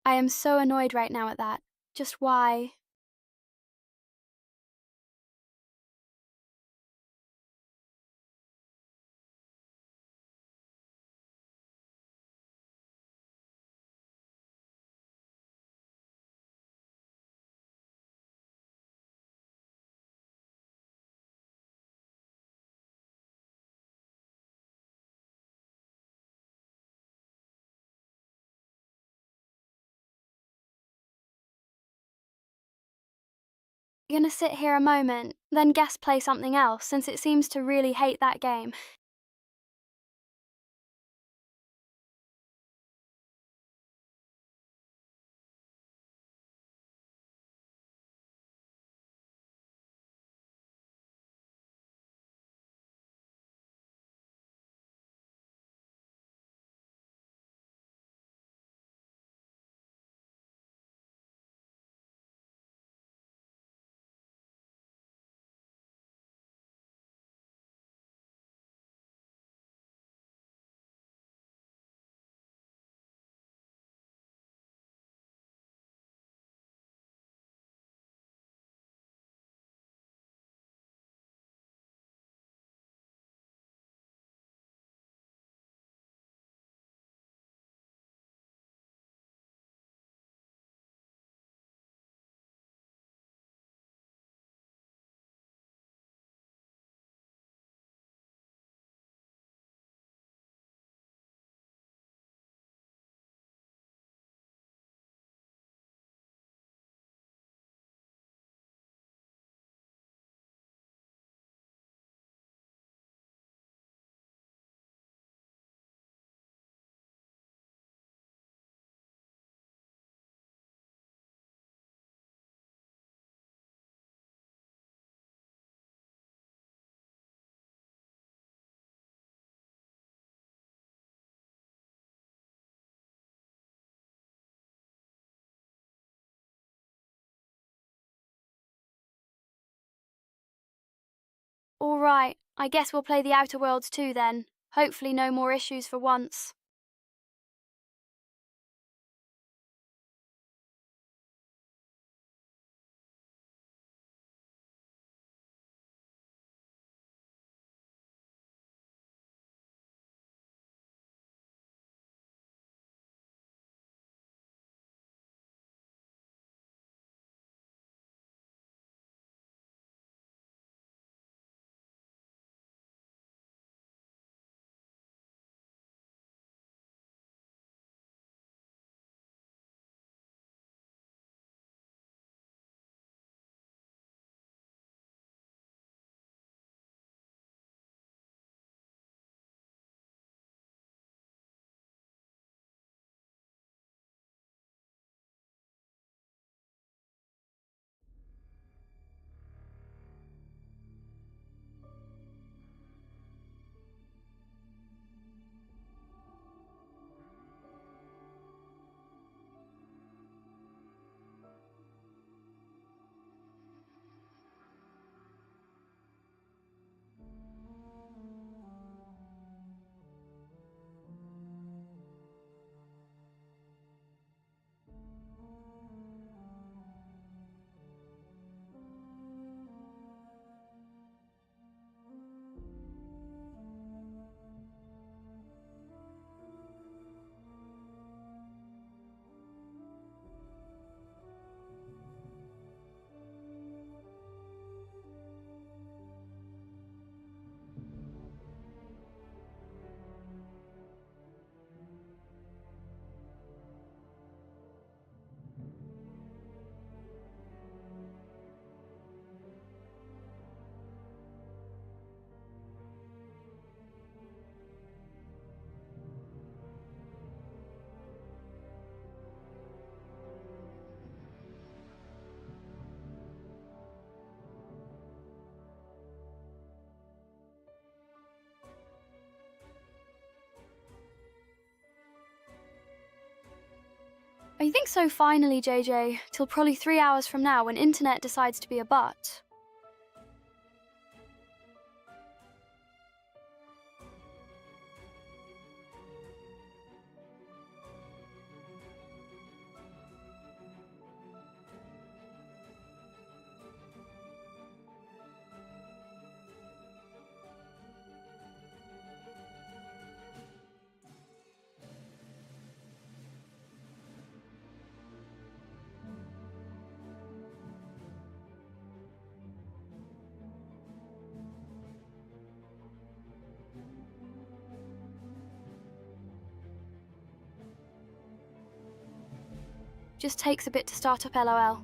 I am so annoyed right now at that. Just why? Gonna sit here a moment, then guest play something else since it seems to really hate that game. Alright, I guess we'll play the Outer Worlds too then. Hopefully no more issues for once. I think so finally, JJ, till probably 3 hours from now when internet decides to be a butt. Just takes a bit to start up, LOL.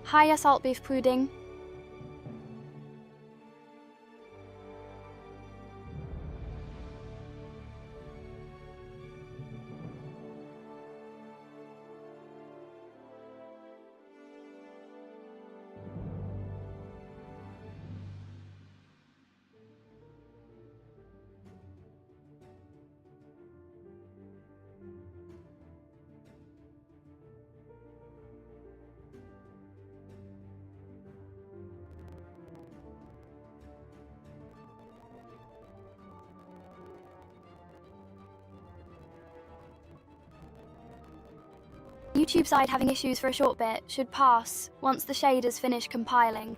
Hiya, salt beef pudding. YouTube side having issues for a short bit, should pass once the shaders finish compiling.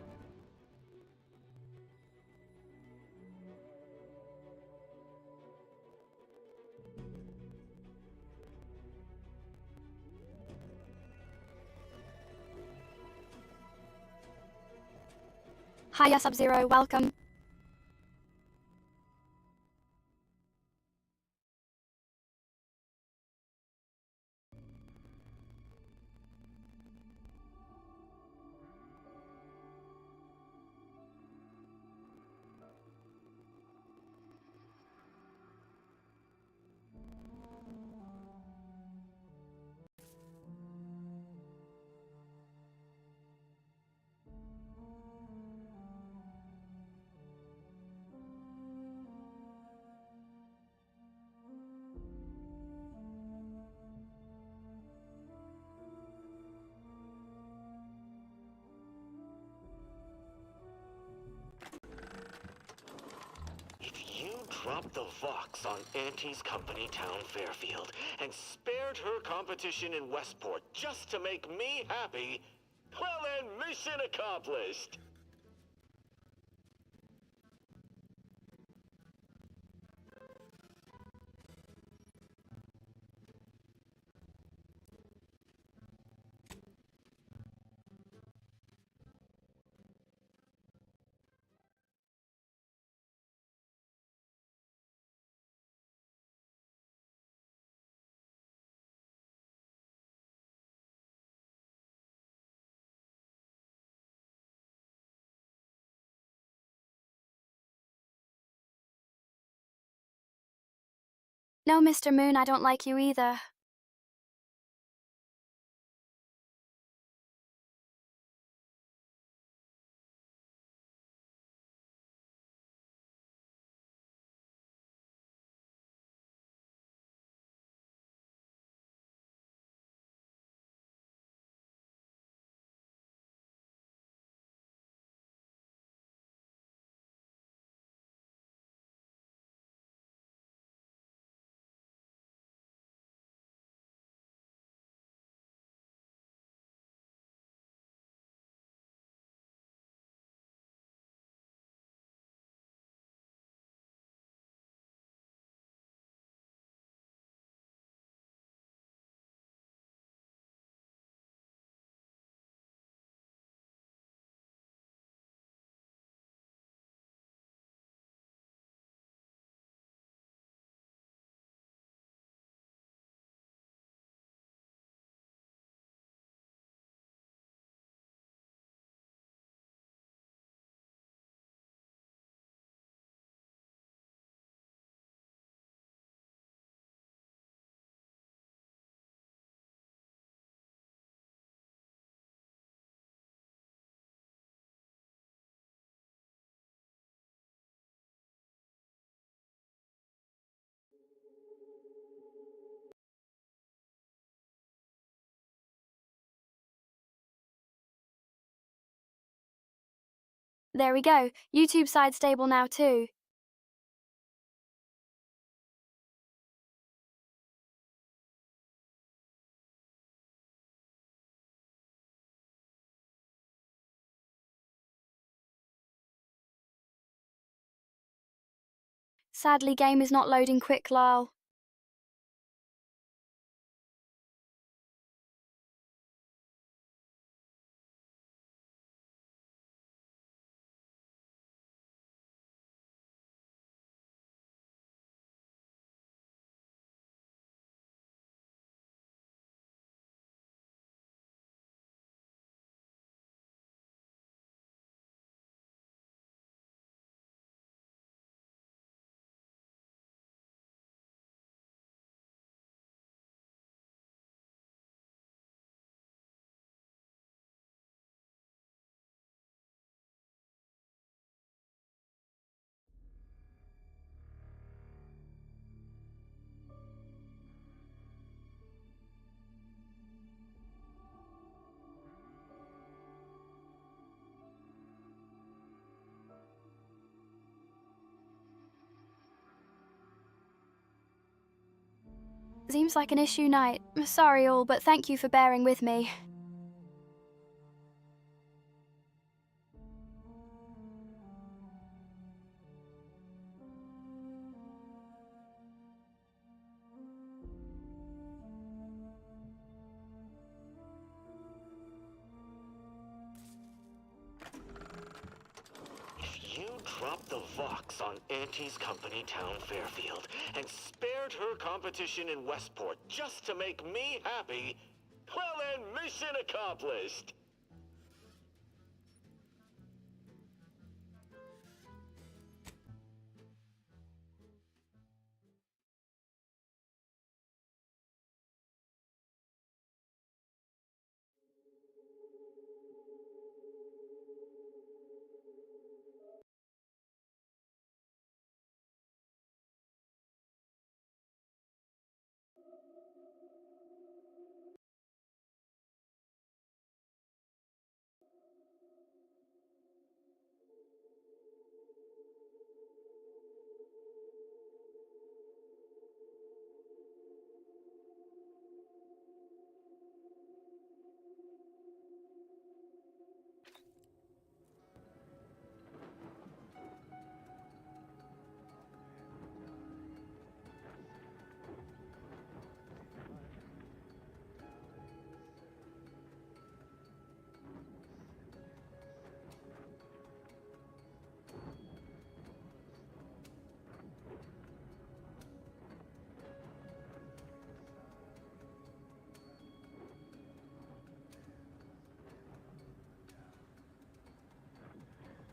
Hiya, Sub-Zero, welcome. Dropped the Vox on Auntie's company town Fairfield and spared her competition in Westport just to make me happy, well then, mission accomplished. No, Mr. Moon, I don't like you either. There we go, YouTube side stable now too. Sadly, game is not loading quick, lol. Seems like an issue night. Sorry all, but thank you for bearing with me. If you dropped the Vox on Auntie's company town Fairfield and spared her competition in Westport just to make me happy, well then, mission accomplished.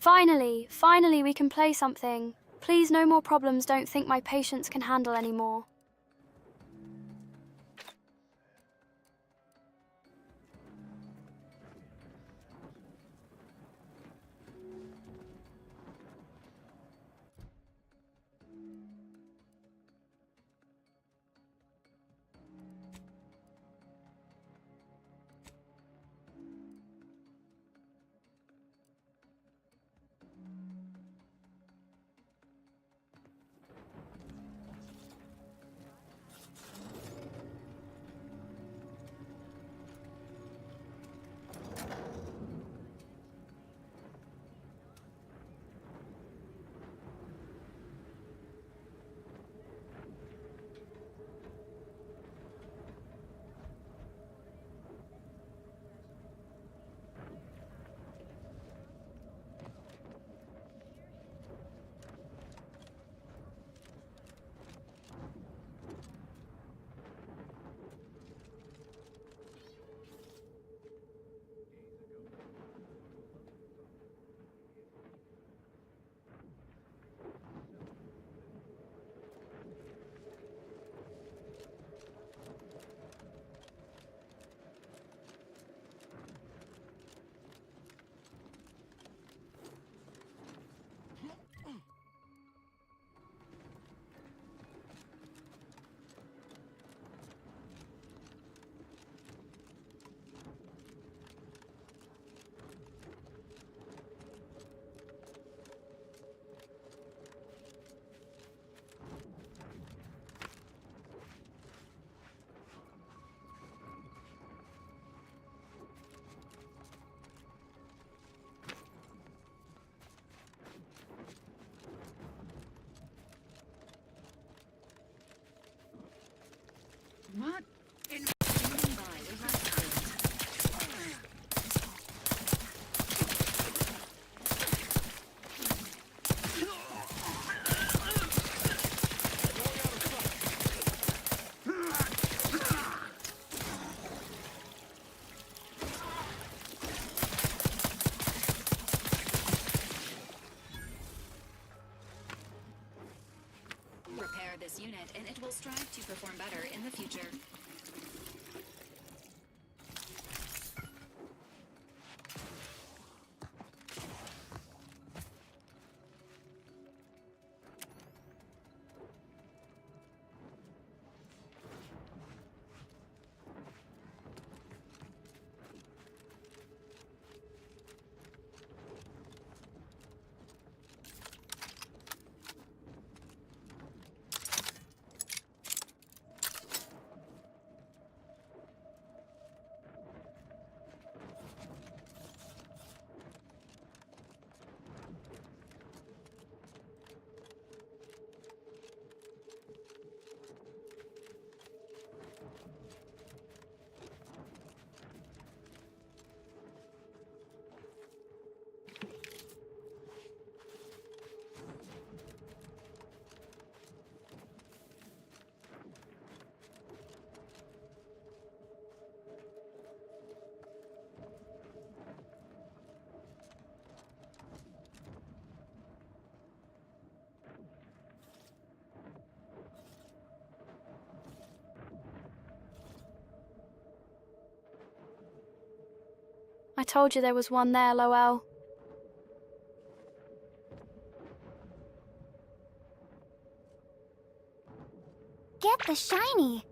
Finally we can play something. Please, no more problems. Don't think my patience can handle anymore. future. I told you there was one there, Lumielle. Get the shiny!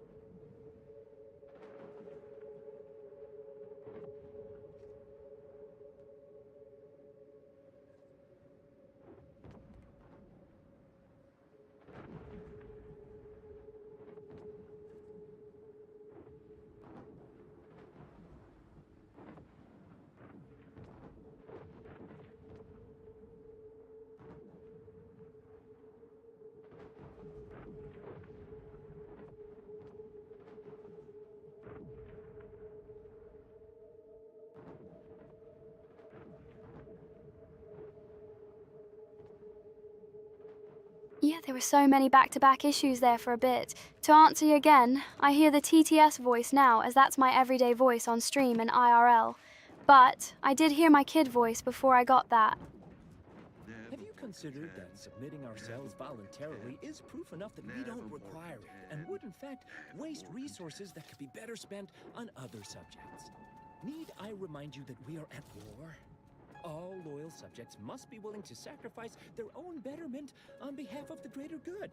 Yeah, there were so many back-to-back issues there for a bit. To answer you again, I hear the TTS voice now, as that's my everyday voice on stream and IRL. But I did hear my kid voice before I got that. Have you considered that submitting ourselves voluntarily is proof enough that we don't require it, and would in fact waste resources that could be better spent on other subjects? Need I remind you that we are at war? All loyal subjects must be willing to sacrifice their own betterment on behalf of the greater good.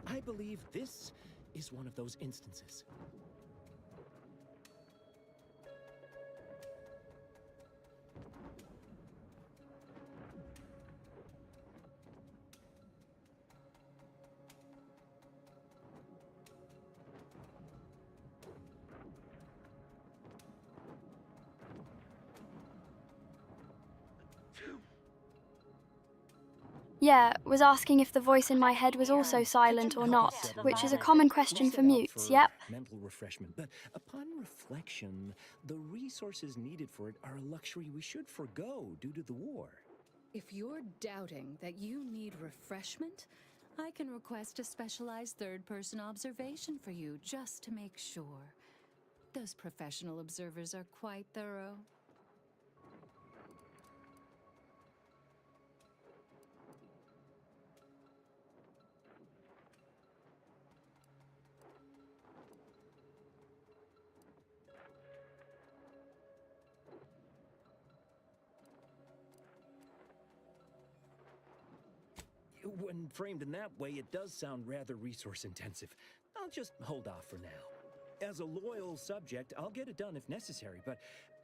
I believe this is one of those instances. Yeah, was asking if the voice in my head was also silent or not, which is a common question for mutes, yep. Mental refreshment, but upon reflection, the resources needed for it are a luxury we should forgo due to the war. If you're doubting that you need refreshment, I can request a specialized third-person observation for you just to make sure. Those professional observers are quite thorough. When framed in that way, it does sound rather resource-intensive. I'll just hold off for now. As a loyal subject, I'll get it done if necessary, but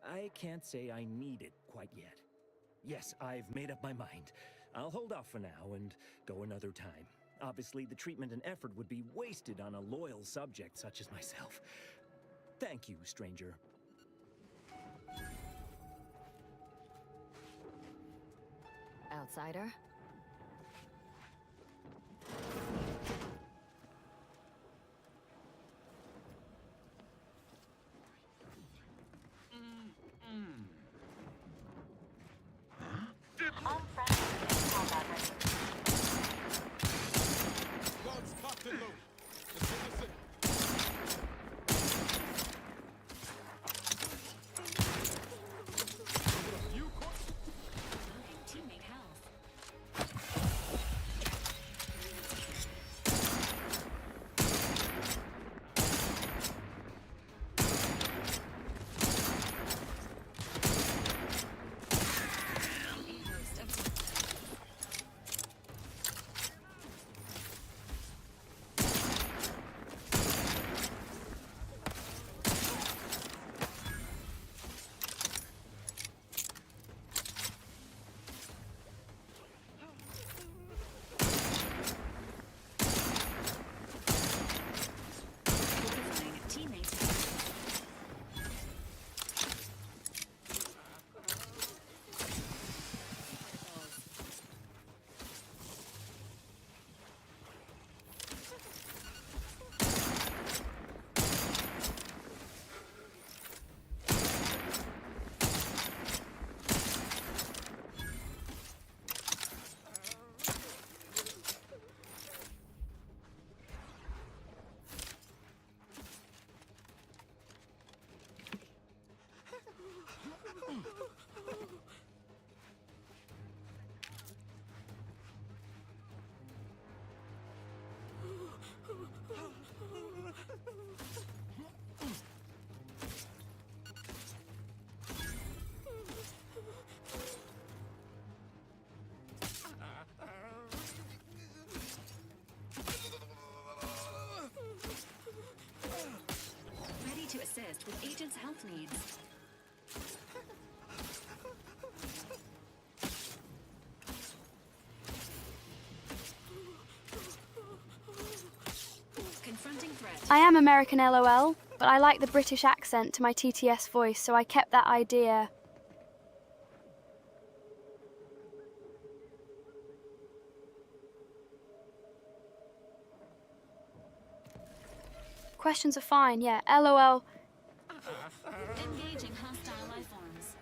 I can't say I need it quite yet. Yes, I've made up my mind. I'll hold off for now and go another time. Obviously, the treatment and effort would be wasted on a loyal subject such as myself. Thank you, stranger. Outsider? assist with agents' health needs. Confronting threat. I am American LOL, but I like the British accent to my TTS voice, so I kept that idea. Questions are fine, yeah. LOL. Engaging hostile life forms.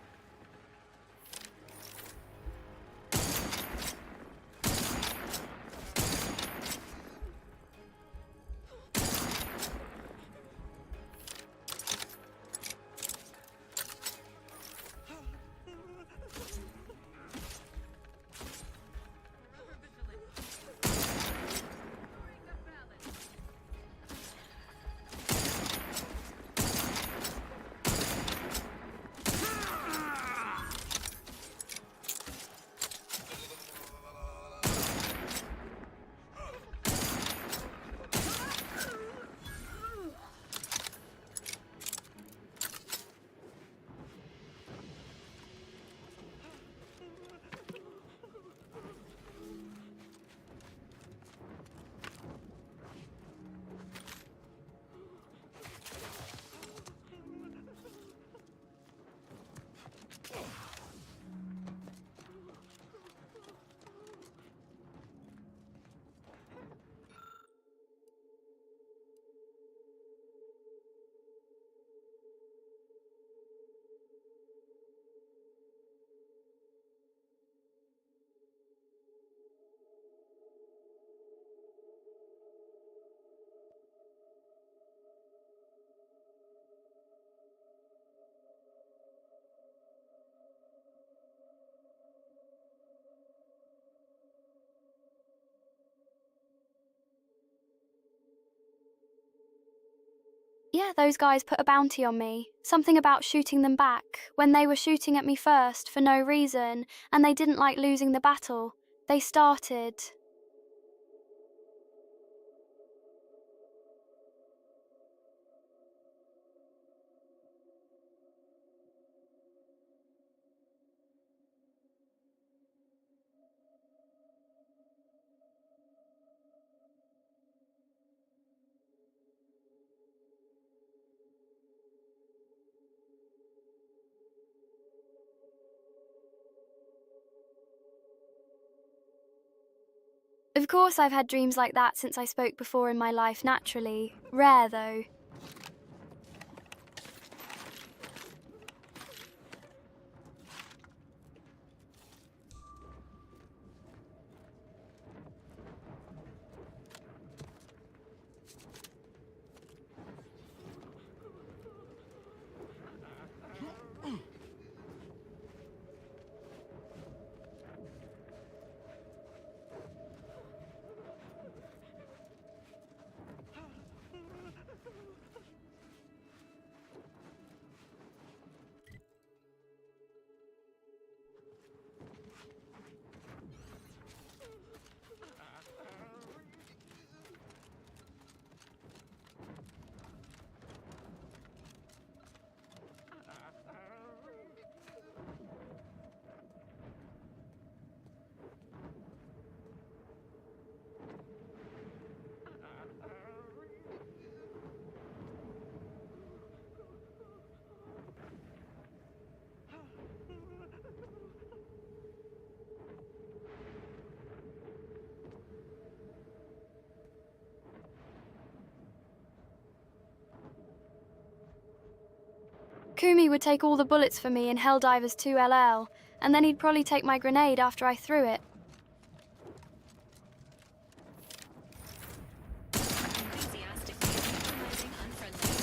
Yeah, those guys put a bounty on me. Something about shooting them back, when they were shooting at me first for no reason, and they didn't like losing the battle. They started. Of course, I've had dreams like that since I spoke before in my life naturally. Rare, though. Kumi would take all the bullets for me in Helldivers 2 LL, and then he'd probably take my grenade after I threw it. Enthusiastically neutralizing unfriendlies.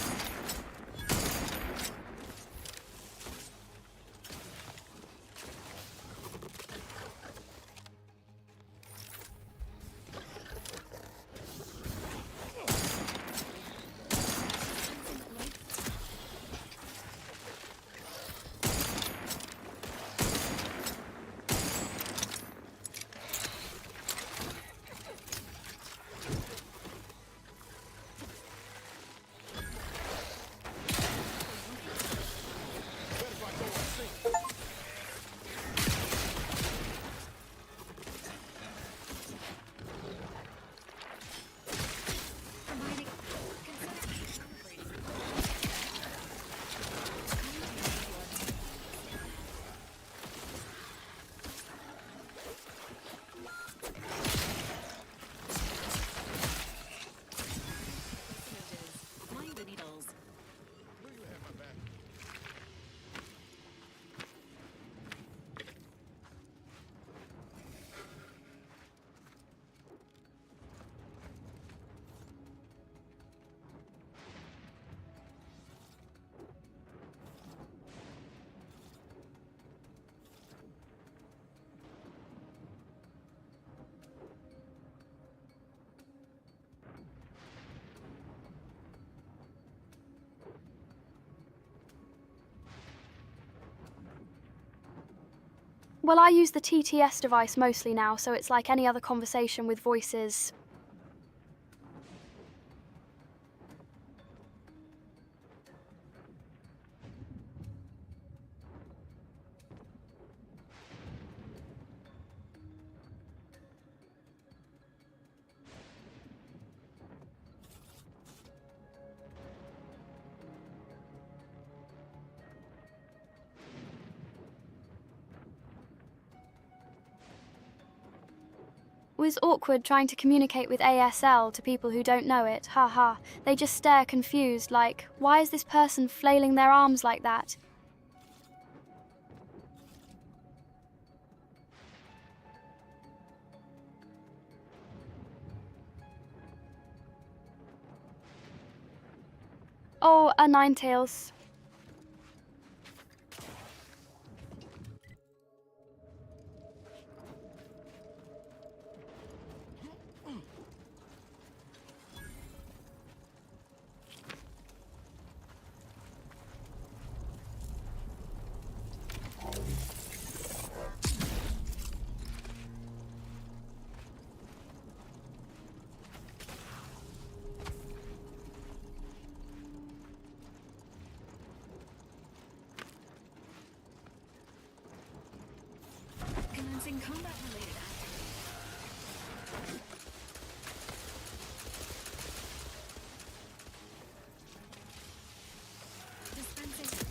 Well, I use the TTS device mostly now, so it's like any other conversation with voices. It was awkward trying to communicate with ASL to people who don't know it, haha. They just stare confused, like, why is this person flailing their arms like that? Oh, a Ninetales. Commencing combat-related dispensing.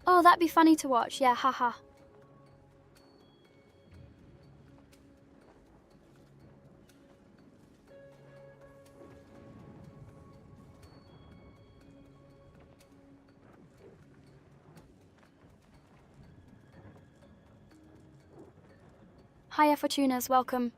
Oh, that'd be funny to watch, yeah, haha. Hiya, Fortunas, welcome.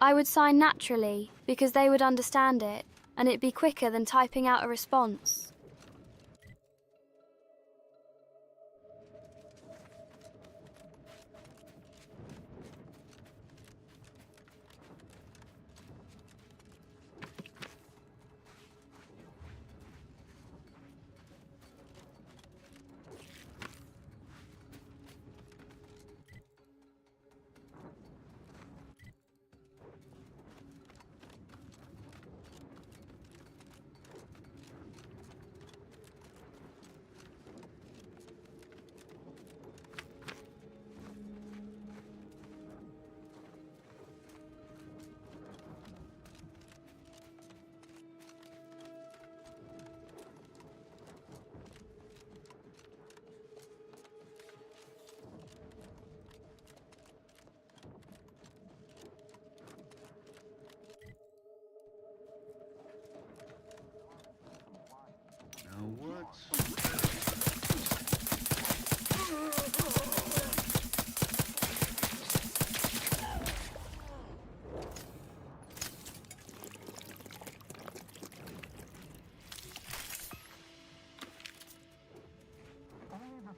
I would sign naturally, because they would understand it, and it'd be quicker than typing out a response.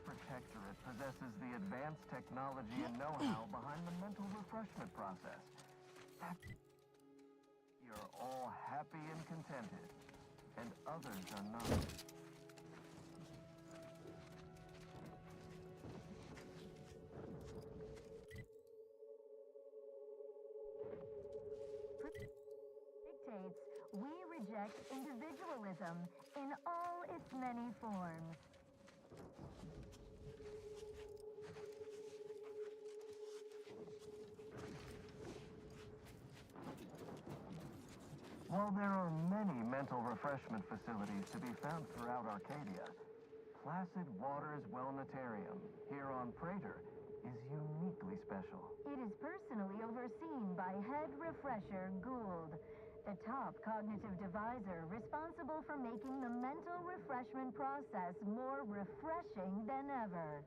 Protectorate possesses the advanced technology and know-how behind the mental refreshment process. You're all happy and contented, and others are not. Dictates we reject individualism in all its many forms. While there are many mental refreshment facilities to be found throughout Arcadia, Placid Waters Wellnetarium here on Prater is uniquely special. It is personally overseen by Head Refresher Gould, the top cognitive deviser responsible for making the mental refreshment process more refreshing than ever.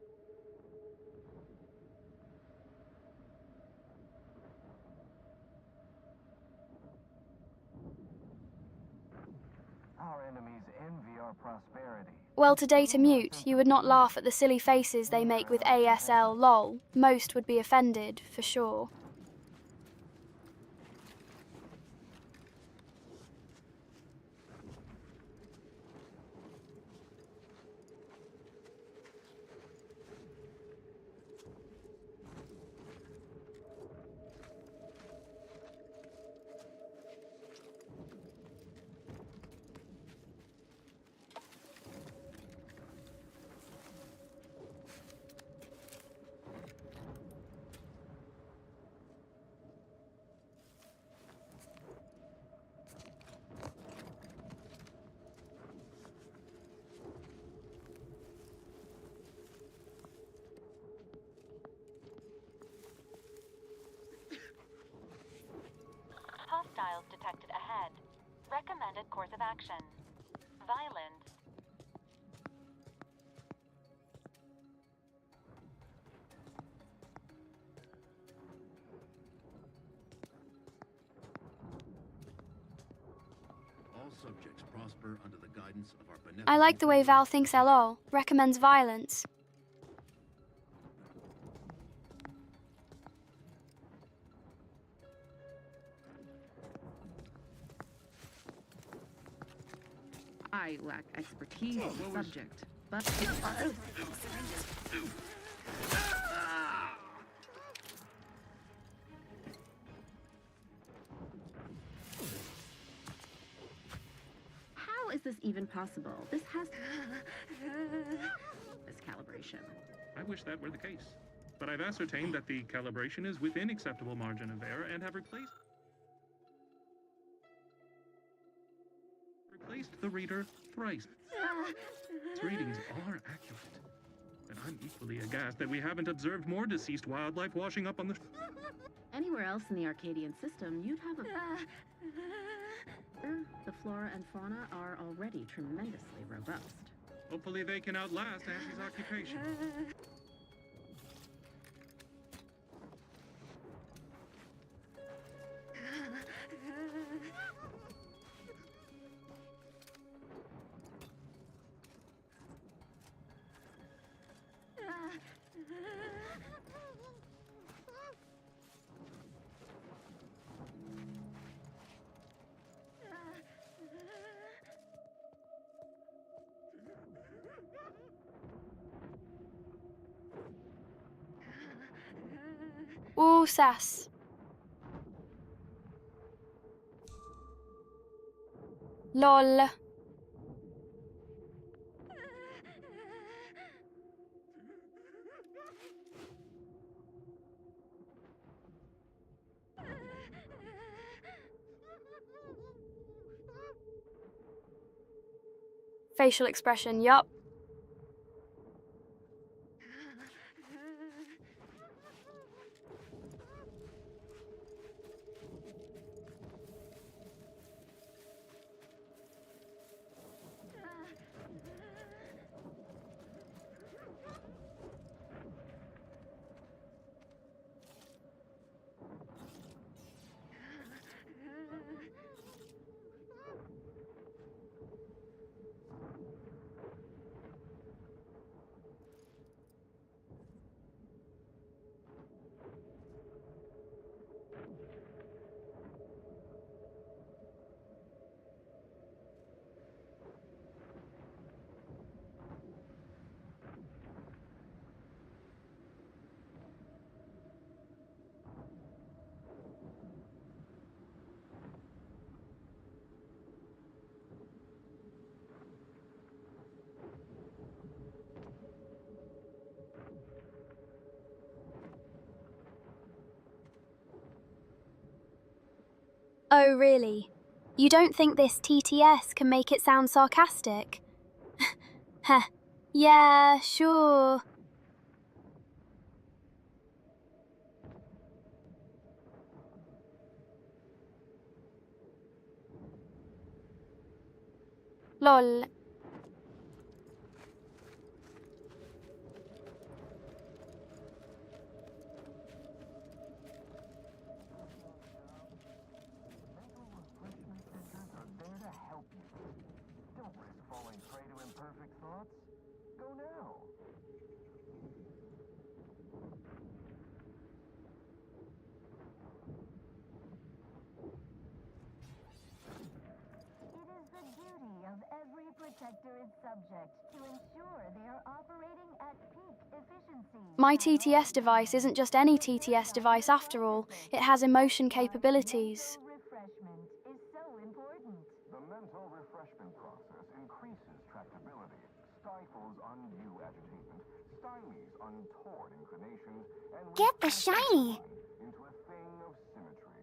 Our enemies envy our prosperity. Well, to data mute, you would not laugh at the silly faces they make with ASL lol. Most would be offended, for sure. Hostiles detected ahead. Recommended course of action: violence. All subjects prosper under the guidance of our beneficent... I like the way Val thinks LOL. Recommends violence. I lack expertise in the subject, but how is this even possible? This has this calibration. I wish that were the case, but I've ascertained that the calibration is within acceptable margin of error and have replaced the reader thrice. Its readings are accurate, and I'm equally aghast that we haven't observed more deceased wildlife washing up on the... Anywhere else in the Arcadian system, you'd have a... The flora and fauna are already tremendously robust. Hopefully they can outlast Ashley's occupation. Ooh, sass. Lol. Facial expression, yup. Oh, really? You don't think this TTS can make it sound sarcastic? Heh. Yeah, sure. Lol. Falling prey to imperfect thoughts? Go now. It is the duty of every protectorate subject to ensure they are operating at peak efficiency. My TTS device isn't just any TTS device after all. It has emotion capabilities. Refreshment is so important. The mental refreshment process increases tractability, stifles undue agitation, stymies untoward inclinations, and Get the shiny! into a thing of symmetry.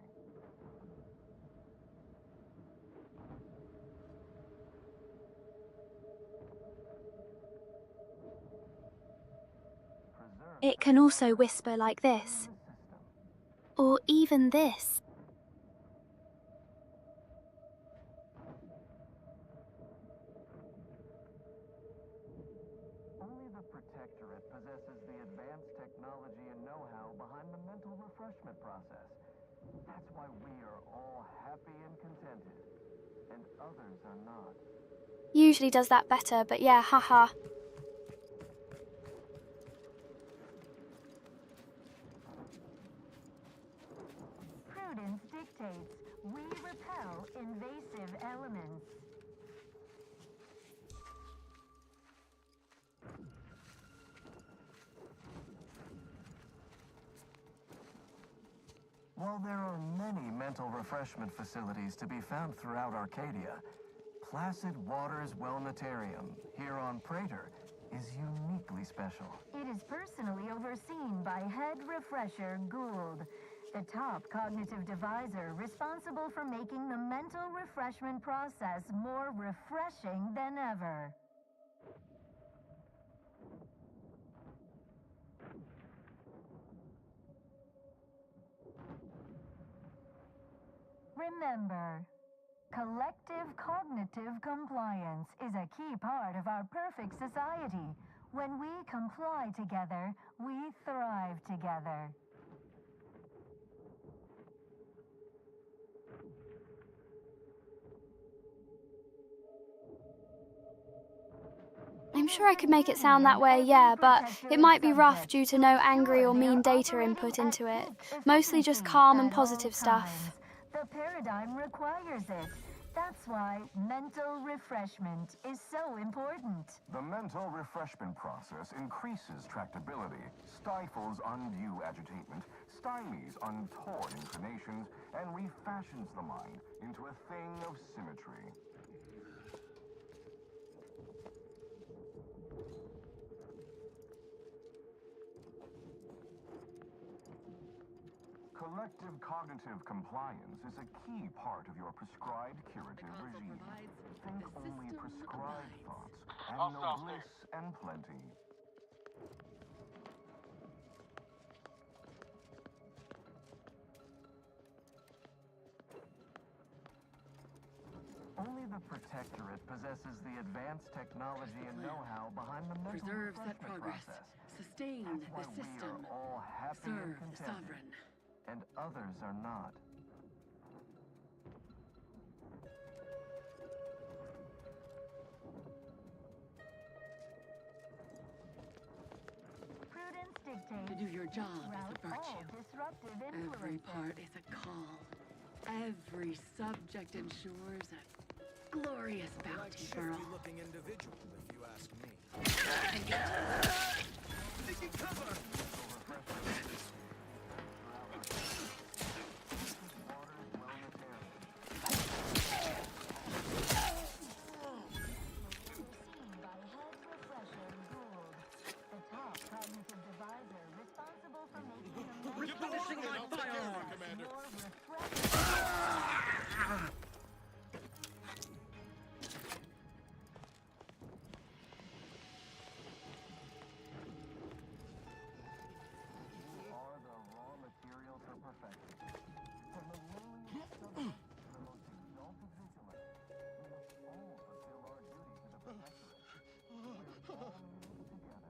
It can also whisper like this. Or even this. Only the Protectorate possesses the advanced technology and know-how behind the mental refreshment process. That's why we are all happy and contented, and others are not. Usually does that better, but yeah, haha. Prudence dictates we repel invasive elements. While there are many mental refreshment facilities to be found throughout Arcadia, Placid Waters Wellnetarium, here on Prater, is uniquely special. It is personally overseen by Head Refresher Gould, the top cognitive deviser responsible for making the mental refreshment process more refreshing than ever. Remember, collective cognitive compliance is a key part of our perfect society. When we comply together, we thrive together. I'm sure I could make it sound that way, yeah, but it might be rough due to no angry or mean data input into it. Mostly just calm and positive stuff. The paradigm requires it. That's why mental refreshment is so important. The mental refreshment process increases tractability, stifles undue agitation, stymies untoward inclinations, and refashions the mind into a thing of symmetry. Collective cognitive compliance is a key part of your prescribed curative regime. Think only prescribed thoughts, and no bliss and plenty. Only the Protectorate possesses the advanced technology and know-how behind the mental Preserve that refreshment progress. process. Sustain That's the why we system. are all happy Serve and the contented, sovereign. and others are not. Prudence dictates To do your job is rout a all virtue. disruptive Every influences. part is a call. Every subject ensures a glorious bounty for all. looking individual, if you ask me. Taking cover! Replenishing my firearms. Are the raw material for perfection. From the lowliest subject to the most exalted vigilance, we must all fulfill our duty to the Protectorate. We're all in this together.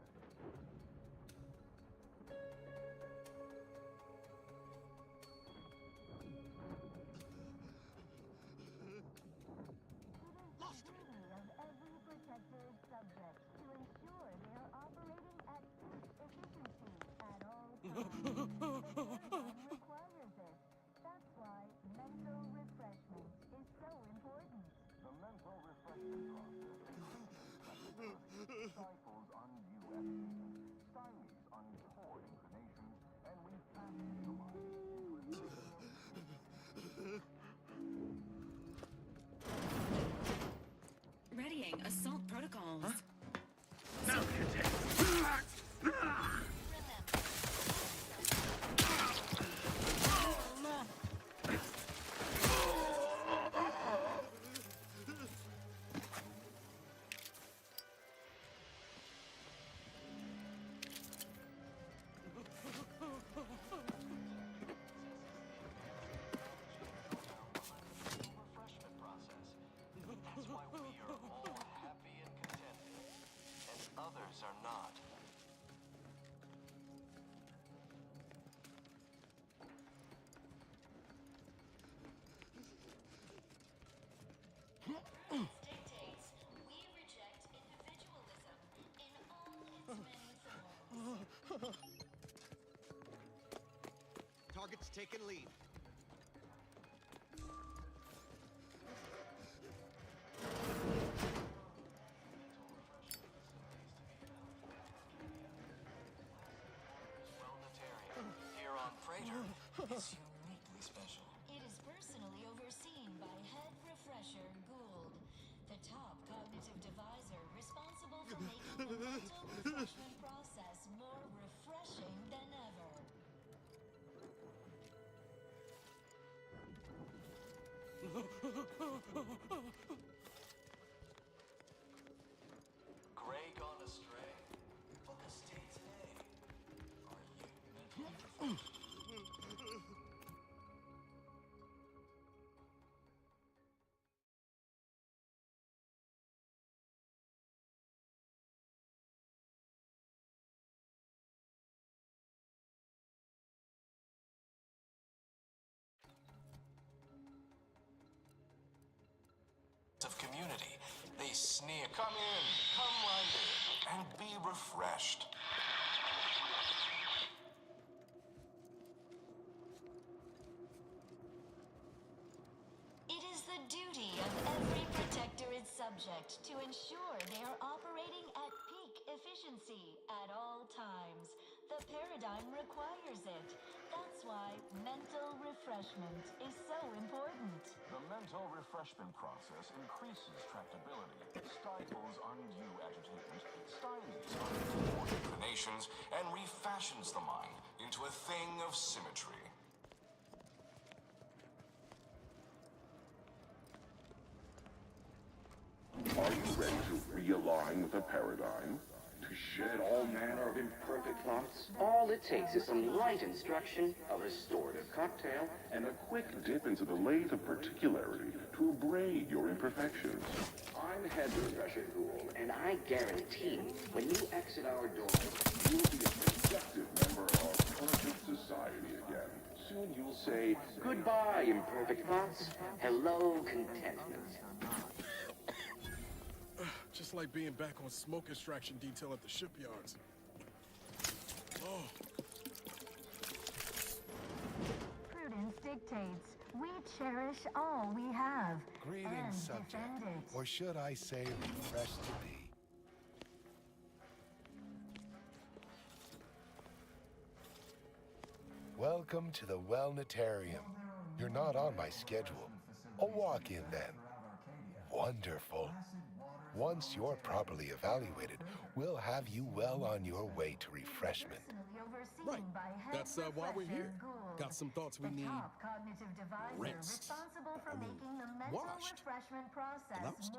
Lost him. Of every protected subject to ensure they are operating at peak efficiency at all times. The paradigm requires it. That's why mental refreshment is so important. The mental refreshment process increases flexibility, stifles undue agitation, stymies untoward inclinations, and refashions the mind into a thing of Readying assault protocols. Now refreshment process. That's why we are all happy and contented, and others are not. Dictates we reject individualism in all its many forms. Target's taken lead. Here on Freighter is uniquely special. It is personally overseen by Head Refresher Gould, the top cognitive deviser responsible for making the mental refreshment process more refreshing than ever. Gray gone astray? Book a stay today. Are you mentally refreshed? Of community. They sneer, come in, come right in, and be refreshed. It is the duty of ensure they are operating at peak efficiency at all times. The paradigm requires it. That's why mental refreshment is so important. The mental refreshment process increases tractability, stifles undue agitation, stymies untoward inclinations, and refashions the mind into a thing of symmetry. Are you ready to realign with the paradigm? To shed all manner of imperfect thoughts? All it takes is some light instruction, a restorative cocktail, And a quick dip into the lathe of particularity to abrade your imperfections. I'm Head Refresher Ghoul, and I guarantee when you exit our doors, You'll be a productive member of perfect society again. soon you'll say, goodbye, imperfect thoughts, hello, contentment. Just like being back on smoke extraction detail at the shipyards. Oh. Prudence dictates we cherish all we have. Greetings, and subject. defend it. Or should I say refreshed to be? Welcome to the Wellnetarium. You're not on my schedule. A walk-in then. Wonderful. Once you're properly evaluated, we'll have you well on your way to refreshment. Right. That's why we're here. Got some thoughts we need rinsed. Washed. Announced.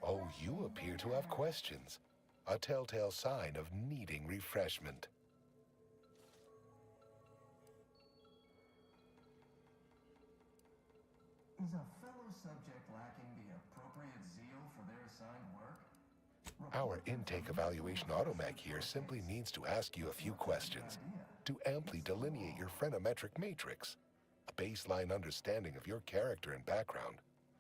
Oh, you appear to have questions. A telltale sign of needing refreshment. Is a fellow subject lacking the appropriate zeal for their assigned work? Our intake evaluation automech here simply needs to ask you a few questions to amply delineate your phrenometric matrix. A baseline understanding of your character and background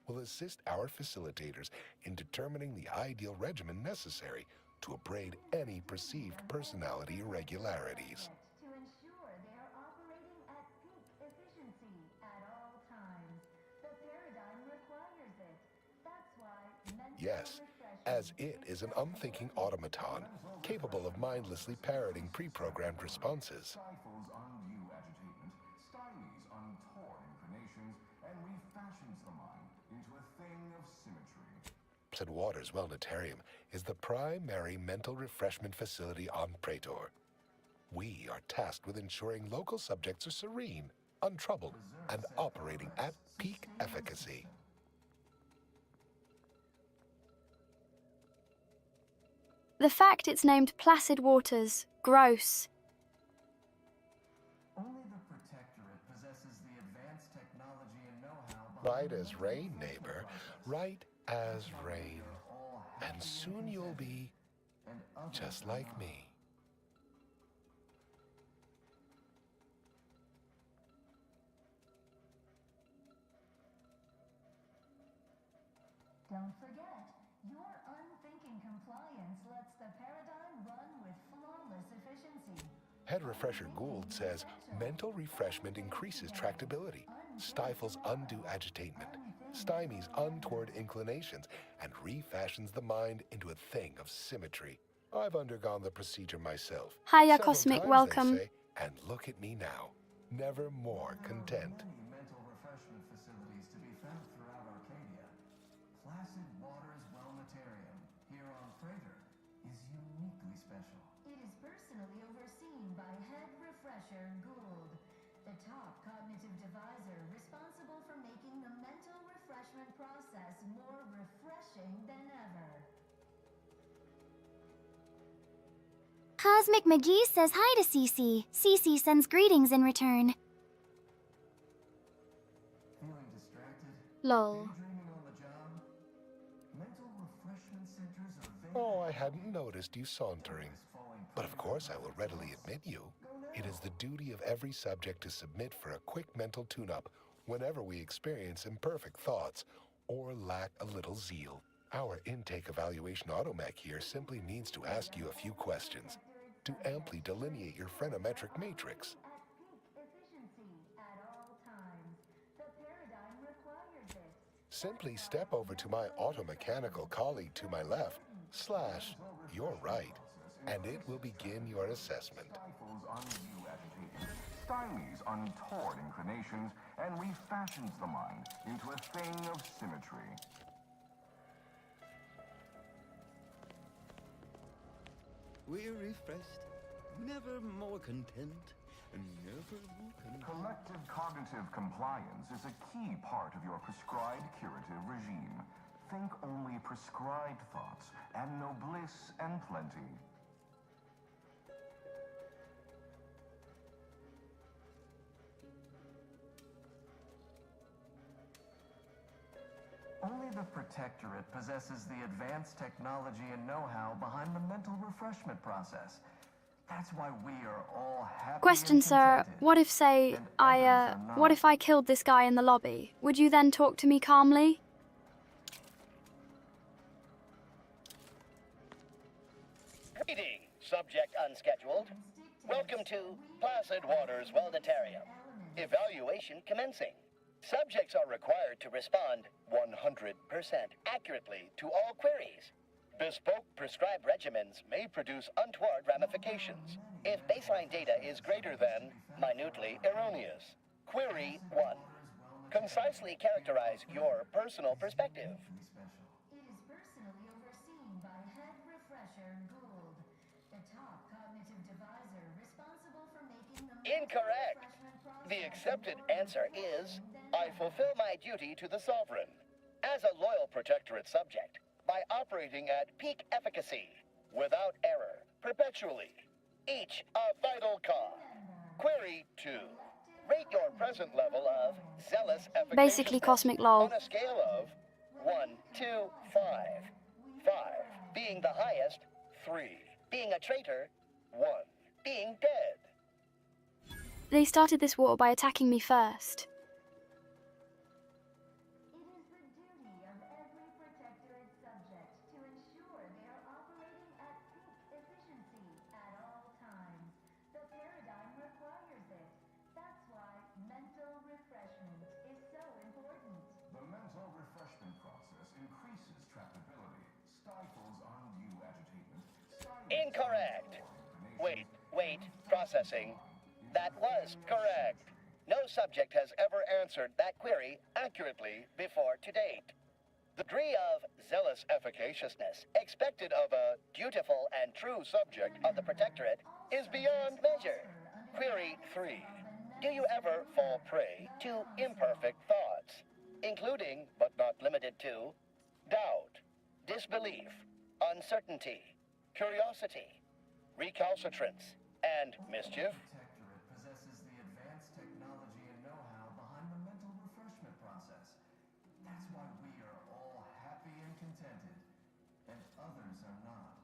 will assist our facilitators in determining the ideal regimen necessary to abrade any perceived personality irregularities. To ensure they are operating at peak efficiency at all times. The paradigm requires it. That's why mental Yes, as it is an unthinking automaton, capable of mindlessly parroting pre-programmed responses. Stifles undue agitation, stymies untoward inclinations, and refashions the mind into a thing of symmetry. St. Waters Wellnetarium is the primary mental refreshment facility on Praetor. We are tasked with ensuring local subjects are serene, untroubled, and operating at peak efficacy. The fact it's named Placid Waters, gross. Only the Protectorate possesses the advanced technology and know-how. Right as rain, neighbor. Right as rain. And soon you'll be just like me. Don't forget, your unthinking compliance lets the paradigm run with flawless efficiency. Head Refresher Gould says mental refreshment increases tractability, stifles undue agitatement, stymies untoward inclinations, and refashions the mind into a thing of symmetry. I've undergone the procedure myself. Hiya, Several Cosmic, times, welcome. they say, and look at me now, never more content. Many mental refreshment facilities to be found throughout Arcadia. Placid Waters Wellnetarium here on Praetor is uniquely special. It is personally overseen by Head Refresher Gould, the top cognitive deviser responsible for making the mental refreshment process more refreshing than ever. Cosmic McGee says hi to CiCi. CiCi sends greetings in return. Feeling distracted? Lol. Daydreaming on the job? Mental refreshment centers are very... Oh, I hadn't noticed you sauntering. But of course I will readily admit you. It is the duty of every subject to submit for a quick mental tune-up whenever we experience imperfect thoughts or lack a little zeal. Our intake evaluation automech here simply needs to ask you a few questions to amply delineate your phrenometric matrix. At peak efficiency at all times. The paradigm requires it. Simply step over to my automechanical colleague to my left / you're right, and it will begin your assessment. Stifles undue agitation, stymies untoward inclinations, and refashions the mind into a thing of symmetry. We're refreshed, never more content, and never more content. Collective cognitive compliance is a key part of your prescribed curative regime. Think only prescribed thoughts, and no bliss and plenty. Only the Protectorate possesses the advanced technology and know-how behind the mental refreshment process. That's why we are all happy. Question, and sir. contented. What if, say, what if I killed this guy in the lobby? Would you then talk to me calmly? Greeting, subject unscheduled. Welcome to Placid Waters Welditarium. Evaluation commencing. Subjects are required to respond 100% accurately to all queries. Bespoke prescribed regimens may produce untoward ramifications if baseline data is greater than minutely erroneous. Query 1. Concisely characterize your personal perspective. It is personally overseen by Head Refresher Gould, the top cognitive divisor responsible for making the Incorrect. The accepted answer is, I fulfill my duty to the Sovereign as a loyal Protectorate subject by operating at peak efficacy, without error, perpetually. Each a vital cog. Query 2. Rate your present level of zealous efficacy Basically cosmic lol. on a scale of 1 to 5. 5 being the highest, 3 being a traitor, 1 being dead. They started this war by attacking me first. Incorrect. Wait, processing. That was correct. No subject has ever answered that query accurately before to date. The degree of zealous efficaciousness expected of a dutiful and true subject of the Protectorate is beyond measure. Query 3. Do you ever fall prey to imperfect thoughts, including, but not limited to, doubt, disbelief, uncertainty, curiosity, recalcitrance, and mischief? The Protectorate possesses the advanced technology and know-how behind the mental refreshment process. That's why we are all happy and contented, and others are not.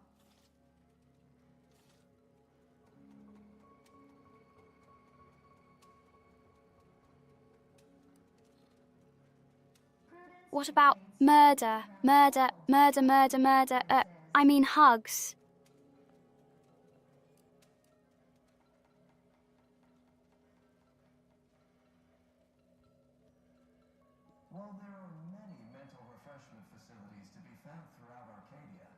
What about murder? I mean hugs. While there are many mental refreshment facilities to be found throughout Arcadia,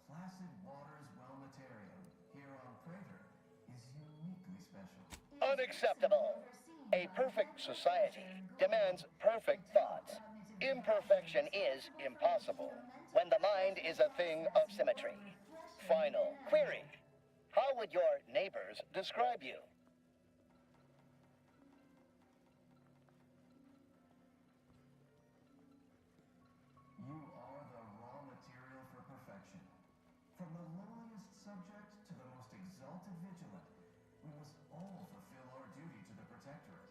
Placid Waters Welditarium here on Crater is uniquely special. Unacceptable. A perfect society demands perfect thoughts. Imperfection is impossible when the mind is a thing of symmetry. Final query. How would your neighbors describe you? You are the raw material for perfection. From the lowliest subject to the most exalted vigilant, we must all fulfill our duty to the Protectorate.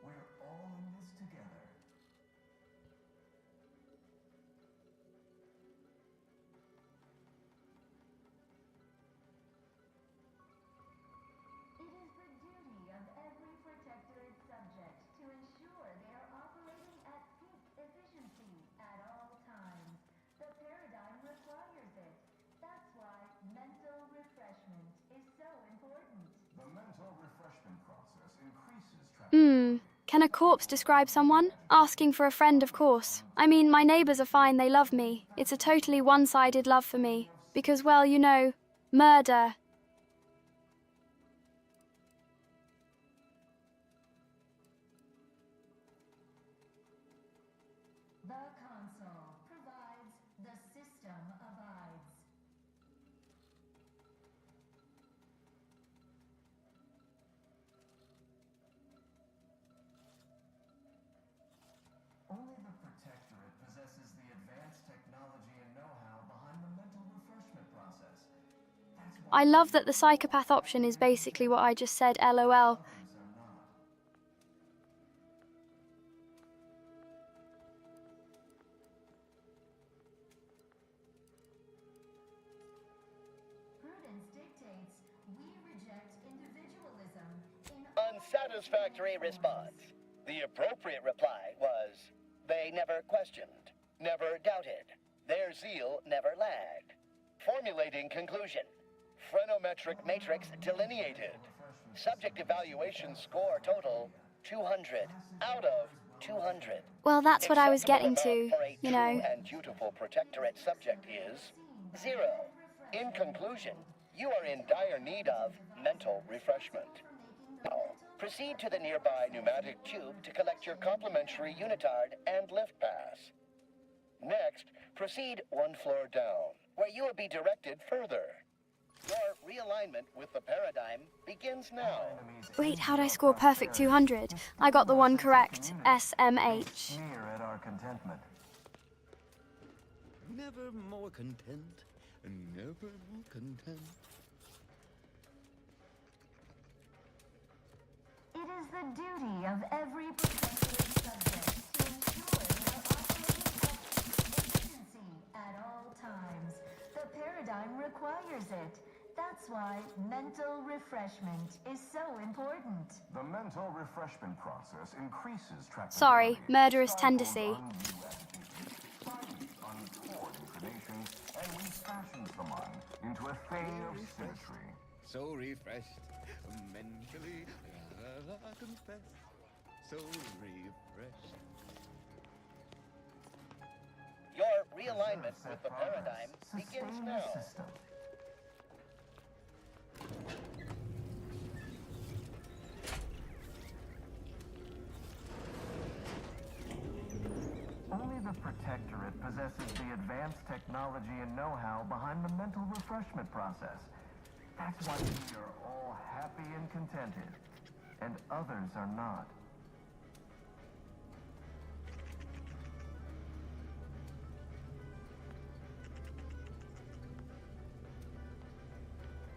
We're all in this together. It is the duty of every Protectorate subject to ensure they are operating at peak efficiency at all times. The paradigm requires it. That's why mental refreshment is so important. The mental refreshment process increases Can a corpse describe someone? Asking for a friend, of course. I mean, my neighbors are fine, they love me. It's a totally one-sided love for me. Because, well, you know, murder. The console provides, the system abides. Only the Protectorate possesses the advanced technology and know-how behind the mental refreshment process. That's why I love that the psychopath option is basically what I just said, LOL. others are not. Prudence dictates we reject individualism in Unsatisfactory response. The appropriate reply was, they never questioned, never doubted. Their zeal never lagged. Formulating conclusion. Phrenometric matrix delineated. Subject evaluation score total 200 out of 200. Well, that's what I was getting Acceptable to, amount for a you true know. and dutiful Protectorate subject is 0. In conclusion, you are in dire need of mental refreshment. Now, proceed to the nearby pneumatic tube to collect your complimentary unitard and lift pass. Next, proceed one floor down, where you will be directed further. Your realignment with the paradigm begins now. Wait, how'd I score perfect 200? I got the one correct, SMH. Sneer at our contentment. Never more content, never more content. It is the duty of every Protectorate subject to ensure they are operating at efficiency at all times. The paradigm requires it. That's why mental refreshment is so important. The mental refreshment process increases tractability. Sorry, murderous tendency. Untoward inclinations and refashions the mind into a thing of symmetry. So refreshed, mentally, I confess, so refreshed. Your realignment with the paradigm begins now. Only the Protectorate possesses the advanced technology and know-how behind the mental refreshment process. That's why we are all happy and contented, and others are not.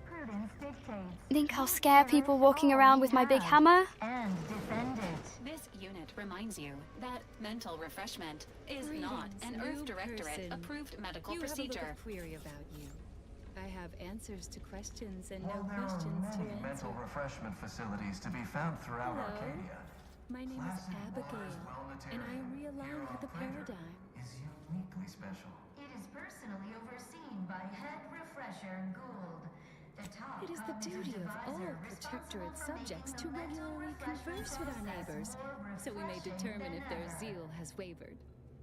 Prudence dictates. Think I'll scare people walking around with my big hammer? And defend it. This unit reminds you that mental refreshment is not an Greetings, Earth new Directorate person. approved medical You procedure. have a query about you. I have answers to questions and While no there are questions to many answer. mental refreshment facilities to be found throughout Hello. Arcadia, My name is Abigail, and I am realigned with the paradigm. is uniquely special. It is personally overseen by Head Refresher Gould. The top It is the duty of all Protectorate subjects to regularly converse with our neighbors, so we may determine if their zeal has wavered.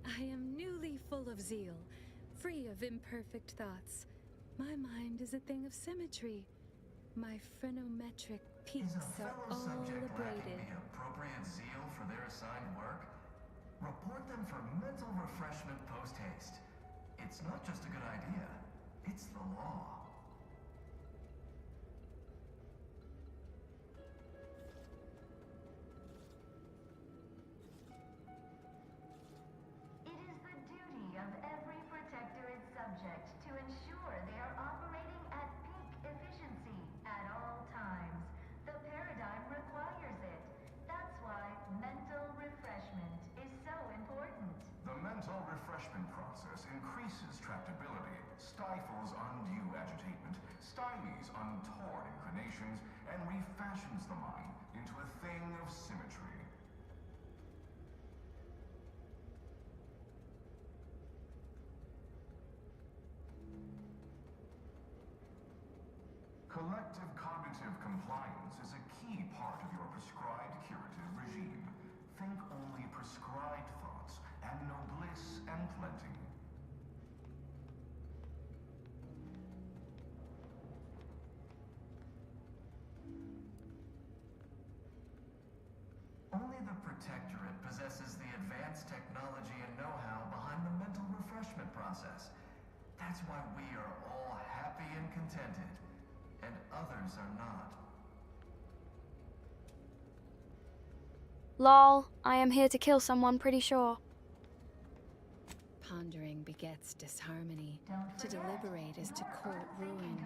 I am newly full of zeal, free of imperfect thoughts. My mind is a thing of symmetry. My phrenometric peaks are all Subject lacking abraded. the appropriate zeal for their assigned work? Report them for mental refreshment post-haste. It's not just a good idea, it's the law. It is the duty of every Protectorate subject to ensure they are operating at peak efficiency at all times. The paradigm requires it. That's why mental refreshment is so important. The mental refreshment process increases tractability, stifles undue agitation, stymies untoward inclinations, and refashions the mind into a thing of symmetry. Collective cognitive compliance is a key part of your prescribed curative regime. think only prescribed thoughts, and know bliss and plenty. Only the Protectorate possesses the advanced technology and know-how behind the mental refreshment process. That's why we are all happy and contented, and others are not. Lol, I am here to kill someone, pretty sure. Pondering begets disharmony. To deliberate is to court ruin.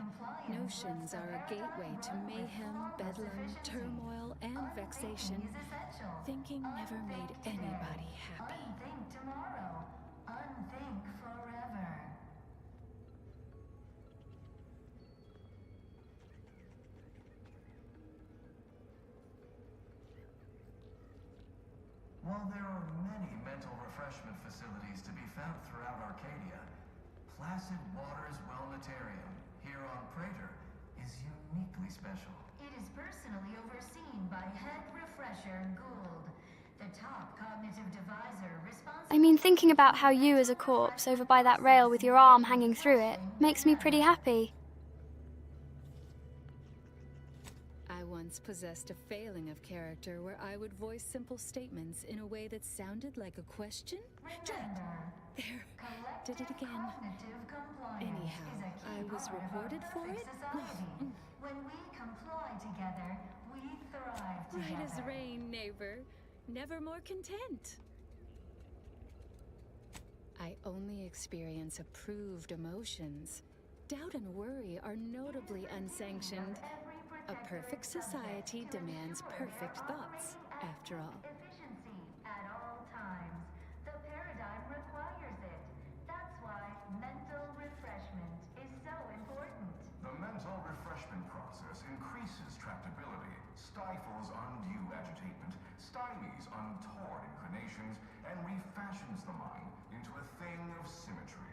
Notions are a gateway to mayhem, bedlam, turmoil, and vexation. Thinking never made anybody happy. Unthink tomorrow. Unthink forever. While there are many mental refreshment facilities to be found throughout Arcadia, Placid Waters Wellnetarium here on Prater is uniquely special. It is personally overseen by Head Refresher Gould, the top cognitive devisor responsible. I mean, thinking about how you as a corpse over by that rail with your arm hanging through it makes me pretty happy. I once possessed a failing of character where I would voice simple statements in a way that sounded like a question? There, did it again. Anyhow, I was rewarded for it? When we comply together, we thrive together. Right as rain, neighbor. Never more content. I only experience approved emotions. Doubt and worry are notably unsanctioned. A perfect society demands perfect thoughts, after all. Efficiency at all times. The paradigm requires it. That's why mental refreshment is so important. The mental refreshment process increases tractability, stifles undue agitation, stymies untoward inclinations, and refashions the mind into a thing of symmetry.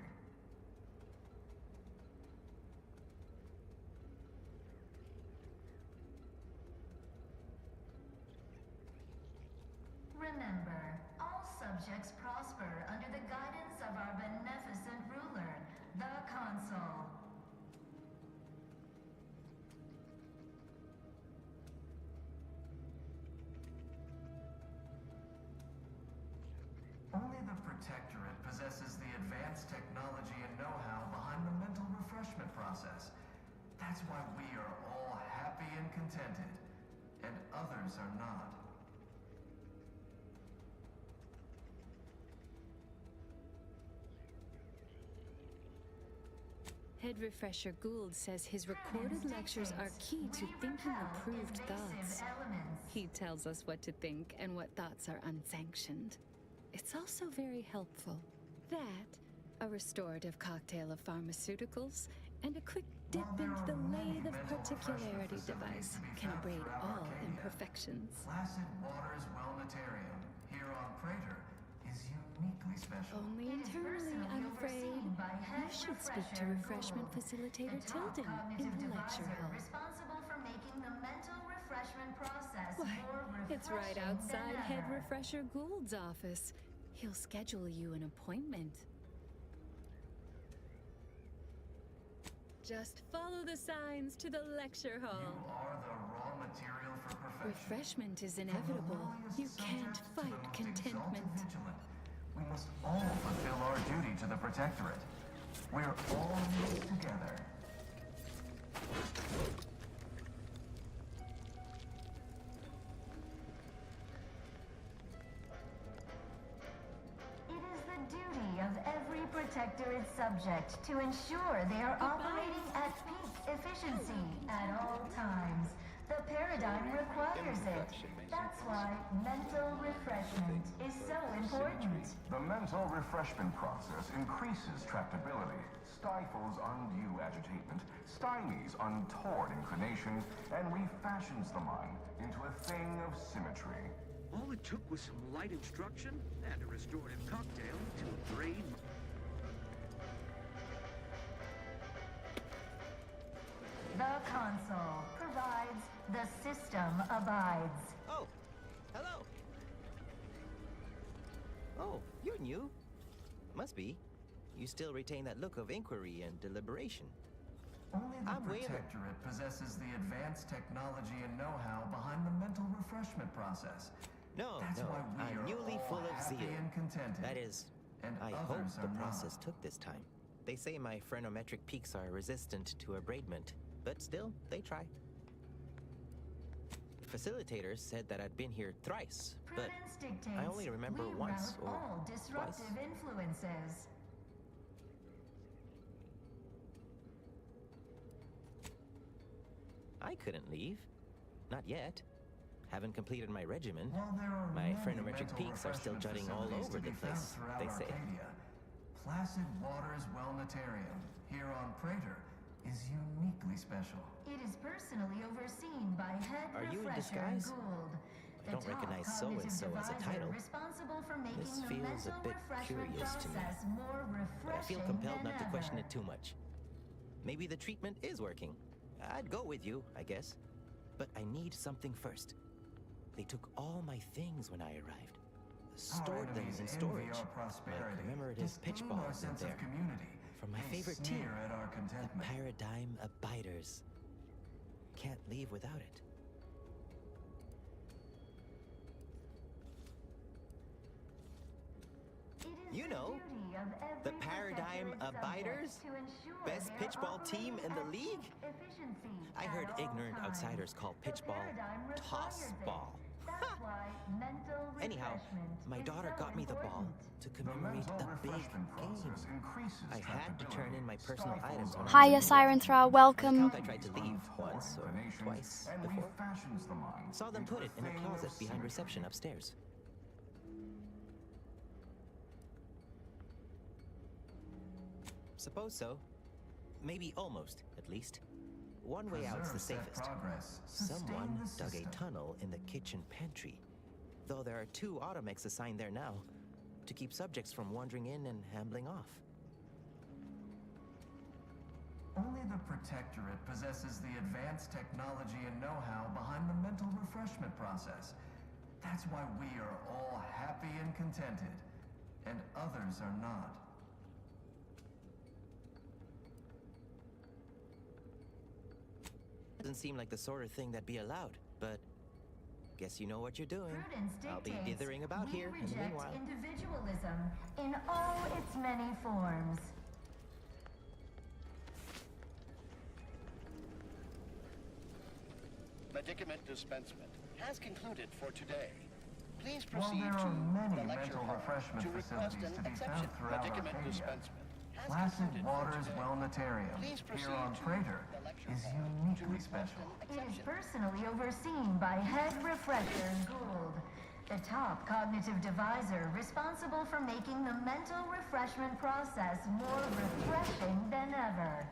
Remember, all subjects prosper under the guidance of our beneficent ruler, the Consul. Only the Protectorate possesses the advanced technology and know-how behind the mental refreshment process. That's why we are all happy and contented, and others are not. Head Refresher Gould says his recorded lectures are key to thinking approved thoughts. He tells us what to think and what thoughts are unsanctioned. It's also very helpful. That, a restorative cocktail of pharmaceuticals, and a quick dip into the lathe of particularity device can abrade all imperfections. Placid Waters Wellnetarium here on Prater is uniquely special. Only internally, I'm afraid. You should speak to refreshment facilitator Tilden in the lecture hall. Responsible for making the mental refreshment process Why, more refreshing it's right outside than Head ever. Refresher Gould's office. He'll schedule you an appointment. Just follow the signs to the lecture hall. You are the raw material for perfection. Refreshment is inevitable. You can't fight contentment. We must all fulfill our duty to the Protectorate. We're all in this together. It is the duty of every Protectorate subject to ensure they are operating at peak efficiency at all times. The paradigm requires it. That's why mental refreshment is so important. The mental refreshment process increases tractability, stifles undue agitation, stymies untoward inclinations, and refashions the mind into a thing of symmetry. All it took was some light instruction and a restorative cocktail to abrade. The Consul provides, the system abides. Oh, hello. Oh, you're new. Must be. You still retain that look of inquiry and deliberation. Only the Protectorate possesses the advanced technology and know-how behind the mental refreshment process. No, That's why we I'm are newly all full of happy zeal. and contented. That is, and I hope others the are process not. took this time. They say my phrenometric peaks are resistant to abradement, but still, they try. Facilitators said that I'd been here thrice, but I only remember we once route or all disruptive twice. influences. I couldn't leave. Not yet. Haven't completed my regimen. While there are My many phrenometric mental peaks are still refreshment jutting all facilities over to the be found place, throughout they say. Arcadia, Placid Waters Wellnatarium, here on Praetor, is uniquely special. It is personally overseen by Head Are you in Refresher disguise? Gould, I don't recognize so-and-so as a title. responsible for making This the feels a mental bit refreshment curious to me. process more refreshing But I feel compelled than not to question ever. it too much. Maybe the treatment is working. I'd go with you, I guess. But I need something first. They took all my things when I arrived. Stored them in storage. My commemorative pitch balls in there. From my favorite team, the Paradigm Abiders. Can't leave without it. You know, the Paradigm Abiders? Best pitchball team in the league? I heard ignorant outsiders call pitchball toss ball. Anyhow, my daughter got me the ball to commemorate a big game. I had to turn in my personal items when Hiya, Siren Thrower, welcome. I tried to leave once or twice before. Saw them put it in a closet behind reception upstairs. Suppose so. Maybe almost, at least. One way out's the safest. Someone dug a tunnel in the kitchen pantry. Though there are 2 automechs assigned there now, to keep subjects from wandering in and ambling off. Only the Protectorate possesses the advanced technology and know-how behind the mental refreshment process. That's why we are all happy and contented, and others are not. Doesn't seem like the sort of thing that'd be allowed, but guess you know what you're doing. I'll be dithering about here in the meanwhile. Individualism in all its many forms. Medicament dispensement has concluded for today. Please While proceed there are to many the lecture mental hall refreshment to request facilities an to be found exception. throughout Medicament Arcadia, dispensement has Placid concluded for Waters today. Wellnatarium, Please here proceed on to Praetor, the lecture is hall uniquely special. It is personally overseen by Head Refresher Gould, the top cognitive divisor responsible for making the mental refreshment process more refreshing than ever.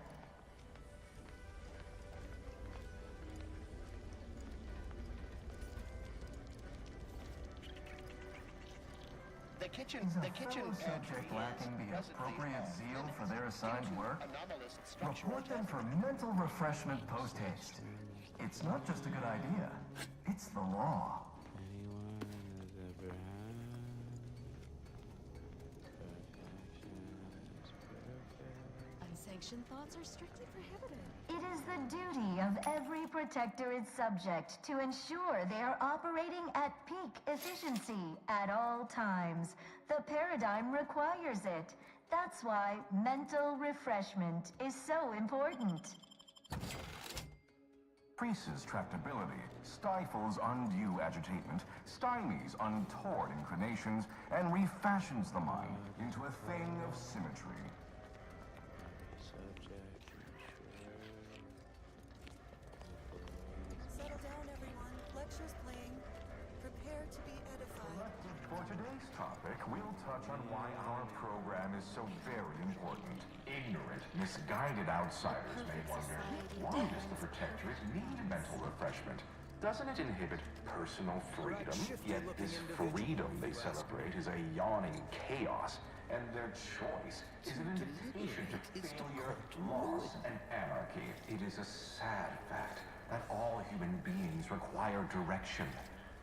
The kitchen pantry Subject lacking is the presently appropriate off zeal for limits their assigned due to work? anomalous structural Report them for mental refreshment post-haste. It's not just a good idea, it's the law. Unsanctioned thoughts are strictly prohibited. It is the duty of every Protectorate subject to ensure they are operating at peak efficiency at all times. The paradigm requires it. That's why mental refreshment is so important. Increases tractability, stifles undue agitation, stymies untoward inclinations, and refashions the mind into a thing of symmetry. Settle down, everyone. Lecture's playing. Prepare to be edified. For today's topic, we'll touch on why our program is so very important. Ignorant, misguided outsiders may wonder, why does the Protectorate need mental refreshment? Doesn't it inhibit personal freedom? Yet this freedom they celebrate is a yawning chaos, and their choice is an invitation to failure, loss, and anarchy. It is a sad fact that all human beings require direction.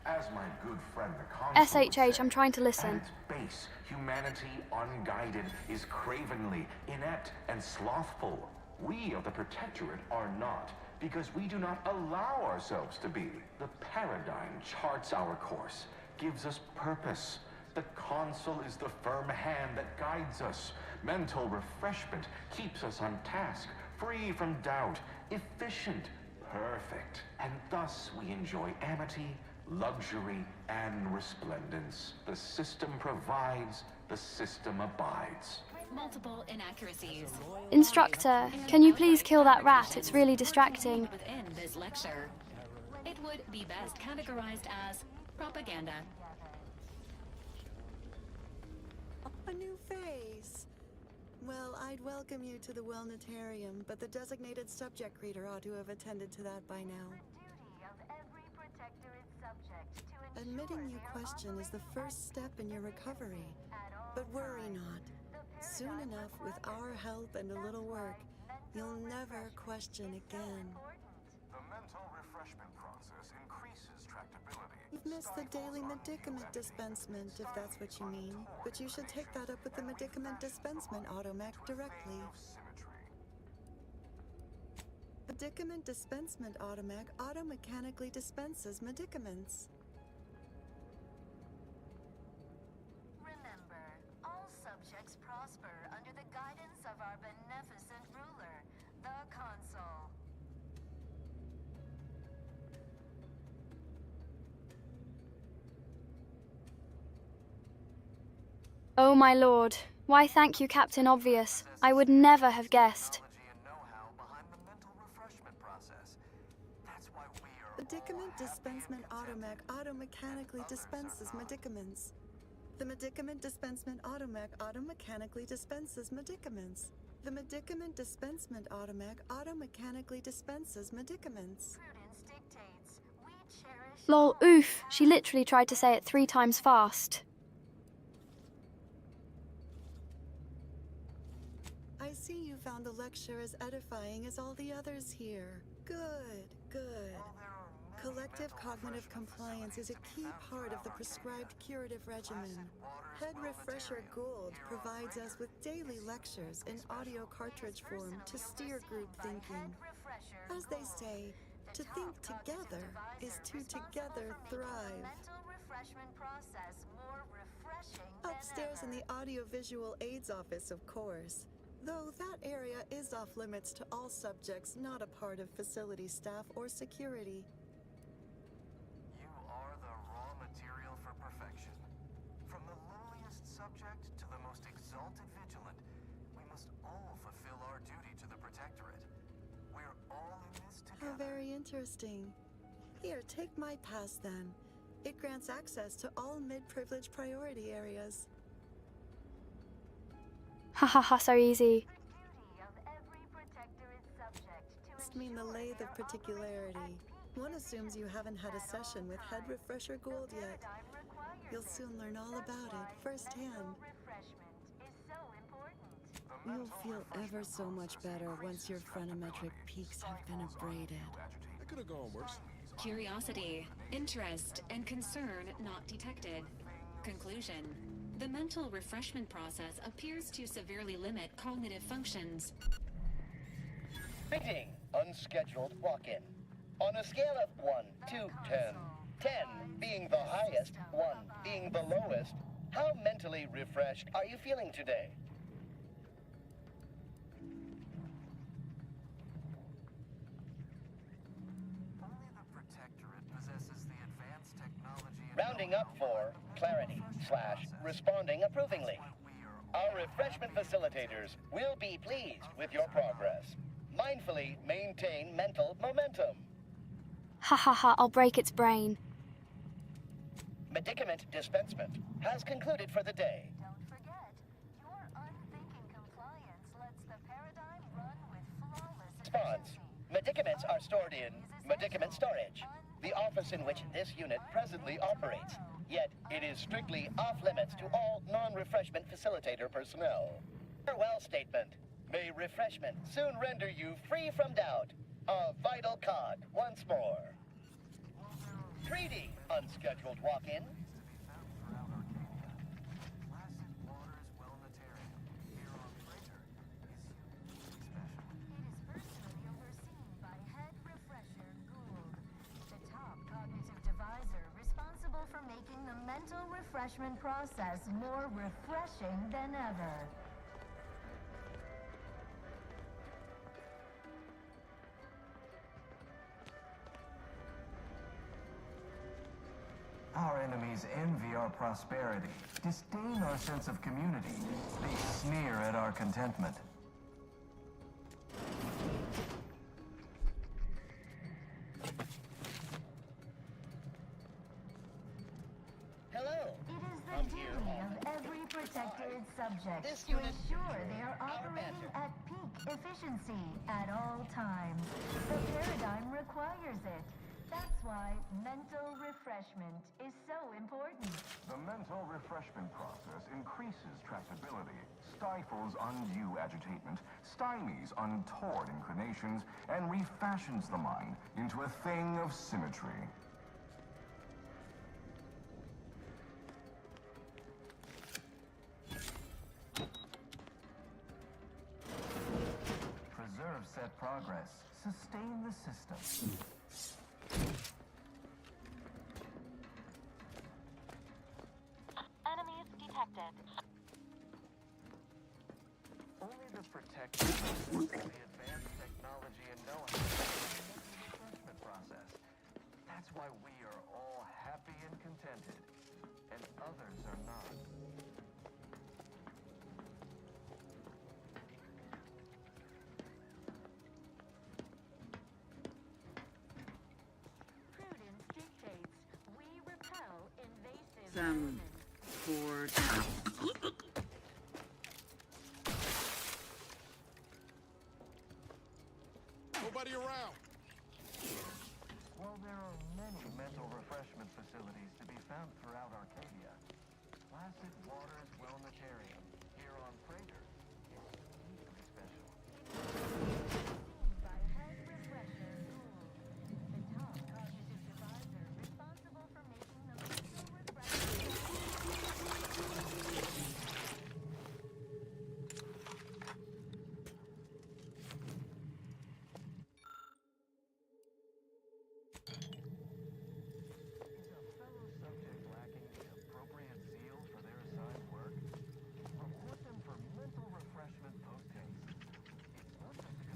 As my good friend the consul would SHH, say, I'm trying to at listen. its base, humanity unguided is cravenly, inept, and slothful. We of the Protectorate are not, because we do not allow ourselves to be. The paradigm charts our course, gives us purpose. The consul is the firm hand that guides us. Mental refreshment keeps us on task, free from doubt, efficient, perfect. And thus we enjoy amity, luxury, and resplendence. The system provides, the system abides. Multiple inaccuracies. Instructor, can you please kill that rat? It's really distracting. Within this lecture, it would be best categorized as propaganda. A new face. Well, I'd welcome you to the Wellnetarium, but the designated subject reader ought to have attended to that by now. Admitting you question is the first step in your recovery. But worry not. Soon enough, with our help and a little work, you'll never question again. The mental refreshment process increases tractability. You've missed the daily medicament dispensement, if that's what you mean. But you should take that up with the medicament dispensement automech directly. Medicament dispensement automech auto-mechanically dispenses medicaments. Remember, all subjects prosper under the guidance of our beneficent ruler, the Consul. Oh my lord. Why thank you, Captain Obvious. I would never have guessed. Medicament dispensement automech auto-mechanically dispenses medicaments. The medicament dispensement automech auto-mechanically dispenses medicaments. The medicament dispensement automech auto-mechanically dispenses medicaments. Prudence dictates. We cherish. Lol, oof. She literally tried to say it 3 times fast. I see you found the lecture as edifying as all the others here. Good, good. Collective cognitive compliance is a key part of the prescribed curative regimen. Head Refresher Gould provides us with daily lectures in audio cartridge form to steer group thinking. As they say, to think together is to together thrive. Upstairs in the audiovisual aids office, of course. Though that area is off limits to all subjects not a part of facility staff or security. You are the raw material for perfection. From the lowliest subject to the most exalted vigilant, we must all fulfill our duty to the Protectorate. We're all in this together. How very interesting. Here, take my pass then. It grants access to all mid-privilege priority areas. Hahaha, so easy. Must mean the lathe of particularity. One assumes you haven't had a session with Head Refresher Gould yet. You'll soon learn all about it firsthand. You'll feel ever so much better once your phronometric peaks have been abraded. That could have gone worse. Curiosity, interest, and concern not detected. Conclusion. The mental refreshment process appears to severely limit cognitive functions. Greeting, unscheduled walk-in. On a scale of 1 to 10, 10 being the highest, 1 being the lowest, how mentally refreshed are you feeling today? Only the Protectorate possesses the advanced technology and Rounding up for clarity/responding approvingly. Our refreshment facilitators will be pleased with your progress. Mindfully maintain mental momentum. Hahaha, I'll break its brain. Medicament dispensement has concluded for the day. Don't forget, your unthinking compliance lets the paradigm run with flawless Response. Medicaments are stored in medicament storage, the office in which this unit presently operates. Yet, it is strictly off-limits to all non-refreshment facilitator personnel. Farewell statement. May refreshment soon render you free from doubt. A vital cog once more. Treaty unscheduled walk-in. Making the mental refreshment process more refreshing than ever. Our enemies envy our prosperity, disdain our sense of community. They sneer at our contentment. Subjects to ensure they are operating at peak efficiency at all times. The paradigm requires it. That's why mental refreshment is so important. The mental refreshment process increases tractability, stifles undue agitation, stymies untoward inclinations, and refashions the mind into a thing of symmetry. Set progress. Sustain the system. Enemies detected. Only the protected the advanced technology and know-how the refreshment process. That's why we are all happy and contented, and others are not. Some poor Nobody around. While there are many mental refreshment facilities to be found throughout Arcadia, Placid Waters Wellnetarium here on Prater is uniquely special. By head refresher Gould, the top cognitive divisor responsible for making the mental Report them for mental refreshment post-haste. It's not just a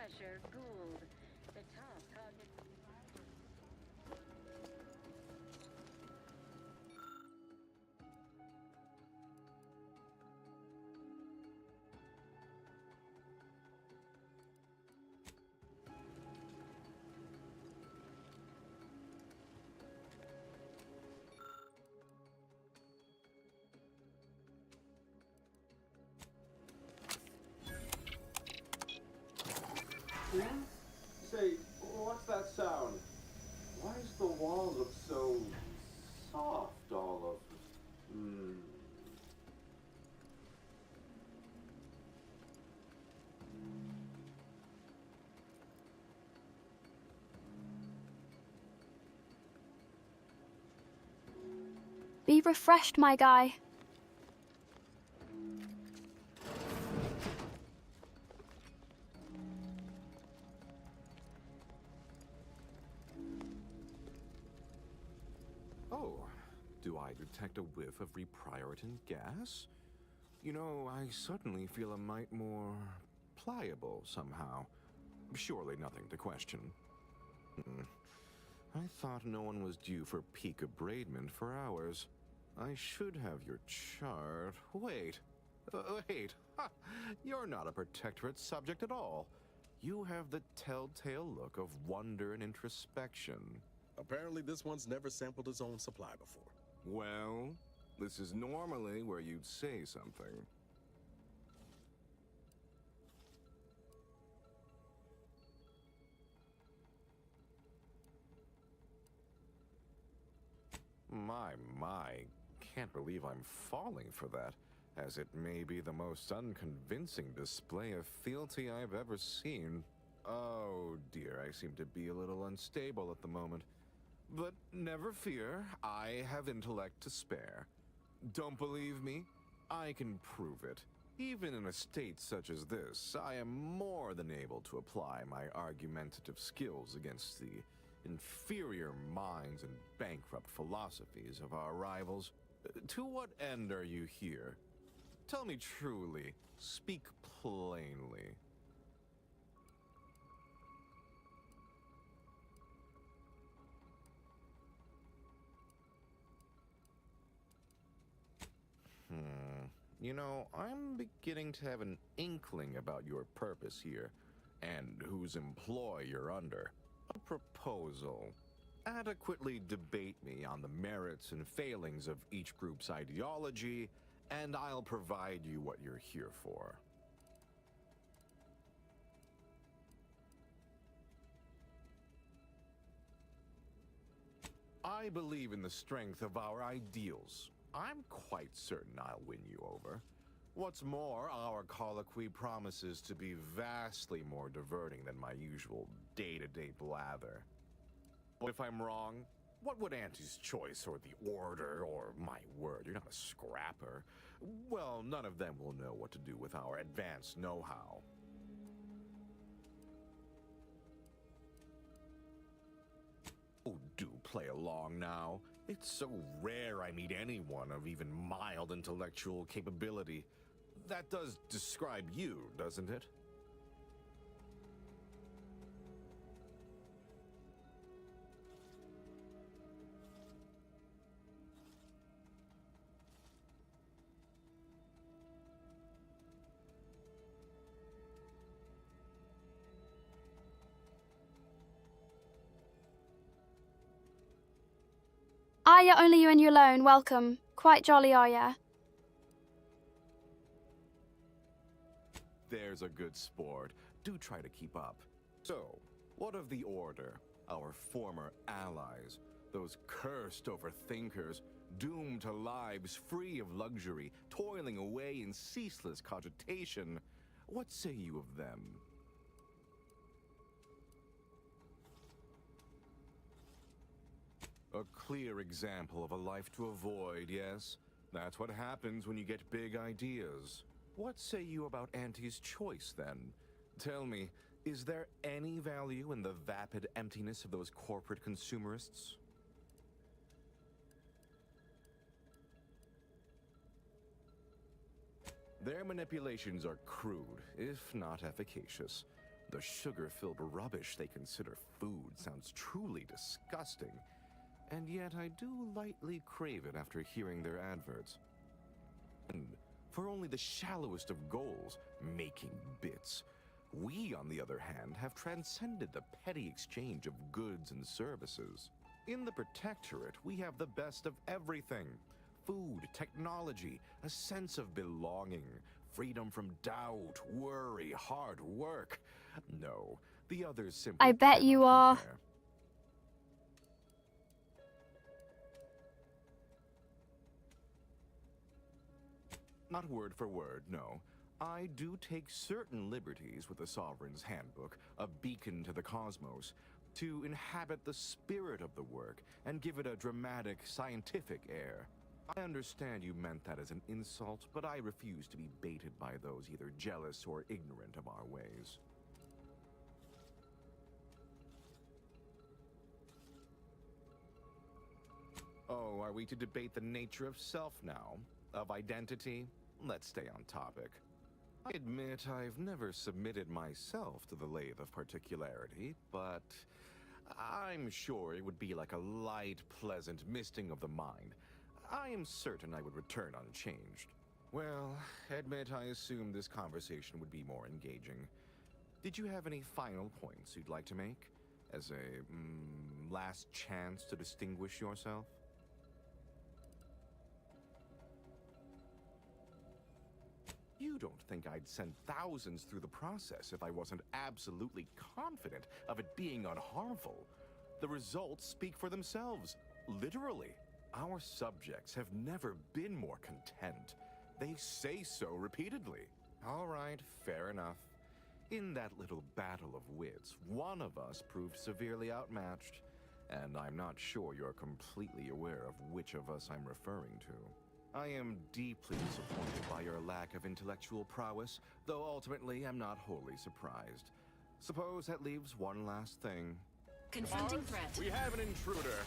refresher Gould. The top cognitive... Say, what's that sound? Why does the wall look so soft all of... Be refreshed, my guy. Oh, do I detect a whiff of reprioritin gas? You know, I suddenly feel a mite more pliable somehow. Surely nothing to question. I thought no one was due for peak abradement for hours. I should have your chart. Wait. Wait. Ha! You're not a Protectorate subject at all. You have the telltale look of wonder and introspection. Apparently this one's never sampled its own supply before. Well, this is normally where you'd say something. My, can't believe I'm falling for that, as it may be the most unconvincing display of fealty I've ever seen. Oh dear, I seem to be a little unstable at the moment. But never fear, I have intellect to spare. Don't believe me? I can prove it. Even in a state such as this, I am more than able to apply my argumentative skills against the inferior minds and bankrupt philosophies of our rivals. To what end are you here? Tell me truly, speak plainly. You know, I'm beginning to have an inkling about your purpose here, and whose employ you're under. A proposal. Adequately debate me on the merits and failings of each group's ideology, and I'll provide you what you're here for. I believe in the strength of our ideals. I'm quite certain I'll win you over. What's more, our colloquy promises to be vastly more diverting than my usual day-to-day blather. But if I'm wrong, what would Auntie's choice or the Order or my word, you're not a scrapper? Well, none of them will know what to do with our advanced know-how. Oh, do play along now. It's so rare I meet anyone of even mild intellectual capability. That does describe you, doesn't it? Arya, only you and you alone, welcome. Quite jolly, Arya. There's a good sport. Do try to keep up. So, what of the Order? Our former allies? Those cursed overthinkers, doomed to lives free of luxury, toiling away in ceaseless cogitation. What say you of them? A clear example of a life to avoid, yes? That's what happens when you get big ideas. What say you about Auntie's choice, then? Tell me, is there any value in the vapid emptiness of those corporate consumerists? Their manipulations are crude, if not efficacious. The sugar-filled rubbish they consider food sounds truly disgusting, and yet I do lightly crave it after hearing their adverts. And for only the shallowest of goals, making bits, we, on the other hand, have transcended the petty exchange of goods and services. In the Protectorate, we have the best of everything. Food, technology, a sense of belonging, freedom from doubt, worry, hard work. No, the others simply I bet you cannot are. compare. Not word for word, no. I do take certain liberties with the Sovereign's Handbook, a beacon to the cosmos, to inhabit the spirit of the work and give it a dramatic, scientific air. I understand you meant that as an insult, but I refuse to be baited by those either jealous or ignorant of our ways. Oh, are we to debate the nature of self now? Of identity? Let's stay on topic. I admit I've never submitted myself to the lathe of particularity, but I'm sure it would be like a light, pleasant misting of the mind. I am certain I would return unchanged. Well, admit I assumed this conversation would be more engaging. Did you have any final points you'd like to make? As a, last chance to distinguish yourself? You don't think I'd send thousands through the process if I wasn't absolutely confident of it being unharmful. The results speak for themselves, literally. Our subjects have never been more content. They say so repeatedly. All right, fair enough. In that little battle of wits, one of us proved severely outmatched, and I'm not sure you're completely aware of which of us I'm referring to. I am deeply disappointed by your lack of intellectual prowess, though ultimately I'm not wholly surprised. Suppose that leaves one last thing. Confronting threat. We have an intruder.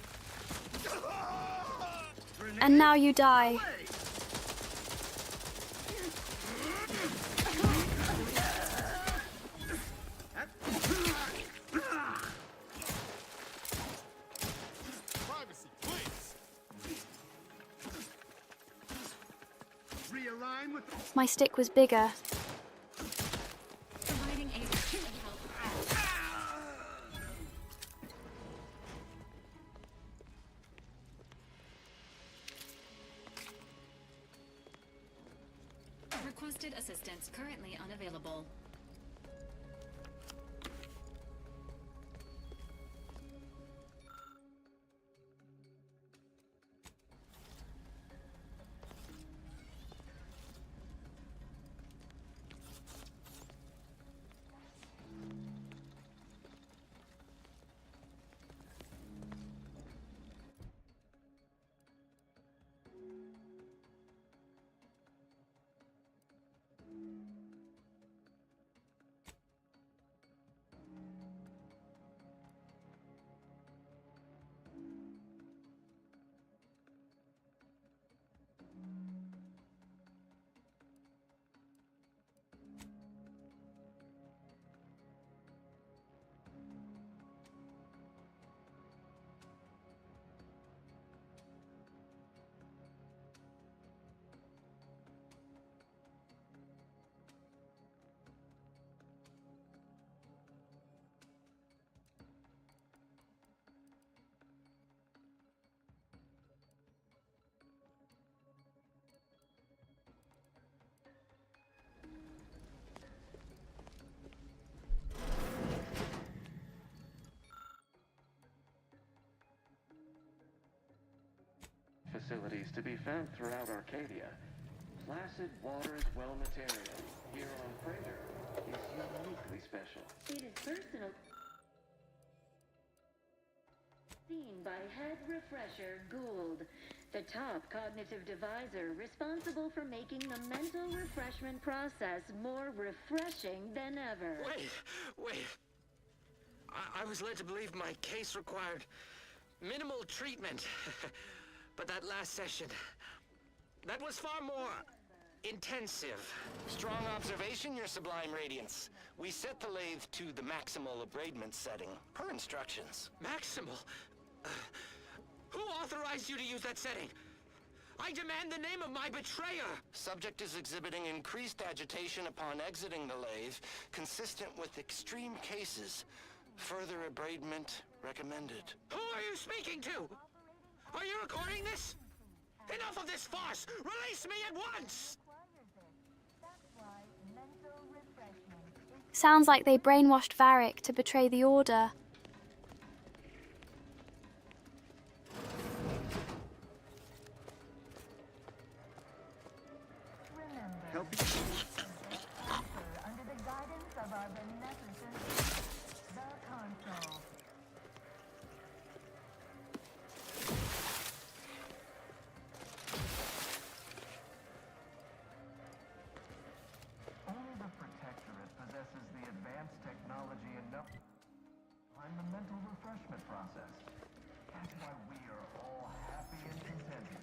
And now you die. Privacy, please. Realign with. My stick was bigger. Providing aid and help. Requested assistance currently unavailable. Facilities to be found throughout Arcadia. Placid Waters Well material here on Prater is uniquely special. It is personal. Seen by Head Refresher Gould, the top cognitive deviser responsible for making the mental refreshment process more refreshing than ever. Wait. I was led to believe my case required minimal treatment. But that last session, that was far more. Intensive. Strong observation, Your Sublime Radiance. We set the lathe to the maximal abradement setting, per instructions. Maximal? Who authorized you to use that setting? I demand the name of my betrayer! Subject is exhibiting increased agitation upon exiting the lathe, consistent with extreme cases. Further abradement recommended. Who are you speaking to? Are you recording this? Enough of this farce! Release me at once! Sounds like they brainwashed Varric to betray the Order. Help you. Under the guidance of our beneficent, the Console. Only the Protectorate possesses the advanced technology enough behind the mental refreshment process. That's why we are all happy and contented,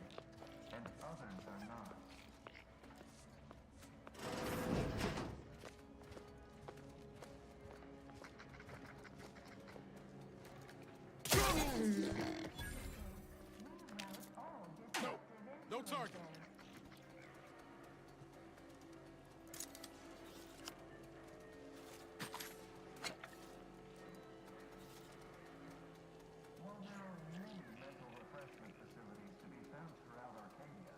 and others are not. No target. While there are many mental refreshment facilities to be found throughout Arcadia,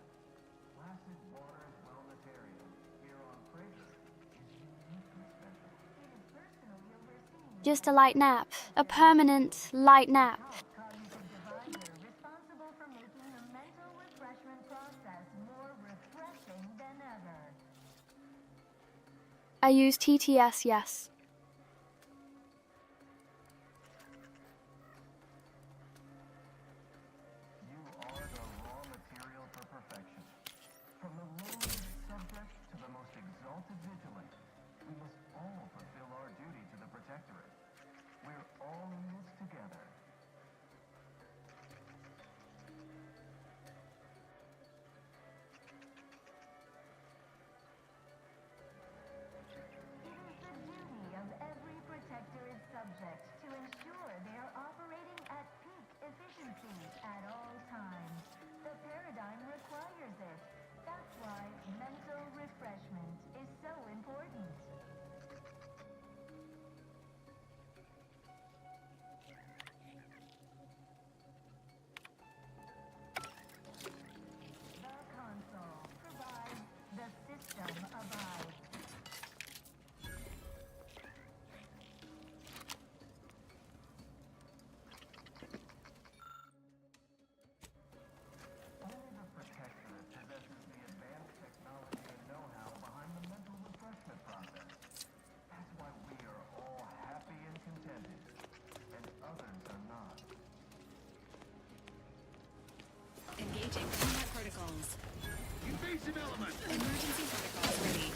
placid waters wellnetarium here on Fraser is uniquely special. It is personally overseen. Just a light nap. A permanent light nap. Cognitive divisor responsible for making the mental refreshment process more refreshing than ever. I use TTS, yes. You are the raw material for perfection. From the lowliest subject to the most exalted vigilant, we must all fulfill our duty to the Protectorate. We're all in this together. It is the duty of every Protectorate subject to ensure they are operating at peak efficiency at all times. The paradigm requires it. That's why mental refreshment is so important. The console provides, the system abides. Only the Protectorate possesses the advanced technology and know-how behind the mental refreshment process. That's why we are all happy and contented, and others are not. Engaging combat protocols. Invasive element! Emergency protocols ready.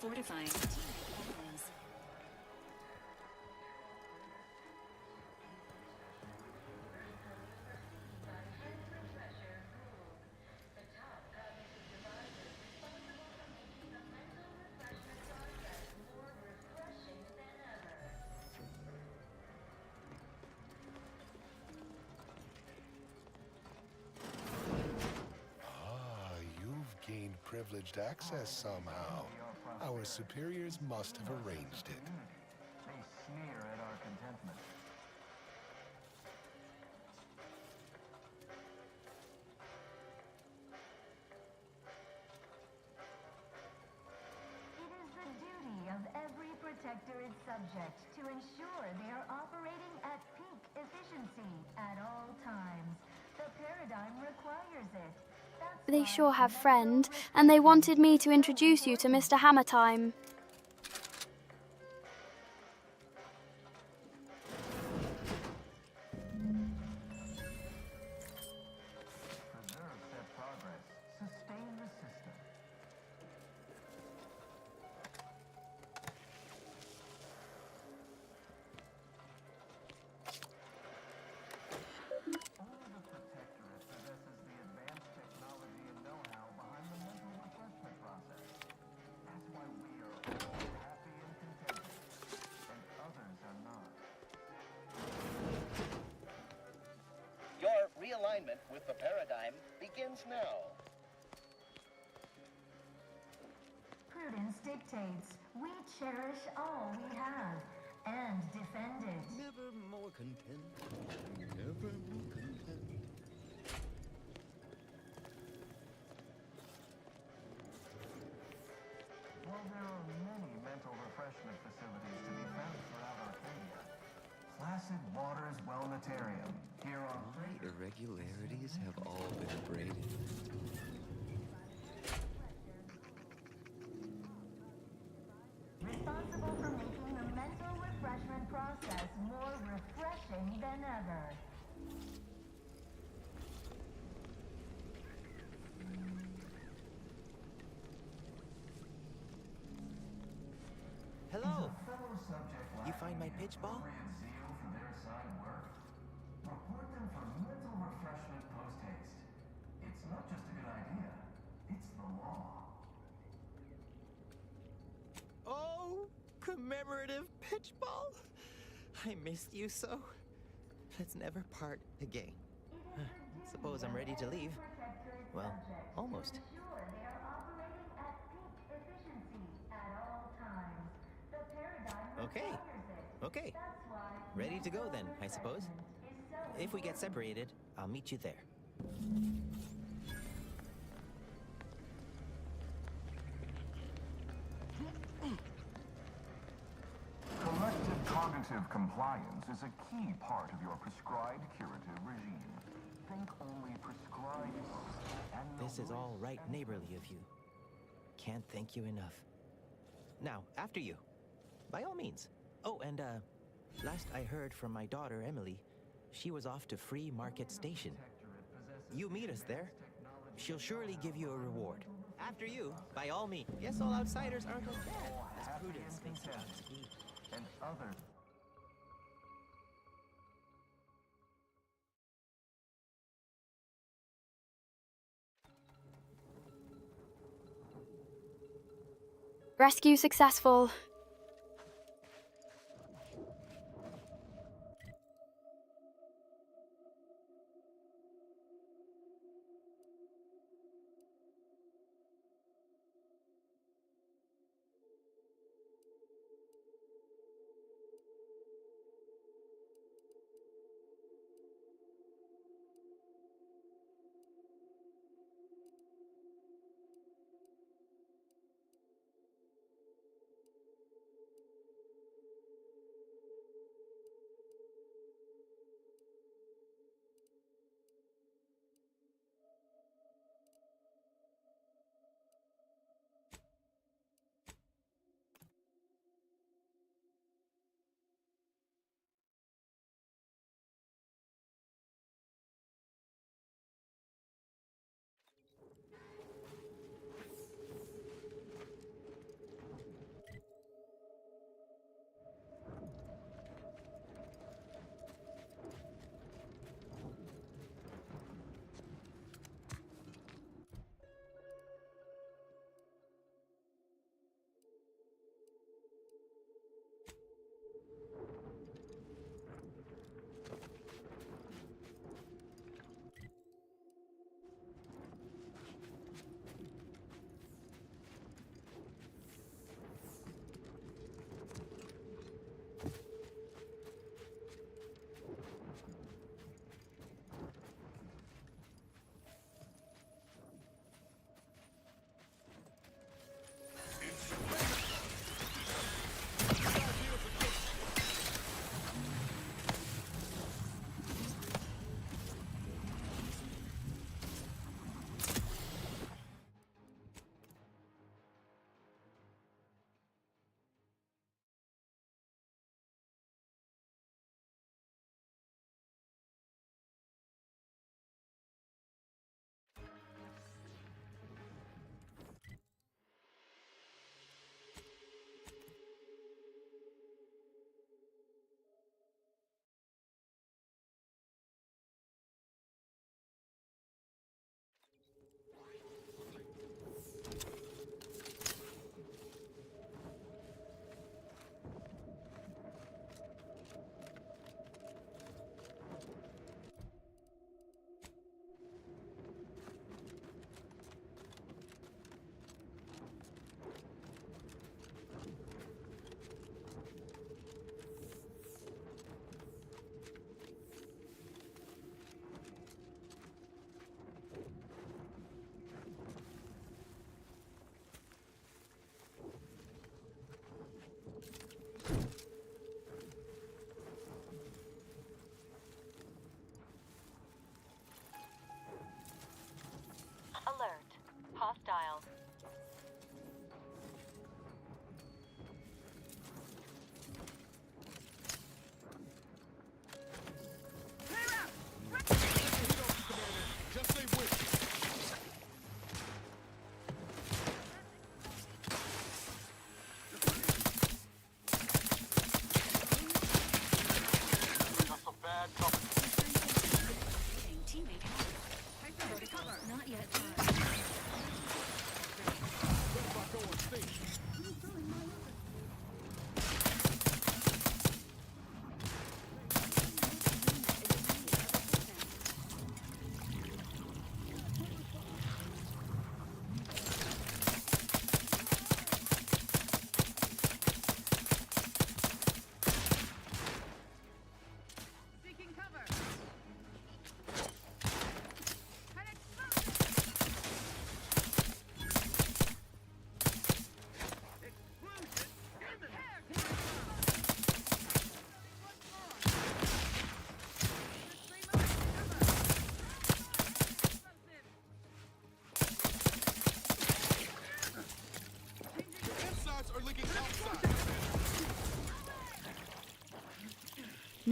Fortifying. You've gained privileged access somehow. Our superiors must have arranged it. They sneer at our contentment. It is the duty of every Protectorate subject to ensure they are operating at peak efficiency at all times. The paradigm requires it. That's They why sure have mental friend, and they wanted me to introduce you to Mr. Hammertime. alignment with the paradigm begins now. Prudence dictates we cherish all we have and defend it. Never more content. Never more content. While there are many mental refreshment facilities to be found throughout Arcadia, Placid Waters Wellnetarium here on My irregularities have all been abraded. Responsible for making the mental refreshment process more refreshing than ever. Hello. You find my pitch ball? zeal for their assigned work. Report them for mental refreshment post-haste. It's not just a good idea, it's the law. Oh, commemorative pitch ball. I missed you so. Let's never part again. Suppose I'm ready to leave. Well, almost. Ensure they are operating at peak efficiency at all times. The paradigm Okay. requires it. Okay. That's why Ready to go then, I suppose. is so If we get separated, I'll meet you there. Collective cognitive compliance is a key part of your prescribed curative regime. Think only prescribed and This is all right neighborly of you. Can't thank you enough. Now, after you. By all means. Oh, and last I heard from my daughter, Emily, she was off to Free Market Station. You meet us there. She'll surely give you a reward. After you, by all means. Guess all outsiders aren't as bad as Prudence makes them out to be. and other Rescue successful.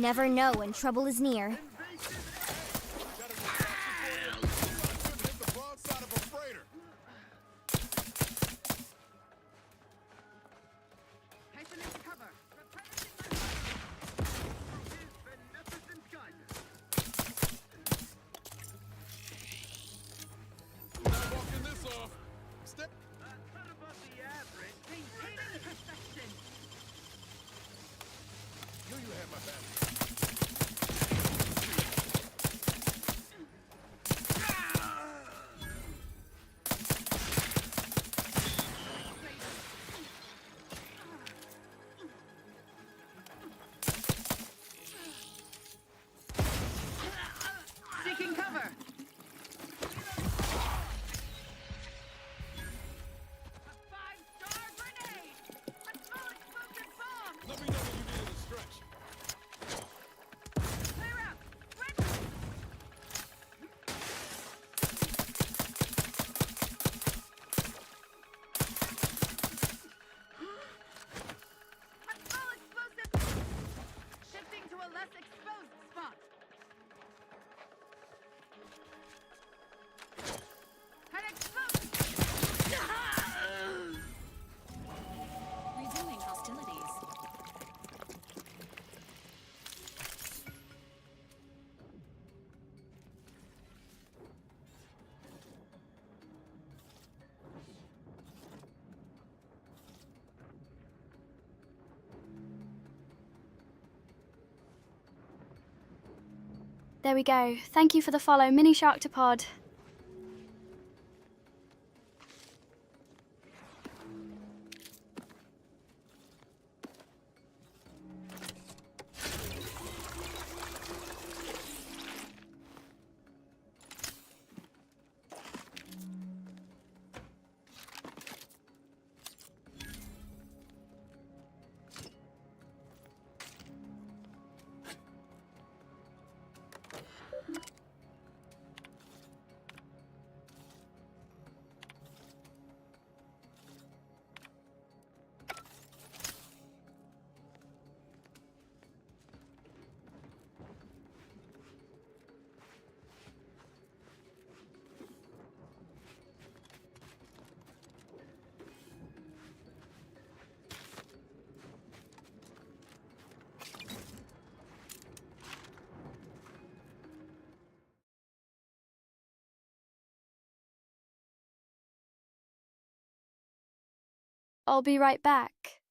never know when trouble is near. Seeking cover. Shifting to a less exposed spot. Head exposed. Resuming hostilities. There we go. Thank you for the follow, Mini Sharktopod. I'll be right back.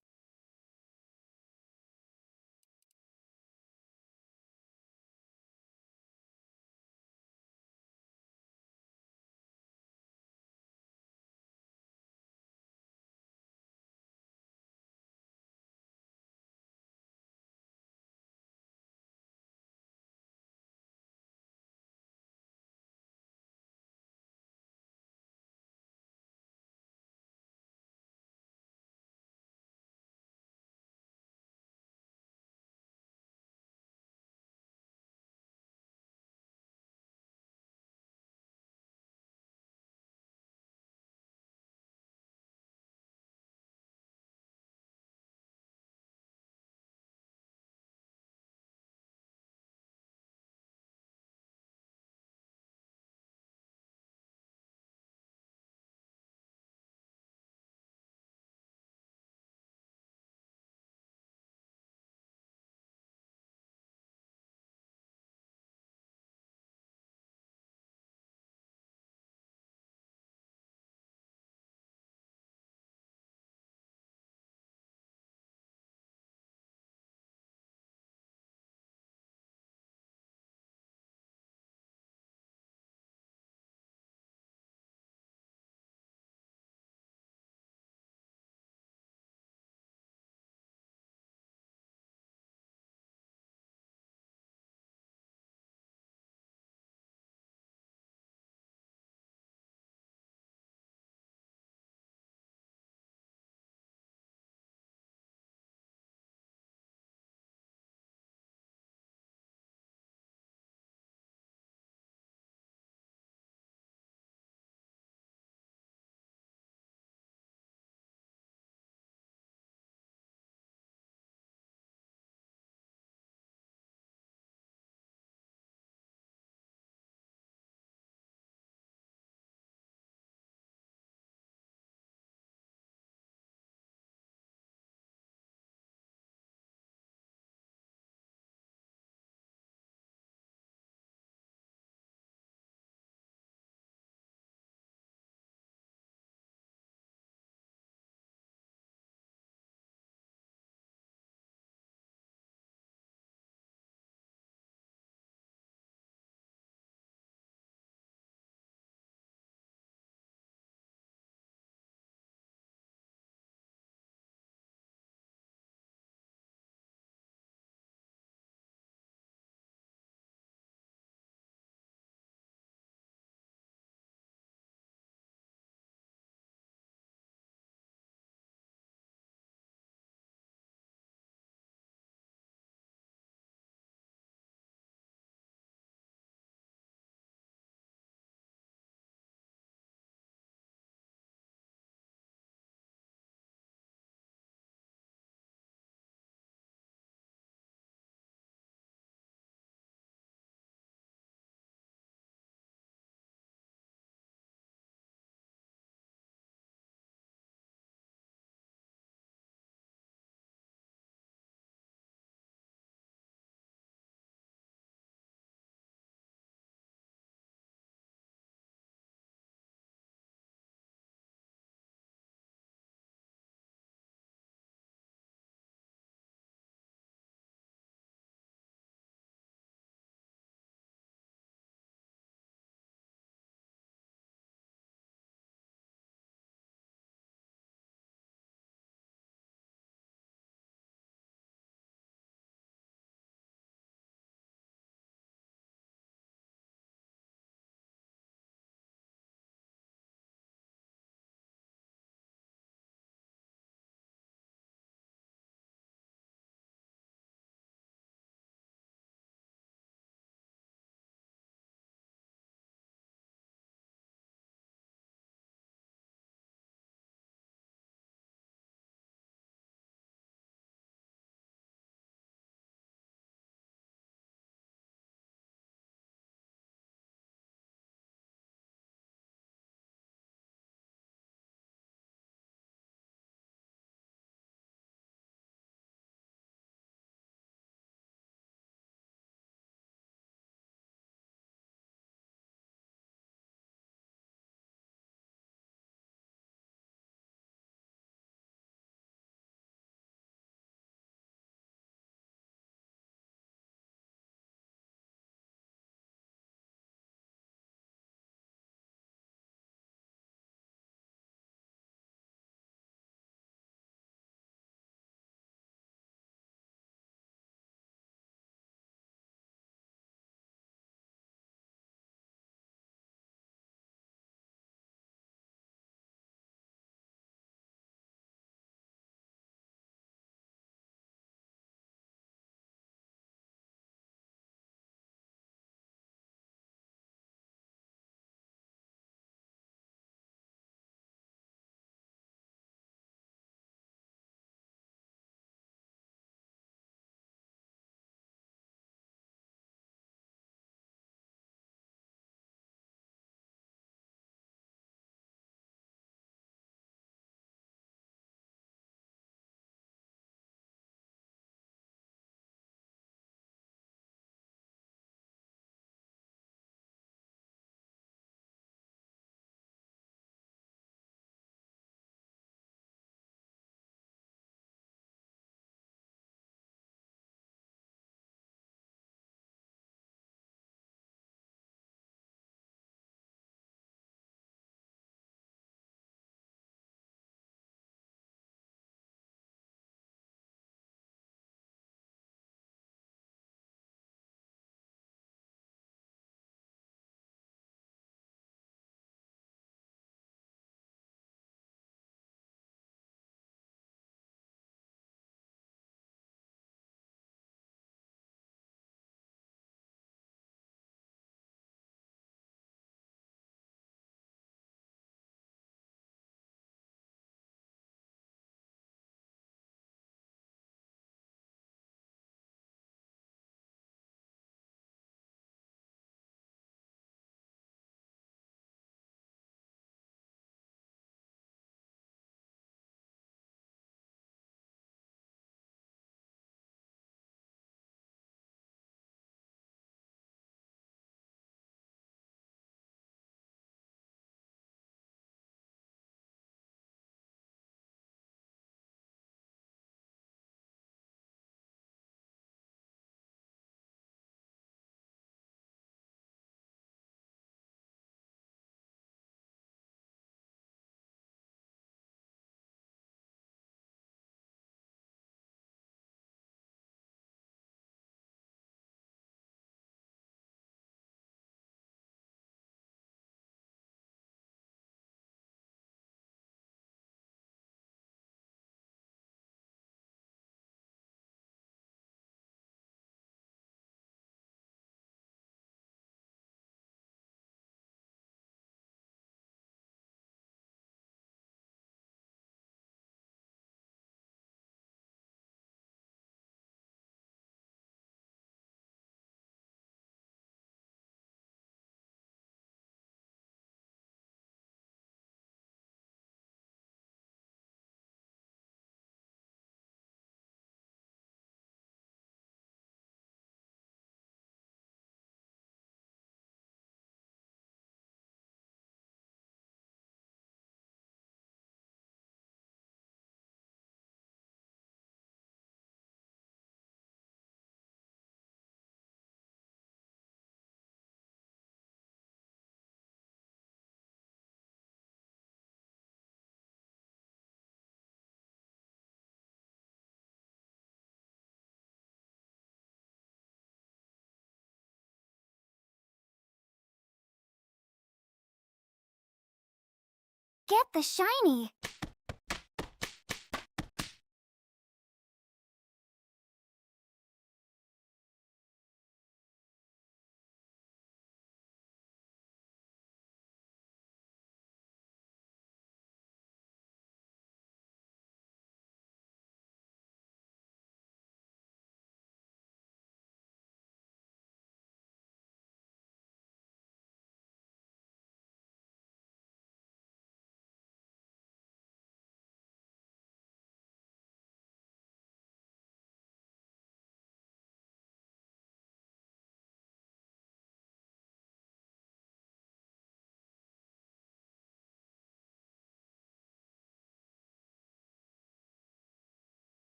Get the shiny.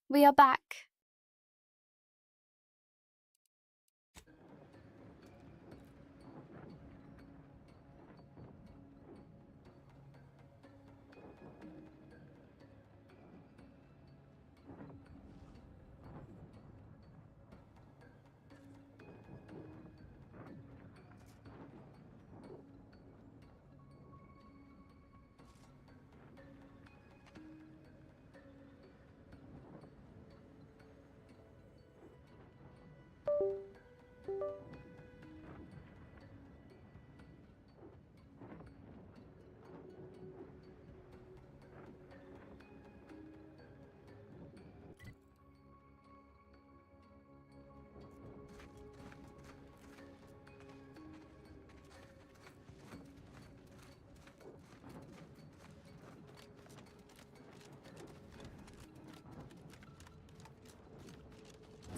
We are back.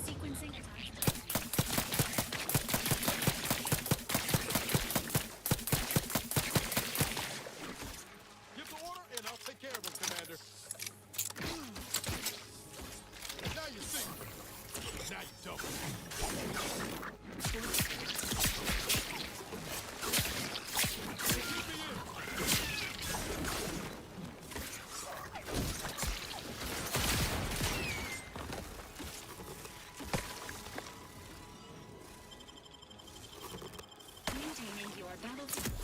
Sequencing attached. Give the order, and I'll take care of him, Commander. Now you see. Now you don't. Maintaining your battle stamina.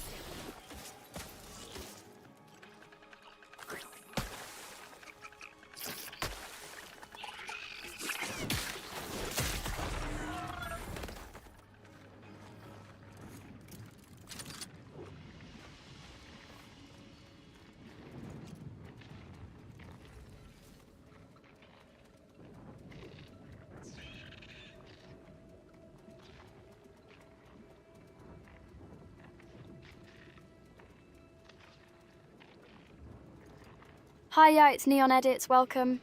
Hiya, it's Neon Edits, welcome.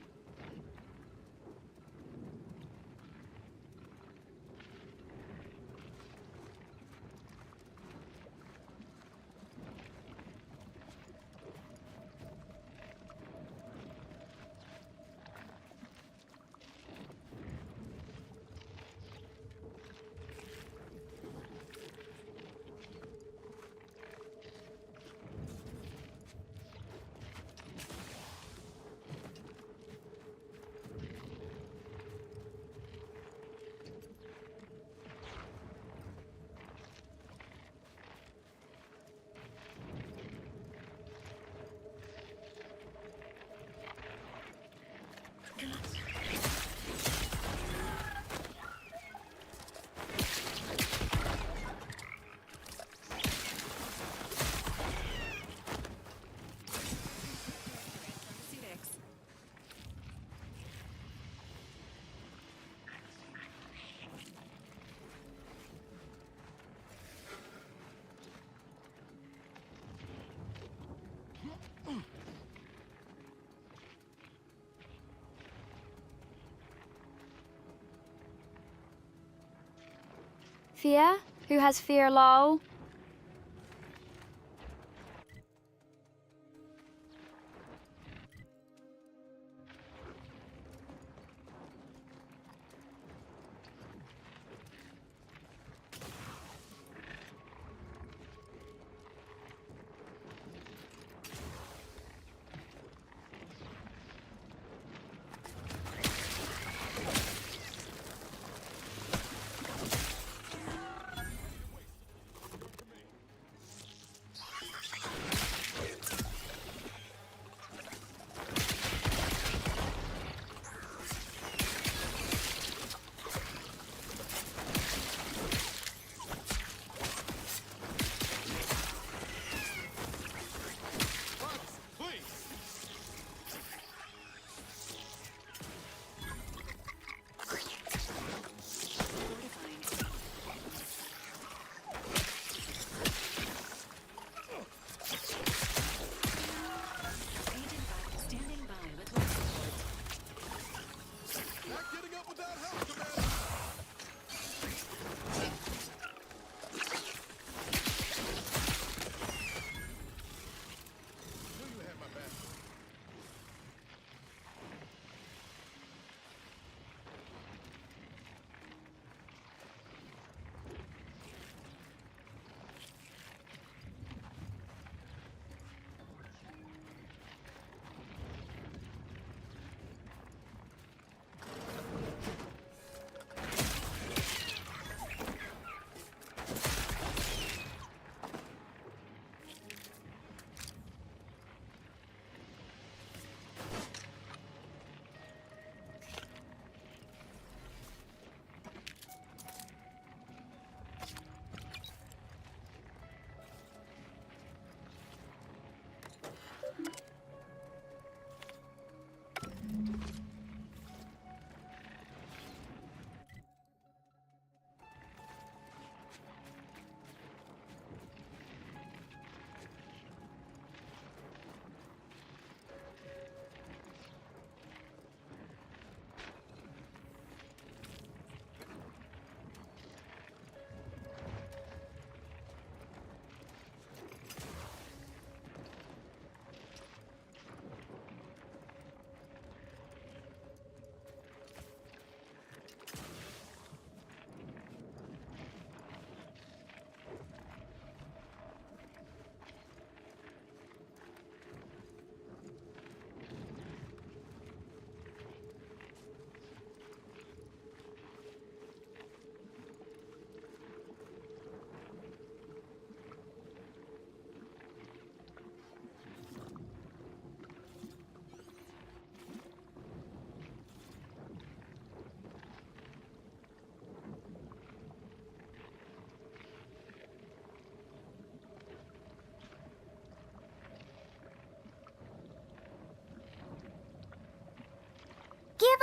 Fear? Who has fear, lol?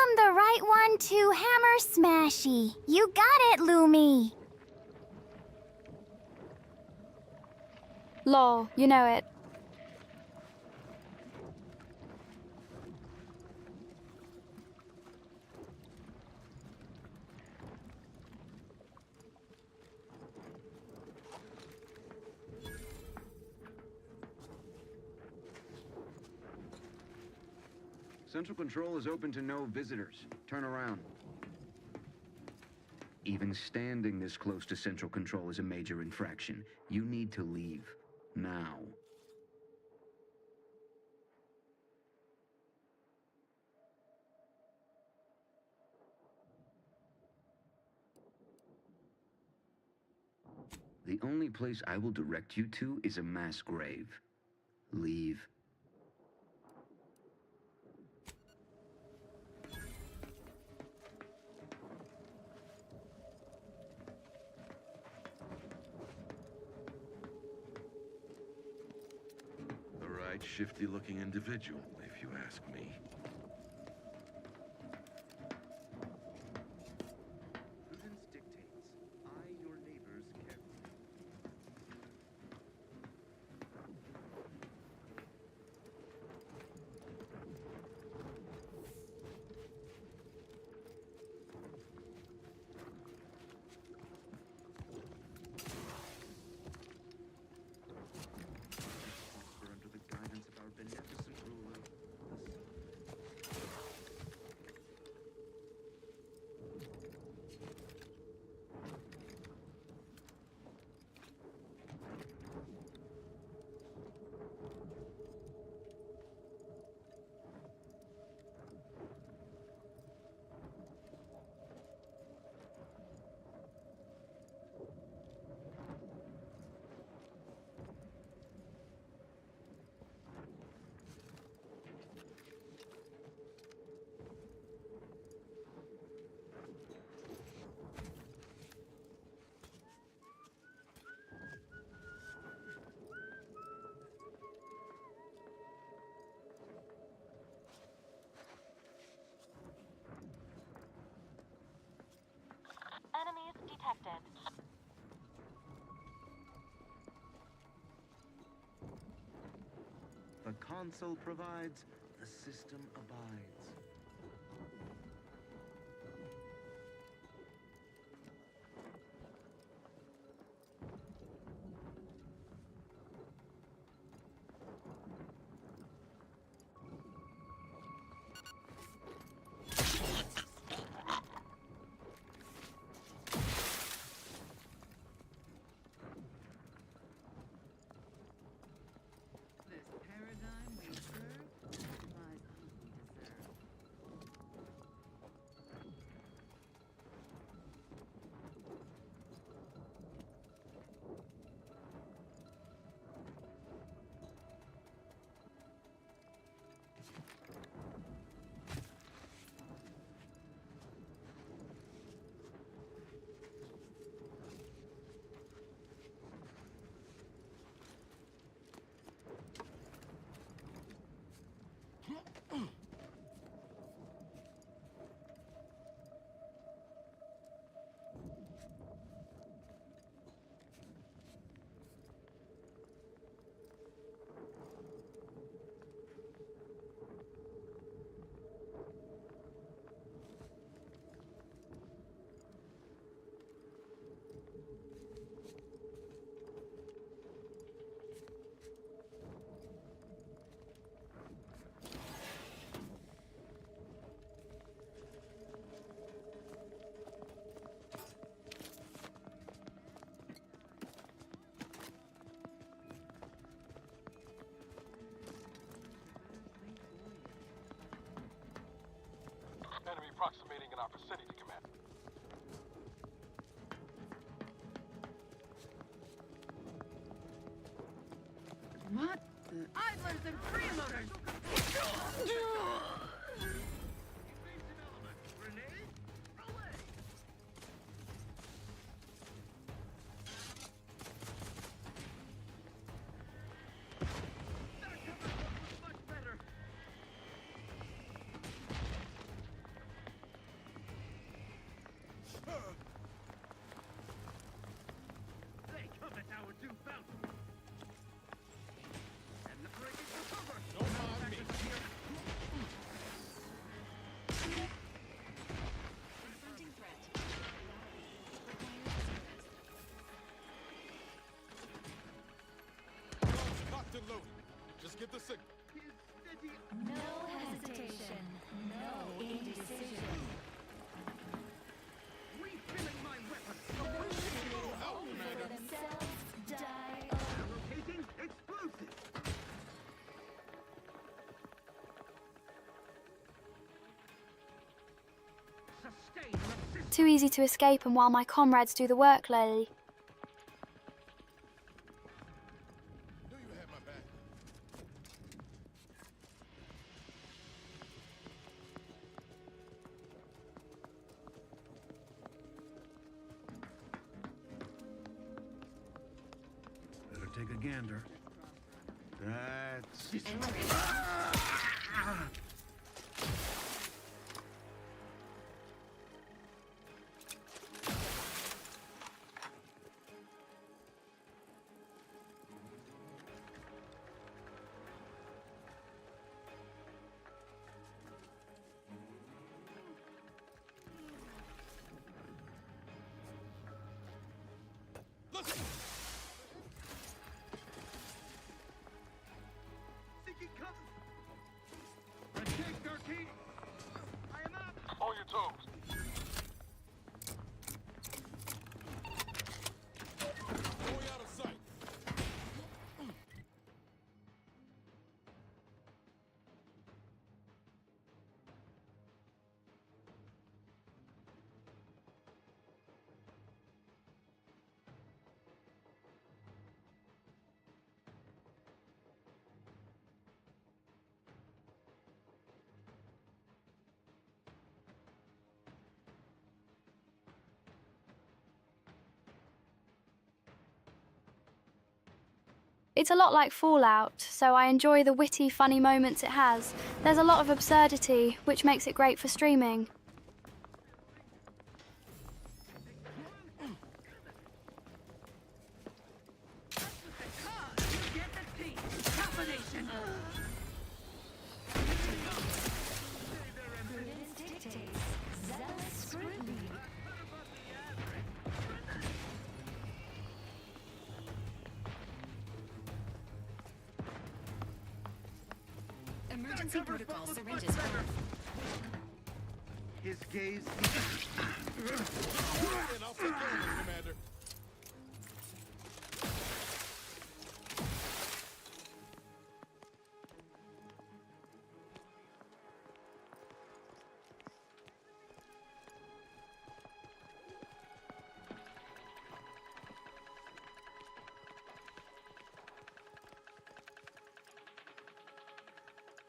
him the right one to hammer smashy. You got it, Lumi. Lol, you know it. Central Control is open to no visitors. Turn around. Even standing this close to Central Control is a major infraction. You need to leave. Now. The only place I will direct you to is a mass grave. Leave. Shifty-looking individual, if you ask me. Prudence dictates, eye your neighbors carefully. Beneficent ruler, the sun. Enemies detected. The console provides, the system abides. Enemy approximating in our vicinity, Command. What? Idlers and freeloaders! the signal. No hesitation. No indecision. Refilling my weapon. Those who live only for themselves die alone. Rotating explosive. Sustain resistance. Too easy to escape, and while my comrades do the work, Lily. Knew you had my back. Better take a gander. That's... Listen! CiCi, come! Red cake, Darky! I am up! On your toes. Going out of sight. It's a lot like Fallout, so I enjoy the witty, funny moments it has. There's a lot of absurdity, which makes it great for streaming. Prudence dictates zealous scrutiny. Emergency protocol syringes full. His gaze... I'll take over, Commander.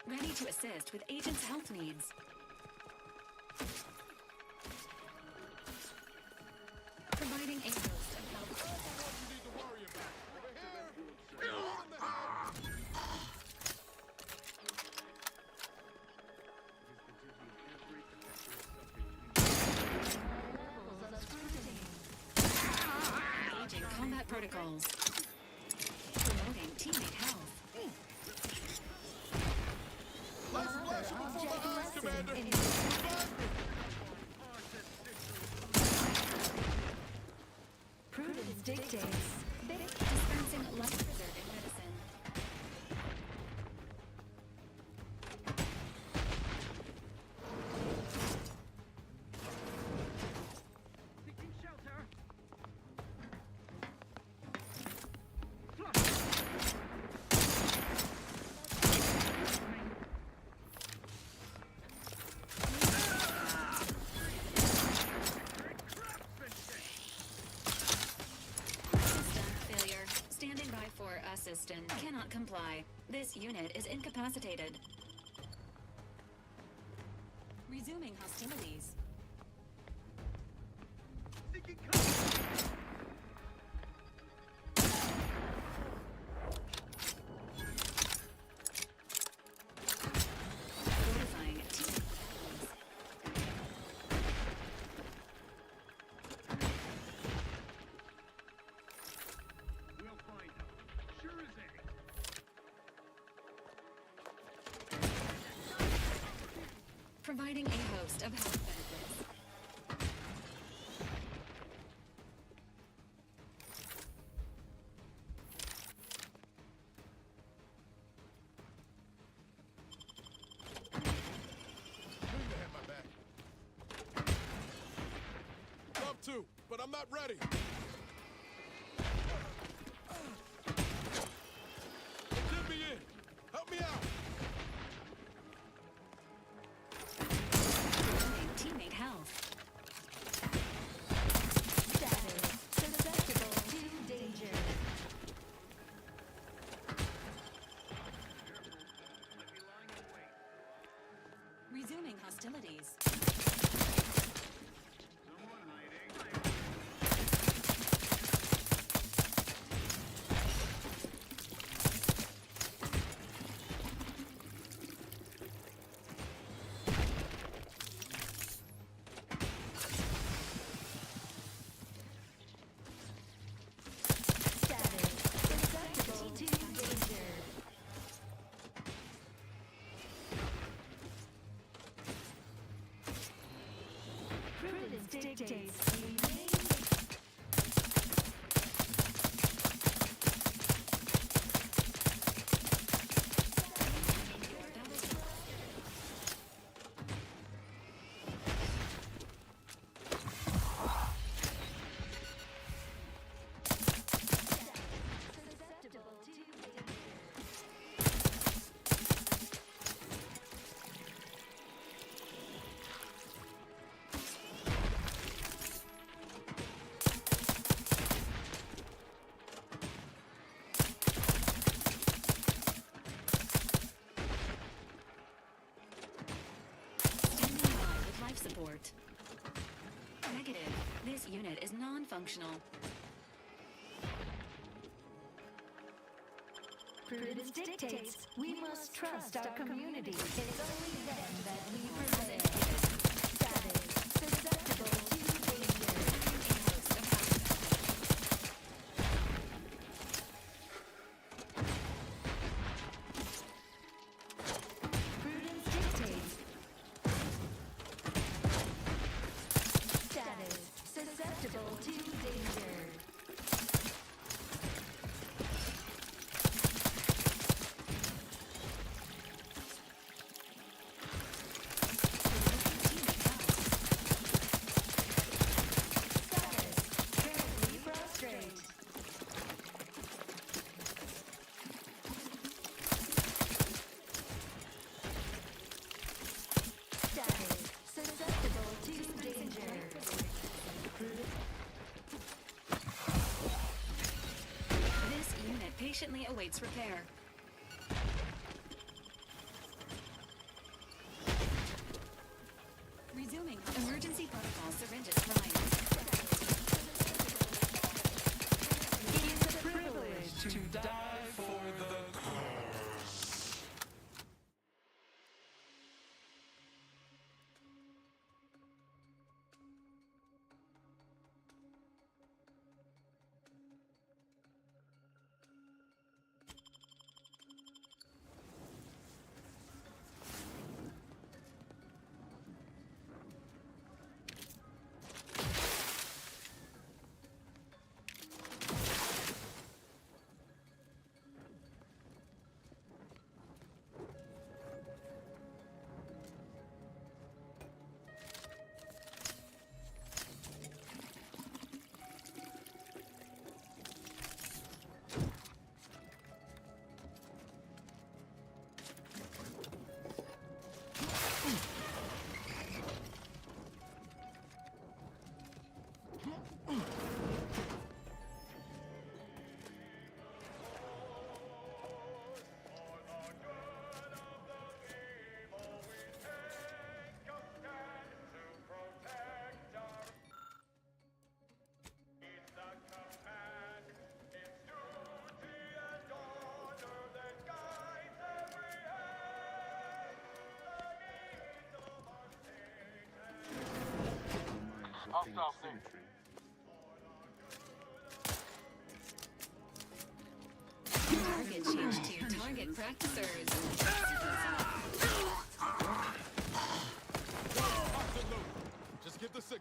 Ready to assist with agent's health needs. Providing a host of health. You need to worry about. Over here. Levels of scrutiny. Engaging combat protocols. Promoting teammate health. Let's splash him before my eyes, Commander. Prudence dictates. Dispensing life-preserving medicine. Seeking shelter. System failure. Standing by for assistant. Cannot comply. This unit is incapacitated. Resuming hostilities. Seeking cover. Notifying team. We'll find him. Sure as A. Providing a host of health benefits. too, but I'm not ready. Get me in. Help me out. Teammate health. Status susceptible to danger. Resuming hostilities. Dictates support. Negative. This unit is non-functional. Prudence dictates we must trust our community. It's only then that we prevail. Status susceptible to danger. Prudence dictates. Status susceptible to danger. Patiently awaits repair. Resuming emergency protocol syringes prime. It is a privilege to die for the cause. Hostile symmetry. Target change to target practicers. Just get the signal.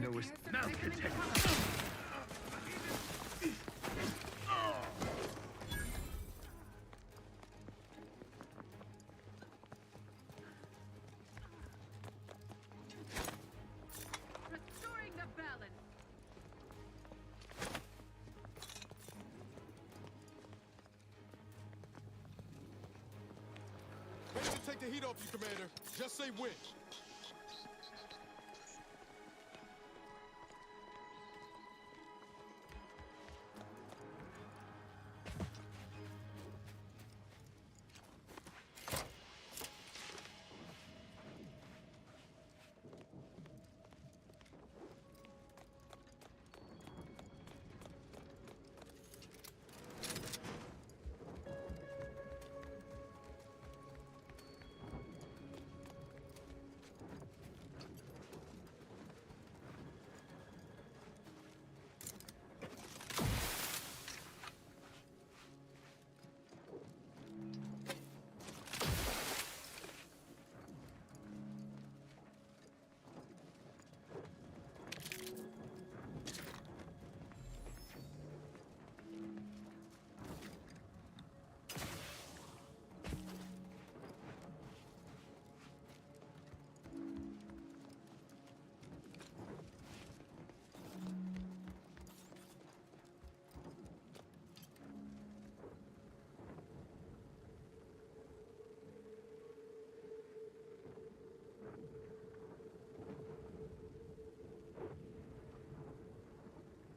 No mouth detector. Restoring the balance. Ready to take the heat off you, Commander. Just say which.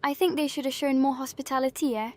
I think they should have shown more hospitality, eh?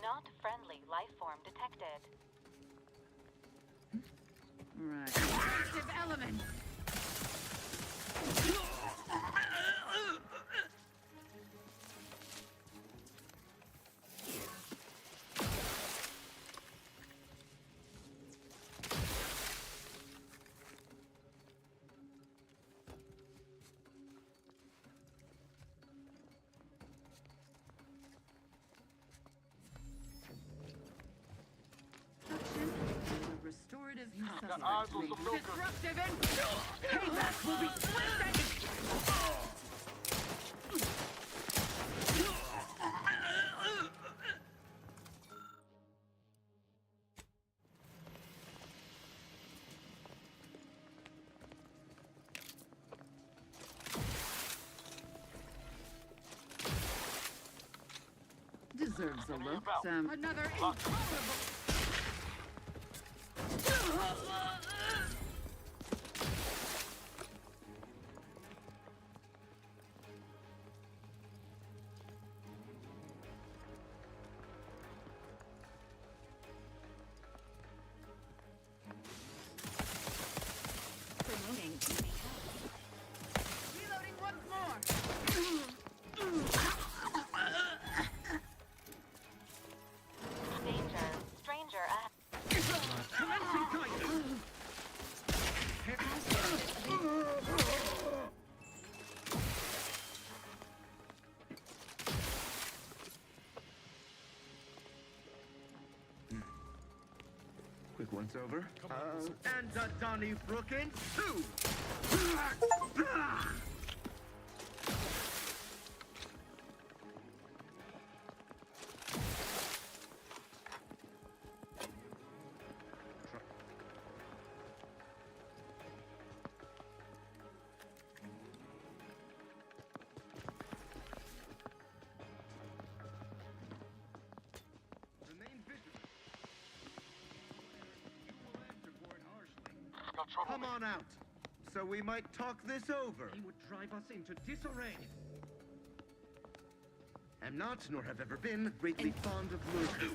Not friendly life form detected. Right. Active elements. Restorative process. Disruptive and payback will be swift. Deserves a look. Another intolerable. Promoting. Reloading once more. Danger. Stranger ahead. What's over? And the Donnybrook in two! Come on out, so we might talk this over. He would drive us into disarray. Am not, nor have ever been, greatly fond of lurkers.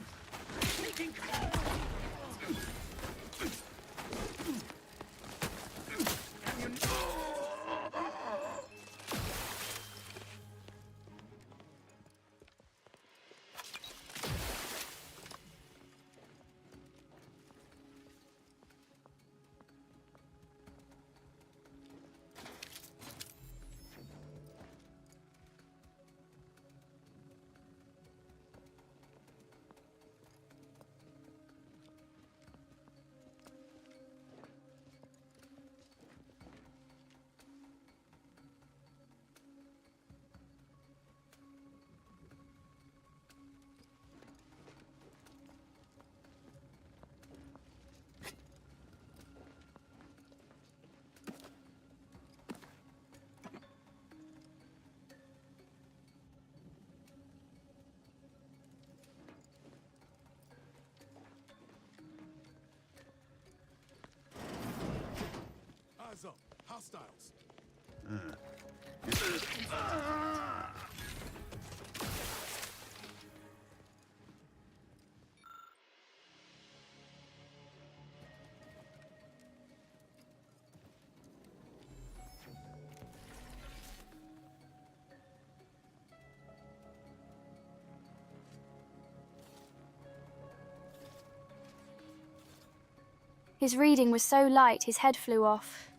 Eyes up. Hostiles. His reading was so light his head flew off.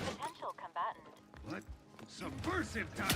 Potential combatant. What? Subversive time!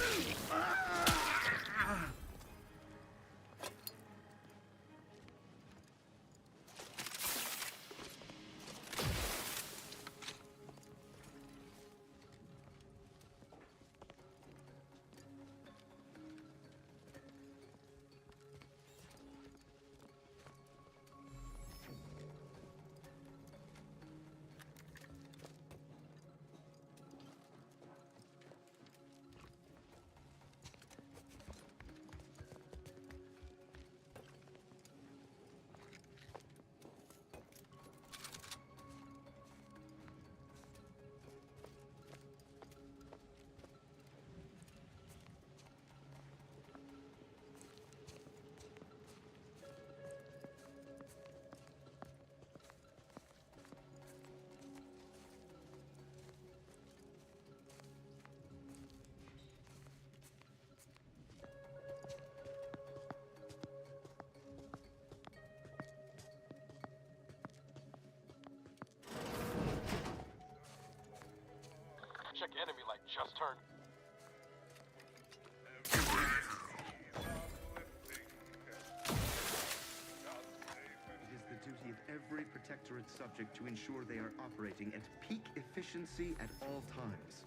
Check enemy light just turned. It is the duty of every Protectorate subject to ensure they are operating at peak efficiency at all times.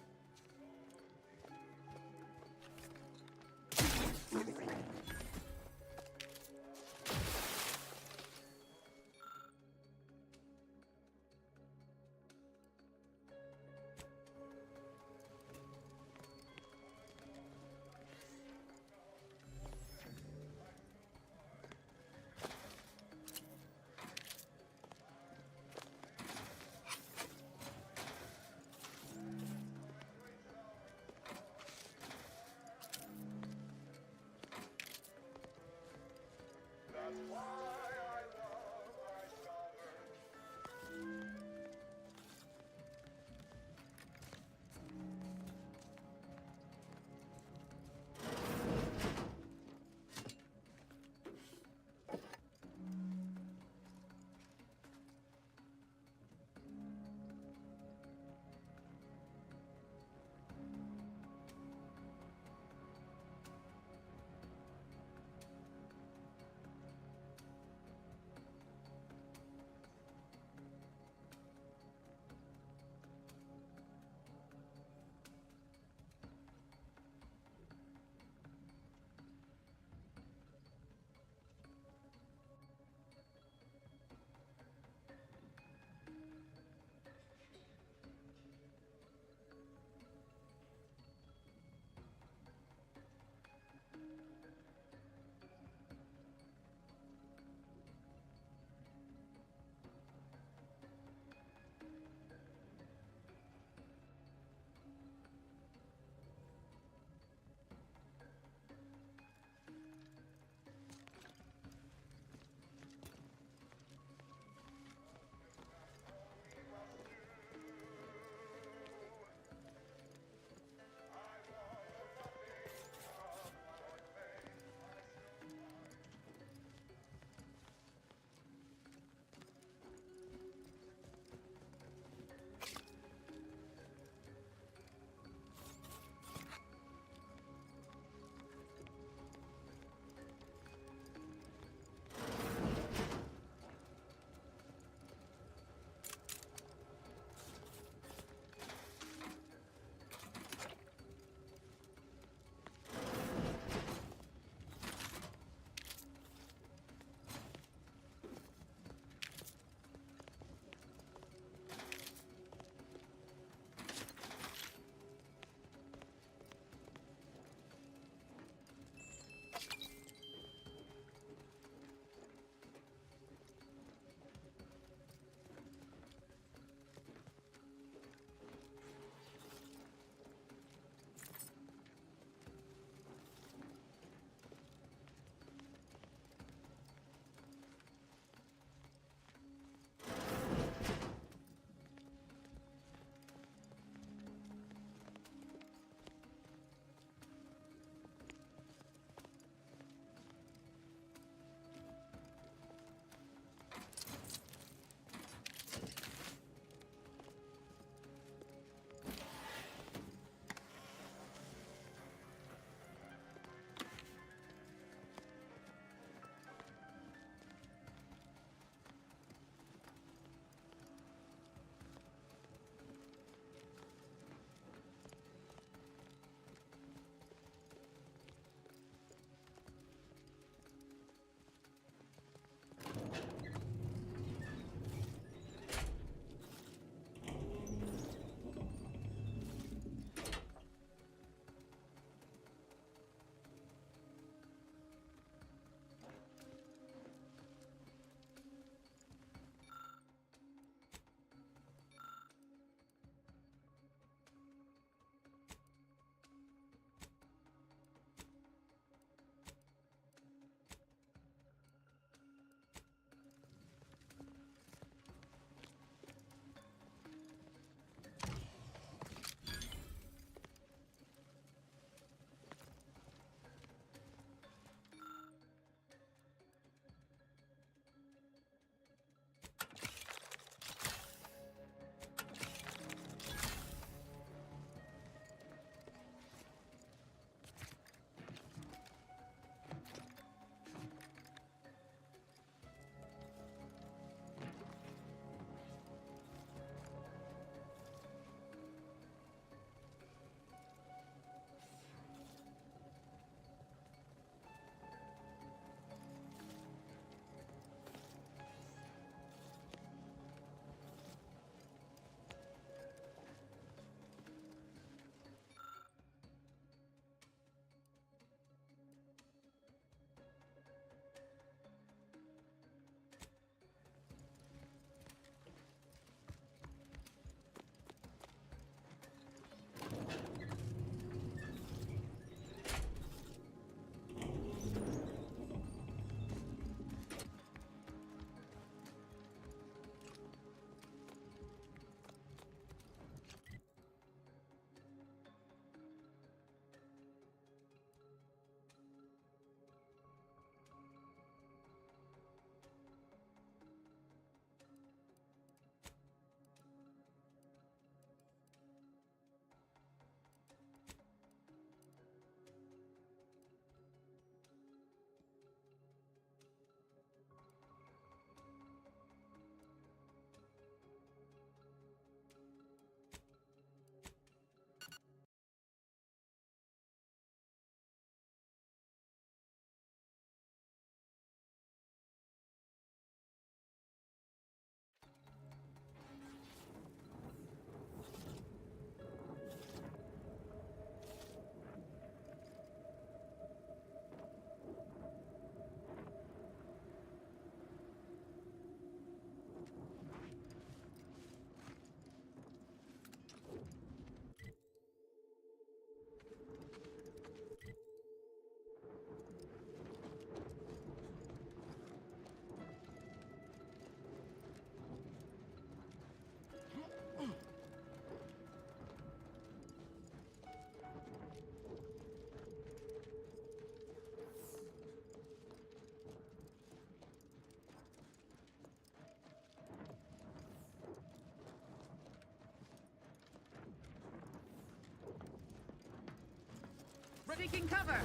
Taking cover.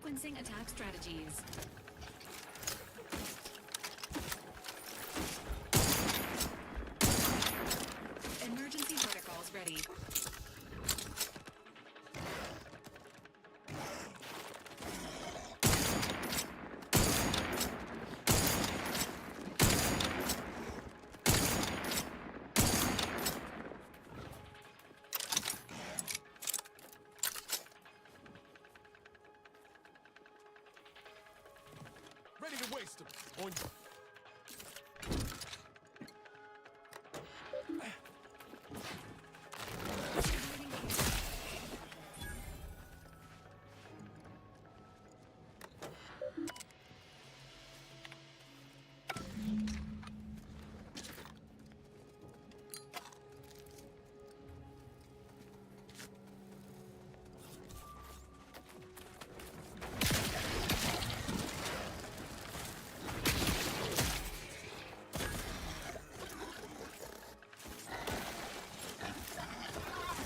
Sequencing attack strategies. Emergency protocols ready. Ready to waste them. On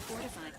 Fortified.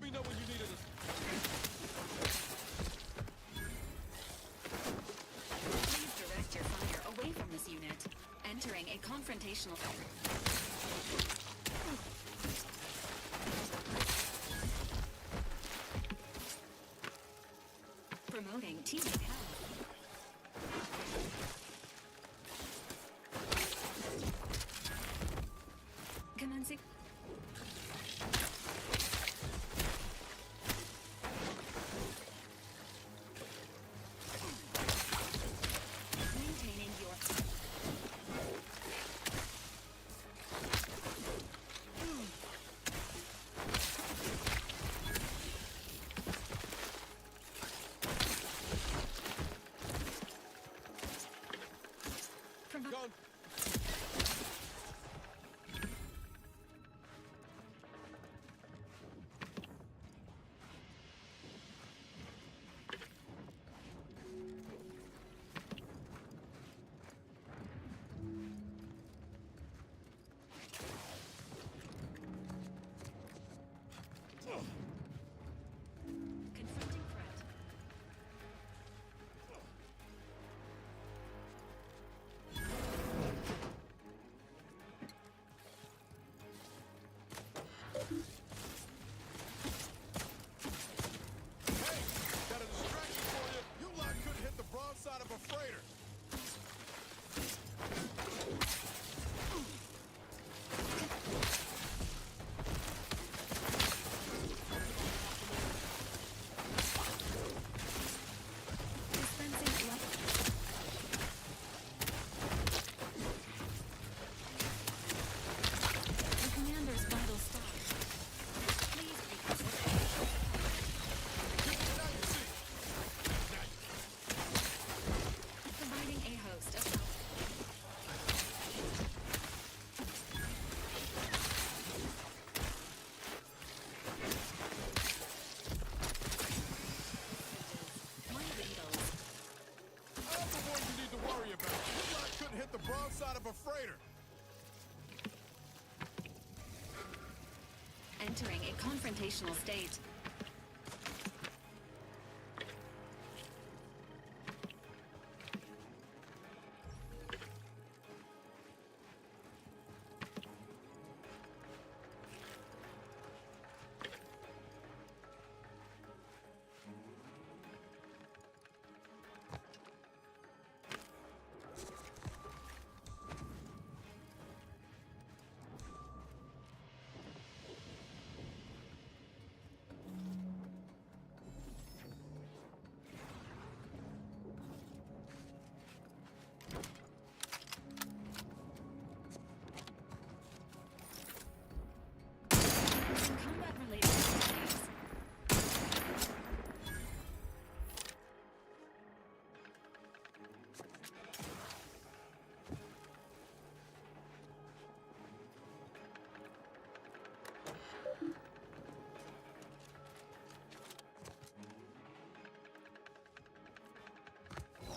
let me know when you need it. Please direct your fire away from this unit. Entering a confrontational. Promoting teammate health. Commencing. Maintaining your. Gone. Confronting threat. Got a distraction for you. You lot couldn't hit the broadside of a freighter. Dispensing light. The commander's vital stock. Please reconsider. Now you see. hit the broadside of a freighter. Entering a confrontational state. Combat-related activities.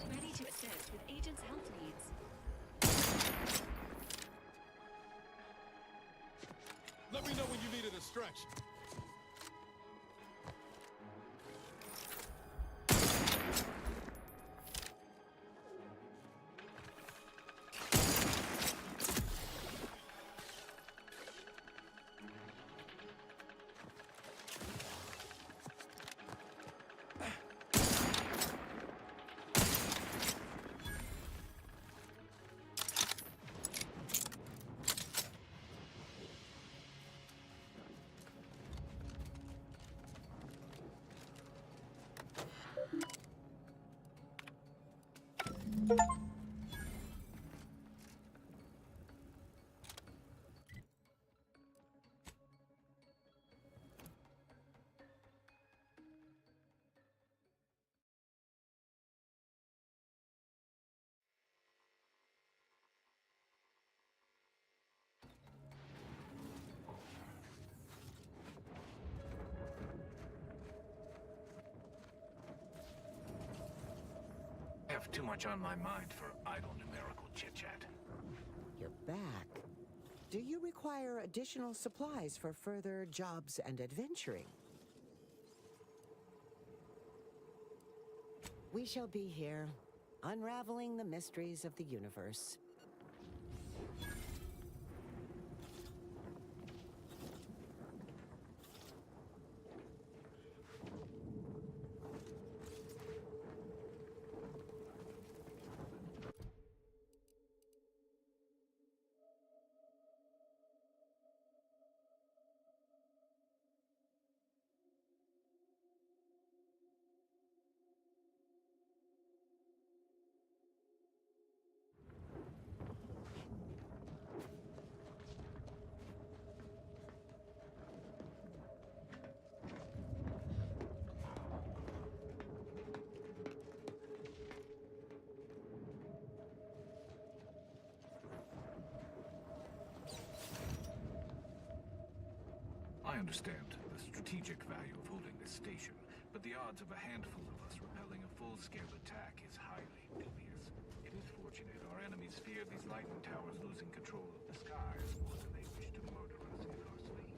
Ready to assist with agents' health needs. Let me know when you need a distraction. I have too much on my mind for idle numerical chit-chat. You're back. Do you require additional supplies for further jobs and adventuring? We shall be here, unraveling the mysteries of the universe. I understand the strategic value of holding this station, but the odds of a handful of us repelling a full-scale attack is highly dubious. It is fortunate our enemies fear these lightning towers losing control of the skies more than they wish to murder us in our sleep.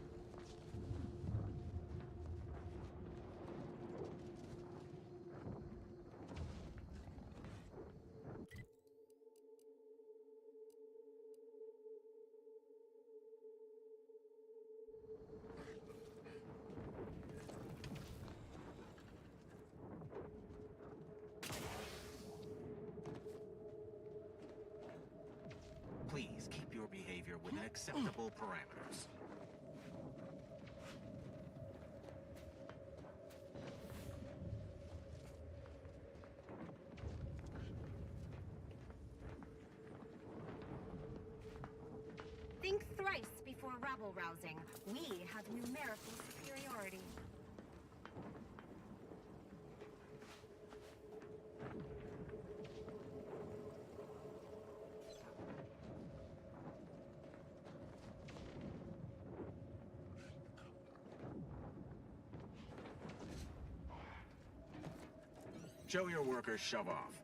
Please keep your behavior within acceptable parameters. Think thrice before rabble-rousing. We have numerical superiority. Show your workers shove off.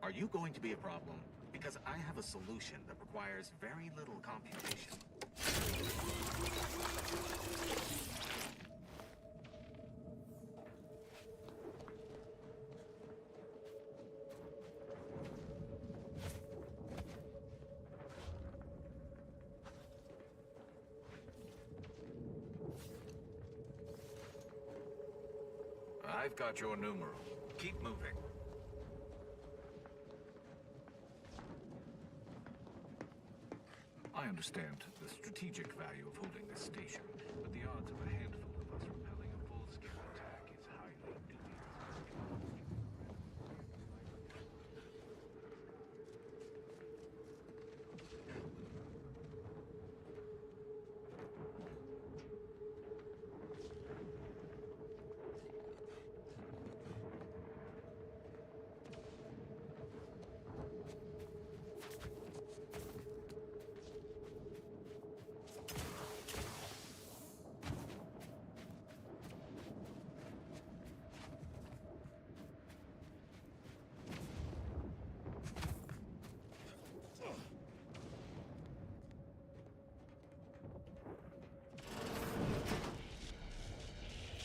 Are you going to be a problem? Because I have a solution that requires very little computation. I've got your numeral. Keep moving. I understand the strategic value of holding this station, but the odds of a handful of us repelling a full-scale attack is highly dubious.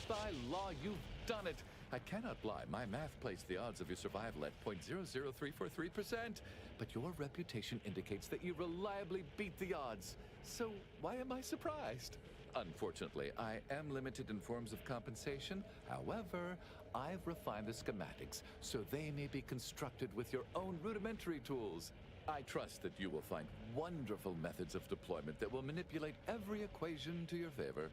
By law, you've done it. I cannot lie. My math placed the odds of your survival at 0.00343%. But your reputation indicates that you reliably beat the odds. So why am I surprised? Unfortunately, I am limited in forms of compensation. However, I've refined the schematics so they may be constructed with your own rudimentary tools. I trust that you will find wonderful methods of deployment that will manipulate every equation to your favor.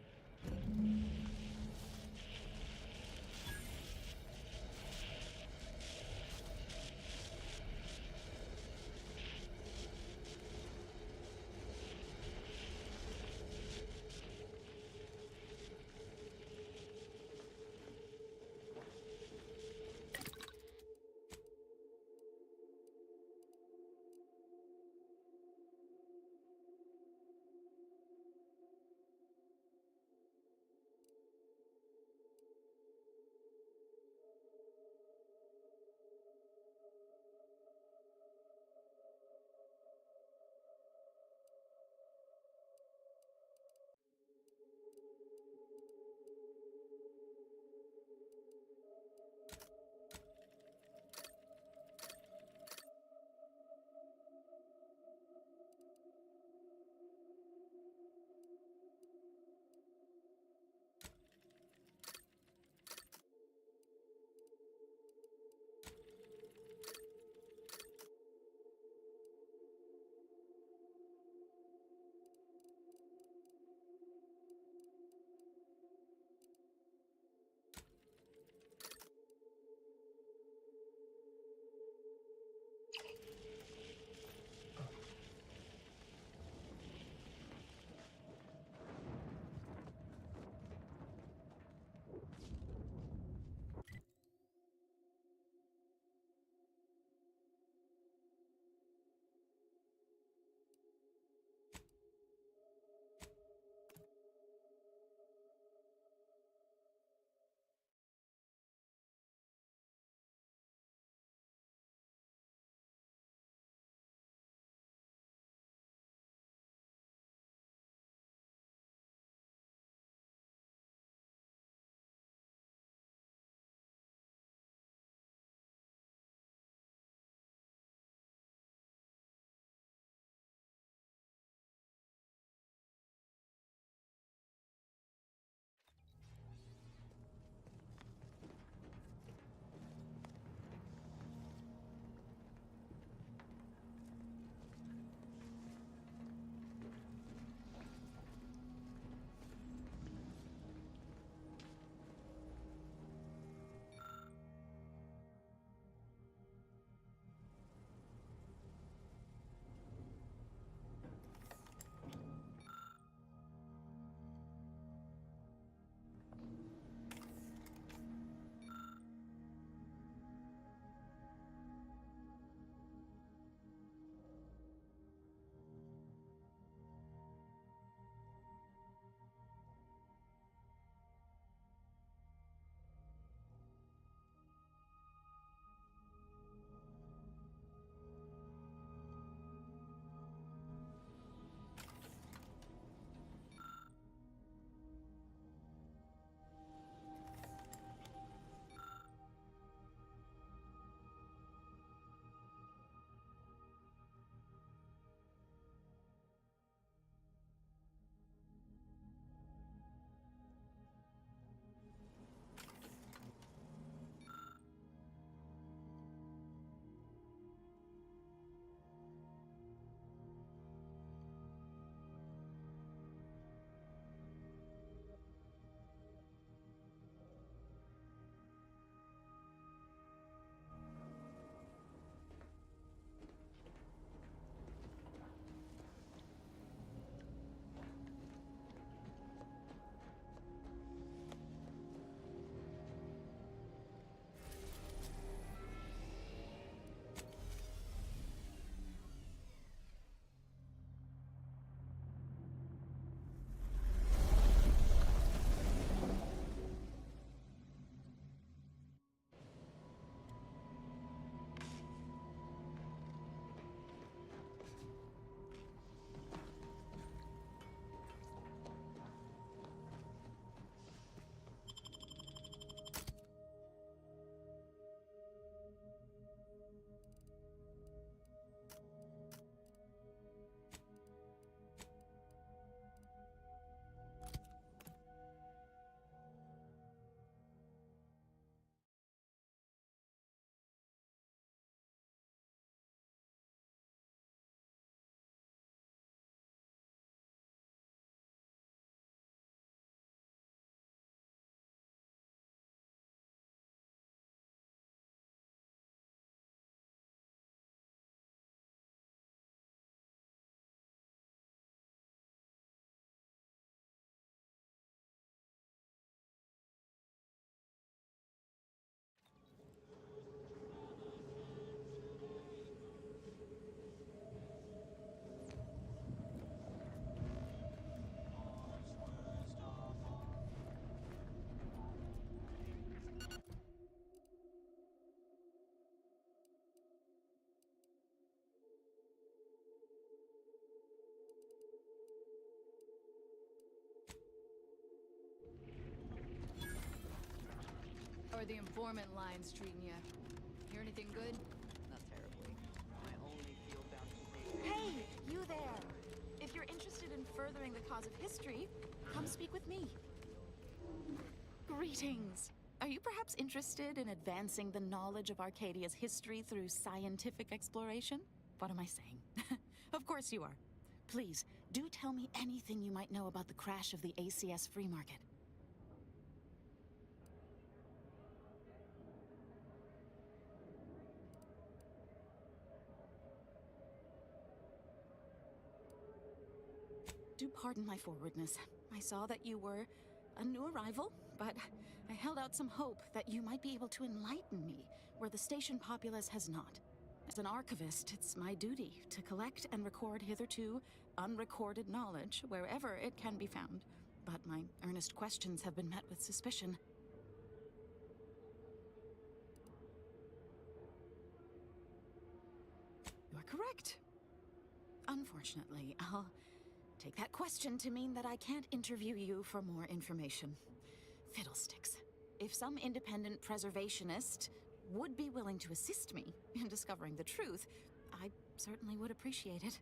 Or the informant lines treating you? Hear anything good? Not terribly. My only field-bound companion. Hey, you there! If you're interested in furthering the cause of history, come speak with me. Greetings. Are you perhaps interested in advancing the knowledge of Arcadia's history through scientific exploration? What am I saying? Of course you are. Please, do tell me anything you might know about the crash of the ACS free market. Do pardon my forwardness. I saw that you were a new arrival, but I held out some hope that you might be able to enlighten me where the station populace has not. As an archivist, it's my duty to collect and record hitherto unrecorded knowledge wherever it can be found. But my earnest questions have been met with suspicion. You are correct. Unfortunately, I'll take that question to mean that I can't interview you for more information. Fiddlesticks. If some independent preservationist would be willing to assist me in discovering the truth, I certainly would appreciate it.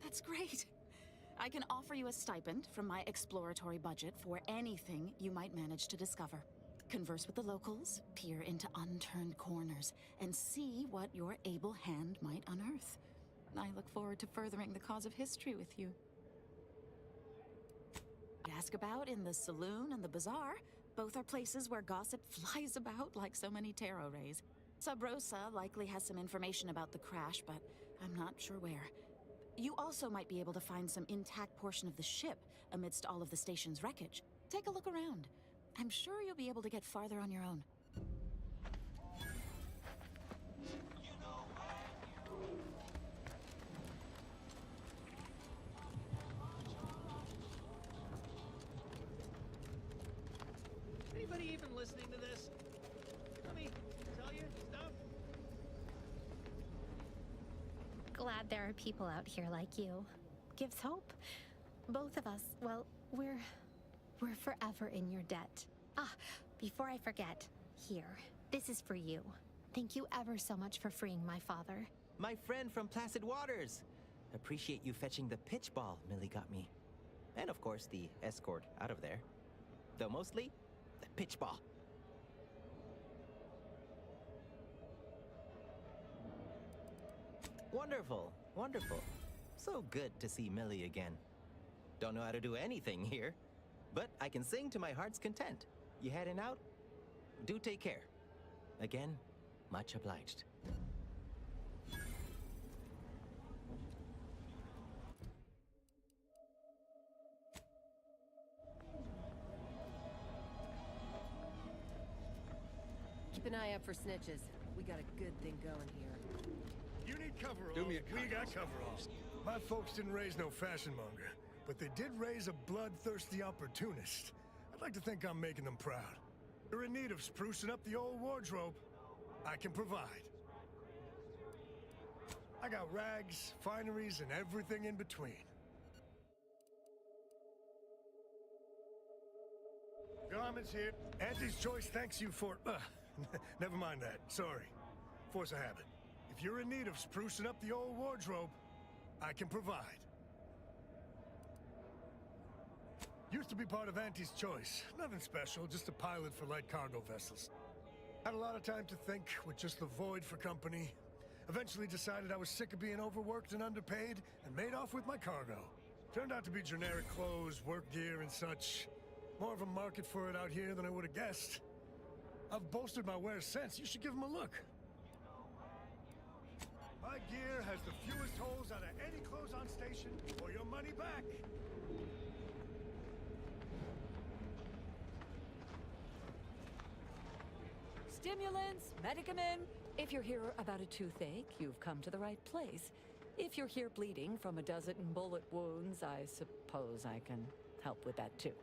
That's great. I can offer you a stipend from my exploratory budget for anything you might manage to discover. Converse with the locals, peer into unturned corners, and see what your able hand might unearth. I look forward to furthering the cause of history with you. Ask about in the saloon and the bazaar. Both are places where gossip flies about like so many tarot rays. Sub Rosa likely has some information about the crash, but I'm not sure where. You also might be able to find some intact portion of the ship amidst all of the station's wreckage. Take a look around. I'm sure you'll be able to get farther on your own. Anybody even listening to this? Let me tell you stuff. Glad there are people out here like you. Gives hope. Both of us, well, we're forever in your debt. Ah, before I forget, here, this is for you. Thank you ever so much for freeing my father. My friend from Placid Waters. Appreciate you fetching the pitch ball Millie got me. And of course, the escort out of there. Though mostly, the pitch ball. Wonderful, wonderful. So good to see Millie again. Don't know how to do anything here, but I can sing to my heart's content. You heading out? Do take care. Again, much obliged. Keep an eye out for snitches. We got a good thing going here. You need coveralls. Do me a We got coveralls. My folks didn't raise no fashion monger, but they did raise a bloodthirsty opportunist. I'd like to think I'm making them proud. You're in need of sprucing up the old wardrobe. I can provide. I got rags, fineries, and everything in between. Garments here. Auntie's Choice thanks you for... never mind that. Sorry. Force of habit. If you're in need of sprucing up the old wardrobe, I can provide. Used to be part of Auntie's Choice. Nothing special, just a pilot for light cargo vessels. Had a lot of time to think with just the void for company. Eventually decided I was sick of being overworked and underpaid, and made off with my cargo. Turned out to be generic clothes, work gear, and such. More of a market for it out here than I would have guessed. I've bolstered my wares since. You should give them a look. My gear has the fewest holes out of any clothes-on station, or your money back. Stimulants, medicament. If you're here about a toothache, you've come to the right place. If you're here bleeding from a dozen bullet wounds, I suppose I can help with that too.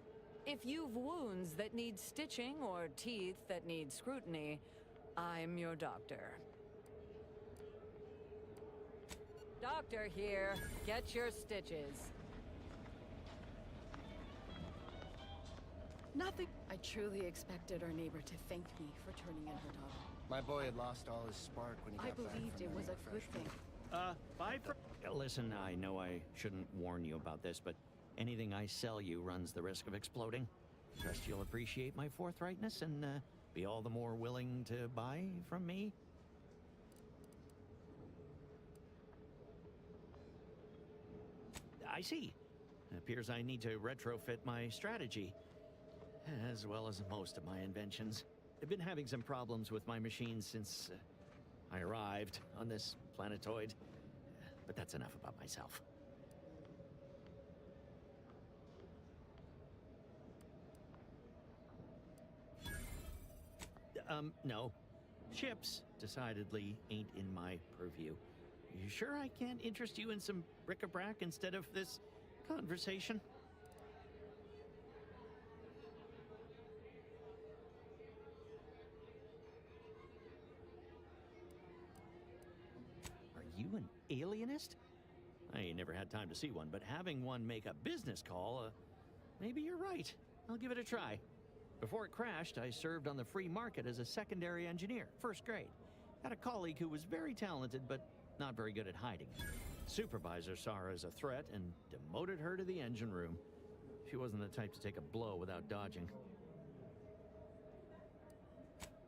If you've wounds that need stitching or teeth that need scrutiny, I'm your doctor. Doctor here. Get your stitches. Nothing. I truly expected our neighbor to thank me for turning in her daughter. My boy had lost all his spark when he I got back believed from it was the a good thing. Bye for... Listen, I know I shouldn't warn you about this, but anything I sell you runs the risk of exploding. Trust you'll appreciate my forthrightness and be all the more willing to buy from me. I see. It appears I need to retrofit my strategy, as well as most of my inventions. I've been having some problems with my machines since I arrived on this planetoid. But that's enough about myself. No. Ships decidedly ain't in my purview. You sure I can't interest you in some bric-a-brac instead of this conversation? Are you an alienist? I ain't never had time to see one, but having one make a business call, maybe you're right. I'll give it a try. Before it crashed, I served on the free market as a secondary engineer, first grade. Had a colleague who was very talented, but not very good at hiding. Supervisor saw her as a threat and demoted her to the engine room. She wasn't the type to take a blow without dodging.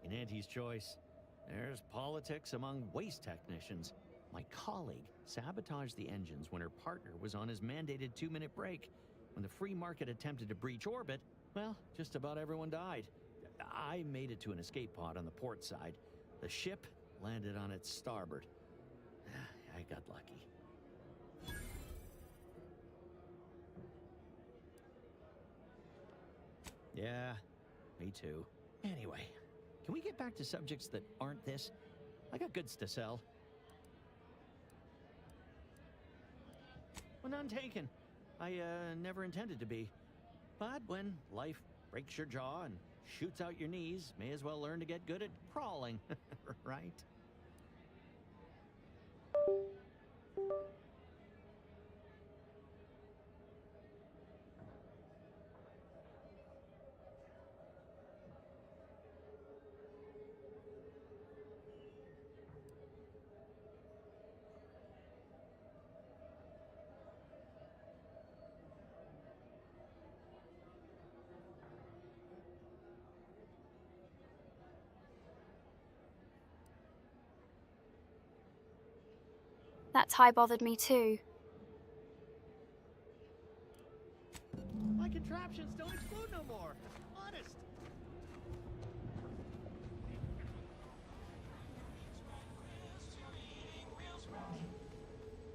In Auntie's choice, there's politics among waste technicians. My colleague sabotaged the engines when her partner was on his mandated 2-minute break. When the free market attempted to breach orbit, well, just about everyone died. I made it to an escape pod on the port side. The ship landed on its starboard. I got lucky. Yeah, me too. Anyway, can we get back to subjects that aren't this? I got goods to sell. Well, none taken. I never intended to be. But when life breaks your jaw and shoots out your knees, may as well learn to get good at crawling, right? That tie bothered me too. My contraptions don't explode no more. Honest.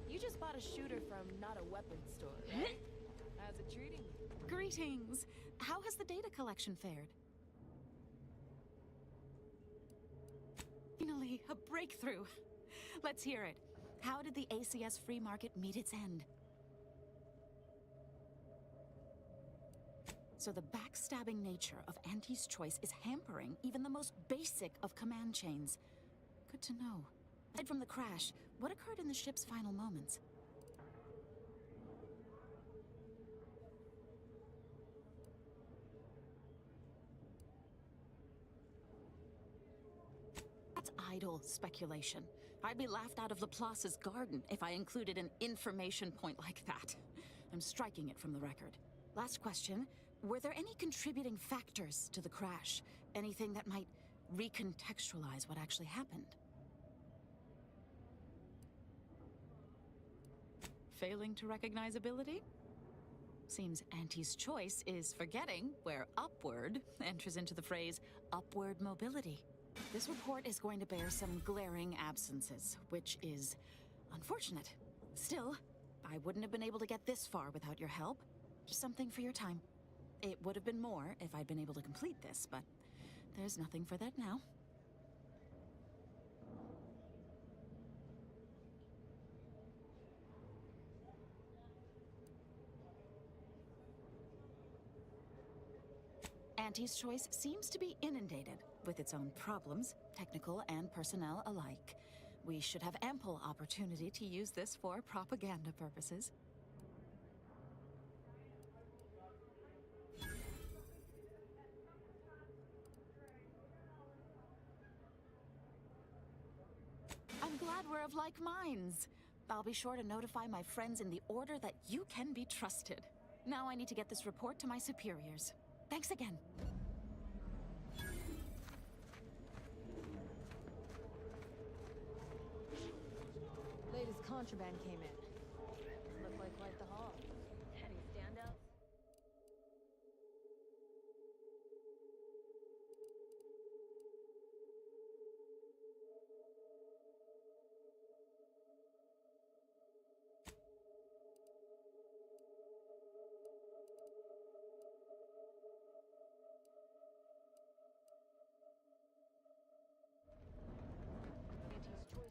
You just bought a shooter from not a weapons store, right? How's it treating you? Greetings. How has the data collection fared? Finally, a breakthrough. Let's hear it. How did the ACS free market meet its end? So the backstabbing nature of Auntie's choice is hampering even the most basic of command chains. Good to know. Aside from the crash, what occurred in the ship's final moments? That's idle speculation. I'd be laughed out of Laplace's garden if I included an information point like that. I'm striking it from the record. Last question. Were there any contributing factors to the crash? Anything that might recontextualize what actually happened? Failing to recognize ability? Seems Auntie's choice is forgetting where upward enters into the phrase upward mobility. This report is going to bear some glaring absences, which is unfortunate. Still, I wouldn't have been able to get this far without your help. Just something for your time. It would have been more if I'd been able to complete this, but there's nothing for that now. Auntie's choice seems to be inundated with its own problems, technical and personnel alike. We should have ample opportunity to use this for propaganda purposes. of like minds. I'll be sure to notify my friends in the order that you can be trusted. Now I need to get this report to my superiors. Thanks again. Latest contraband came in. Looked like quite the haul. Any standouts? Auntie's choice.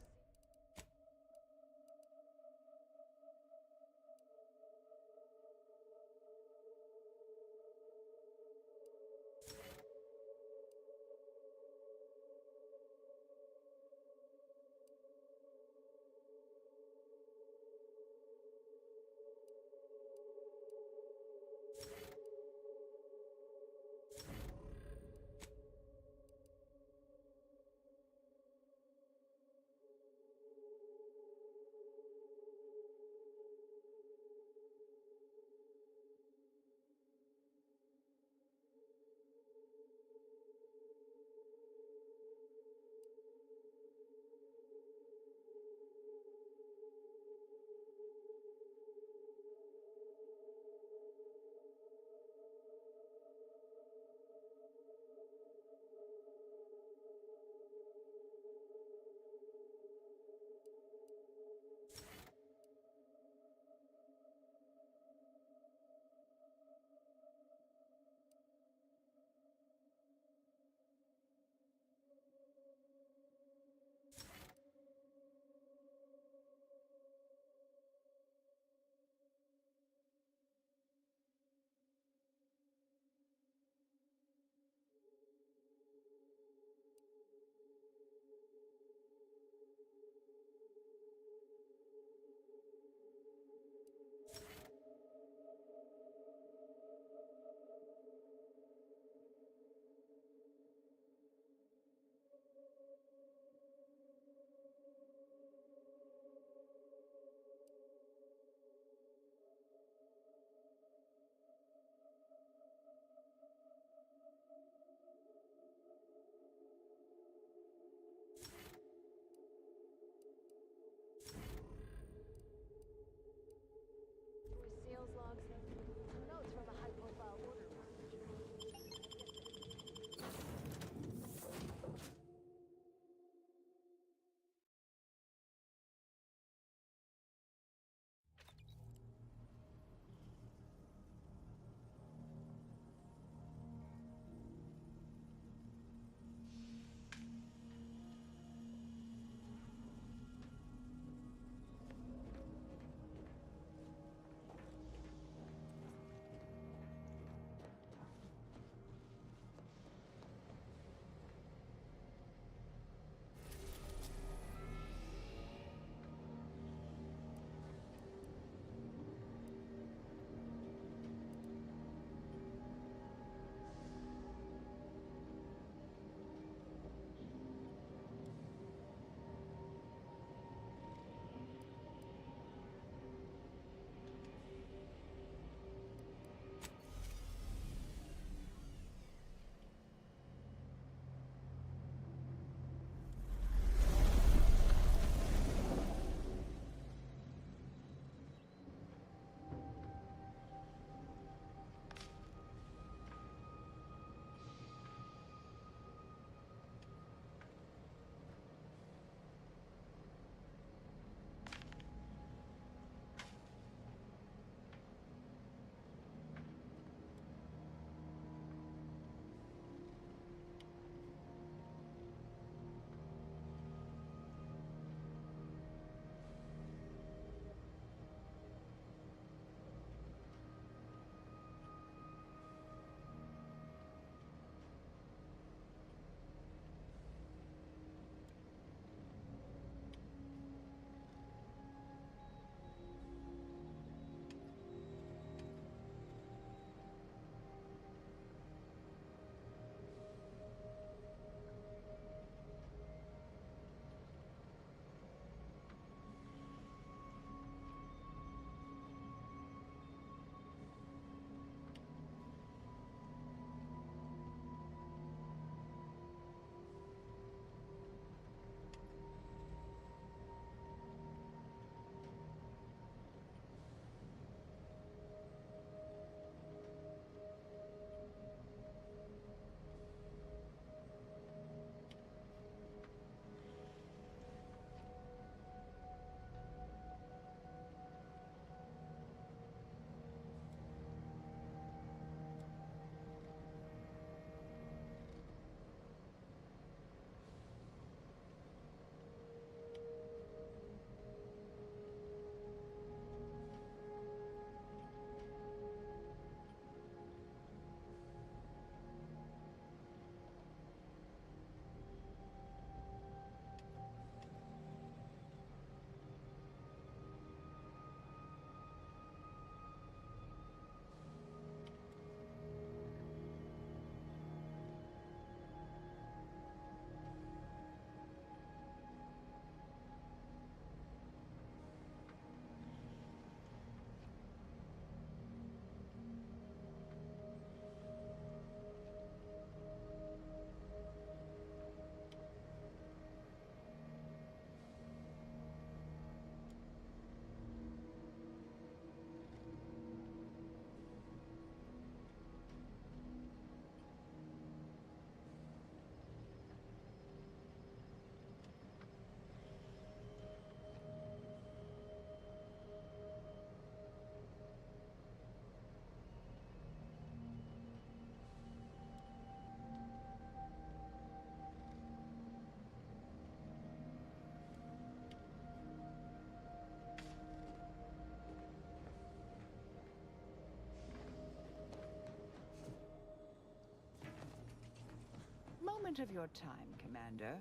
moment of your time, Commander.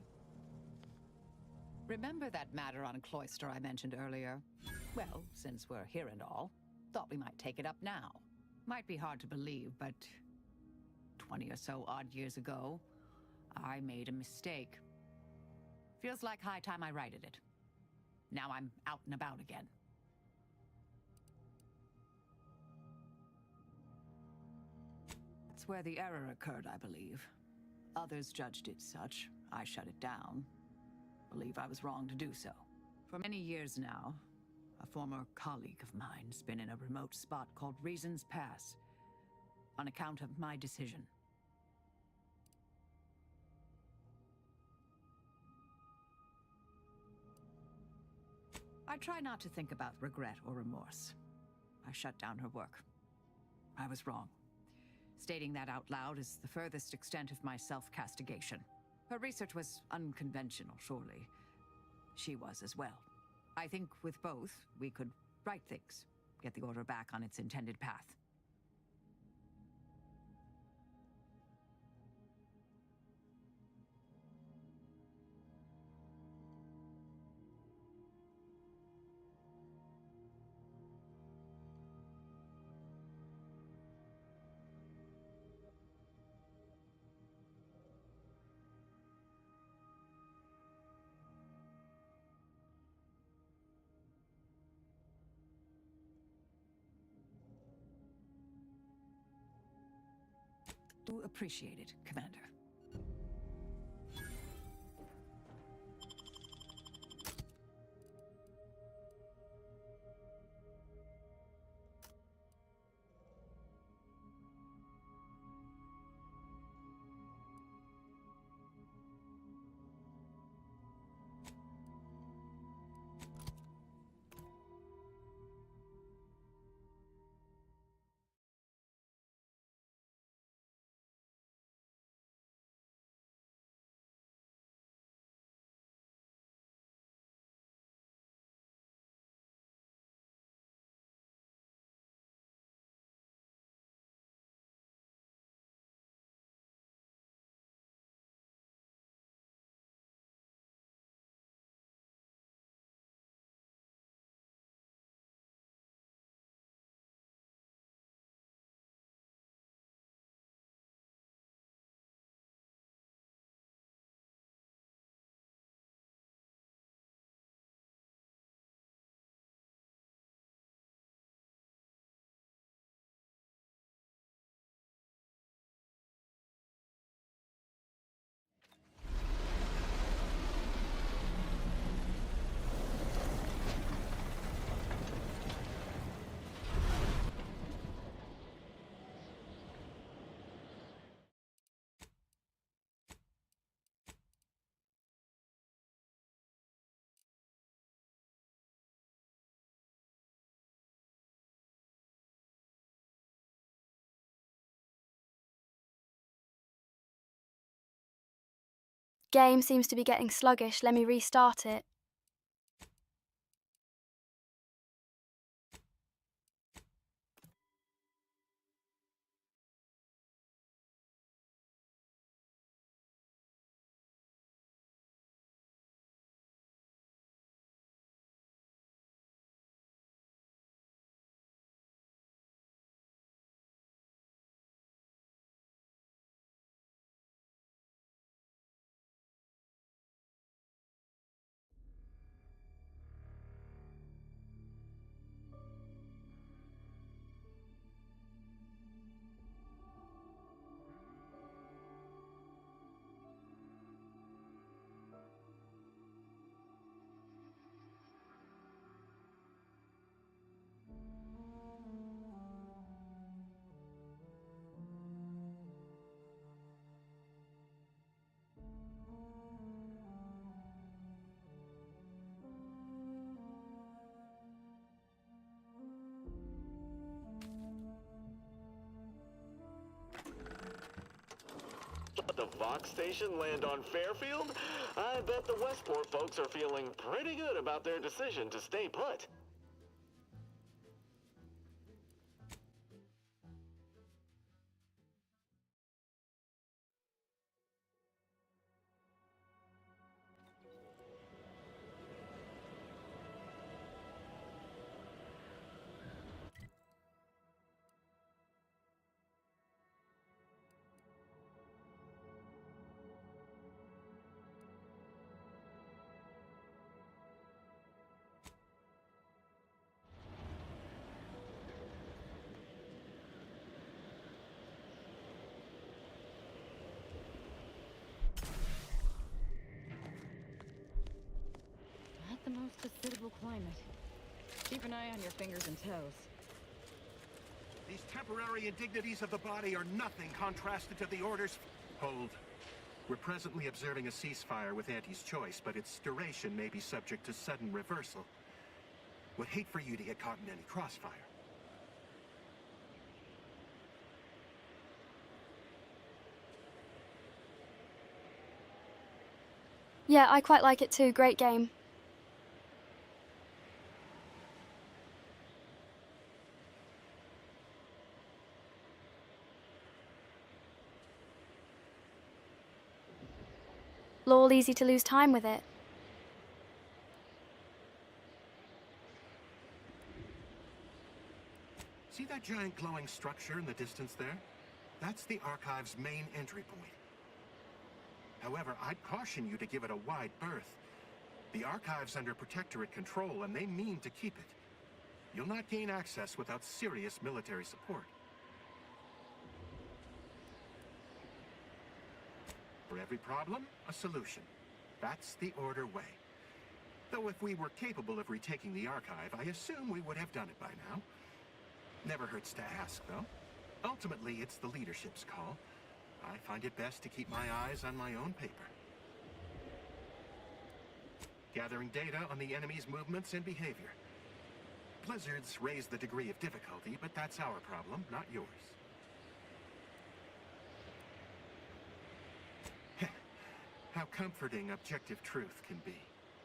Remember that matter on Cloister I mentioned earlier? Well, since we're here and all, thought we might take it up now. Might be hard to believe, but 20 or so odd years ago, I made a mistake. Feels like high time I righted it. Now I'm out and about again. That's where the error occurred, I believe. Others judged it such. I shut it down. Believe I was wrong to do so. For many years now, a former colleague of mine's been in a remote spot called Reasons Pass, on account of my decision. I try not to think about regret or remorse. I shut down her work. I was wrong. Stating that out loud is the furthest extent of my self-castigation. Her research was unconventional, surely. She was as well. I think with both, we could right things, get the Order back on its intended path. Do appreciate it, Commander. Game seems to be getting sluggish. Let me restart it. The Vox station land on Fairfield? I bet the Westport folks are feeling pretty good about their decision to stay put. most hospitable climate. Keep an eye on your fingers and toes. These temporary indignities of the body are nothing contrasted to the orders. Hold. We're presently observing a ceasefire with Auntie's choice, but its duration may be subject to sudden reversal. Would hate for you to get caught in any crossfire. Yeah, I quite like it too. Great game. Lol, easy to lose time with it. See that giant glowing structure in the distance there? That's the Archive's main entry point. However, I'd caution you to give it a wide berth. The Archive's under Protectorate control, and they mean to keep it. You'll not gain access without serious military support. For every problem, a solution. That's the Order way. Though if we were capable of retaking the Archive, I assume we would have done it by now. Never hurts to ask, though. Ultimately, it's the leadership's call. I find it best to keep my eyes on my own paper. Gathering data on the enemy's movements and behavior. Blizzards raise the degree of difficulty, but that's our problem, not yours. How comforting objective truth can be.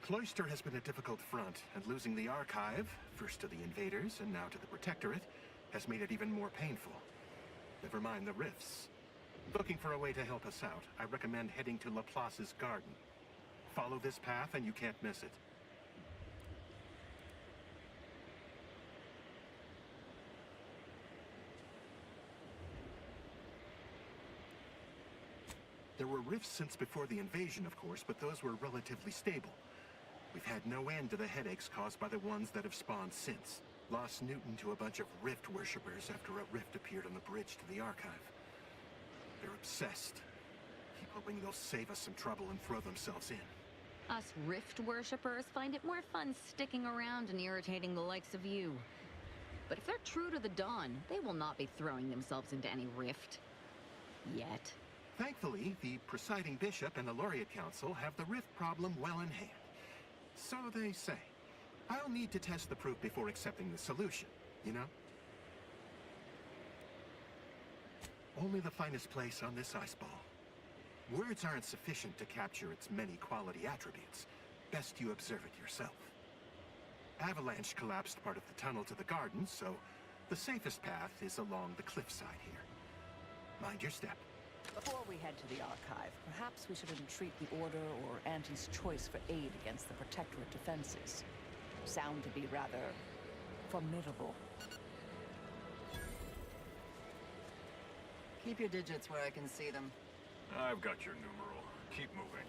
Cloister has been a difficult front, and losing the Archive, first to the invaders and now to the Protectorate, has made it even more painful. Never mind the rifts. Looking for a way to help us out, I recommend heading to Laplace's garden. Follow this path and you can't miss it. There were rifts since before the invasion, of course, but those were relatively stable. We've had no end to the headaches caused by the ones that have spawned since. Lost Newton to a bunch of rift worshippers after a rift appeared on the bridge to the Archive. They're obsessed. Keep hoping they'll save us some trouble and throw themselves in. Us rift worshippers find it more fun sticking around and irritating the likes of you. But if they're true to the Dawn, they will not be throwing themselves into any rift. Yet. Thankfully, the presiding bishop and the Laureate Council have the rift problem well in hand. So they say. I'll need to test the proof before accepting the solution, you know? Only the finest place on this ice ball. Words aren't sufficient to capture its many quality attributes. Best you observe it yourself. Avalanche collapsed part of the tunnel to the garden, so the safest path is along the cliffside here. Mind your step. Before we head to the Archive, perhaps we should entreat the Order or Auntie's choice for aid against the Protectorate defenses. Sound to be rather formidable. Keep your digits where I can see them. I've got your numeral. Keep moving.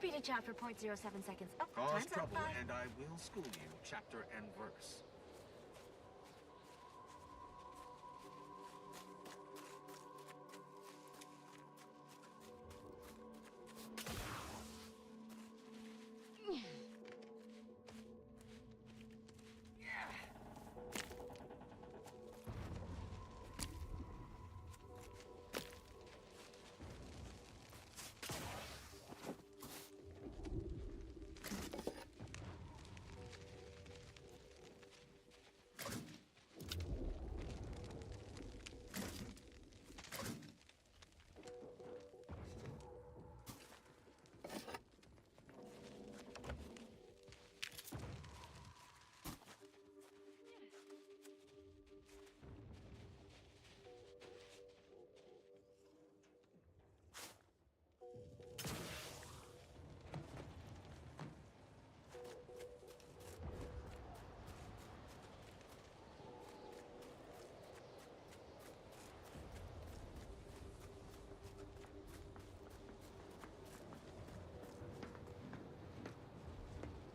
Happy to chat for 0.07 seconds. Oh, Cause time's up. trouble, Bye. and I will school you, chapter and verse.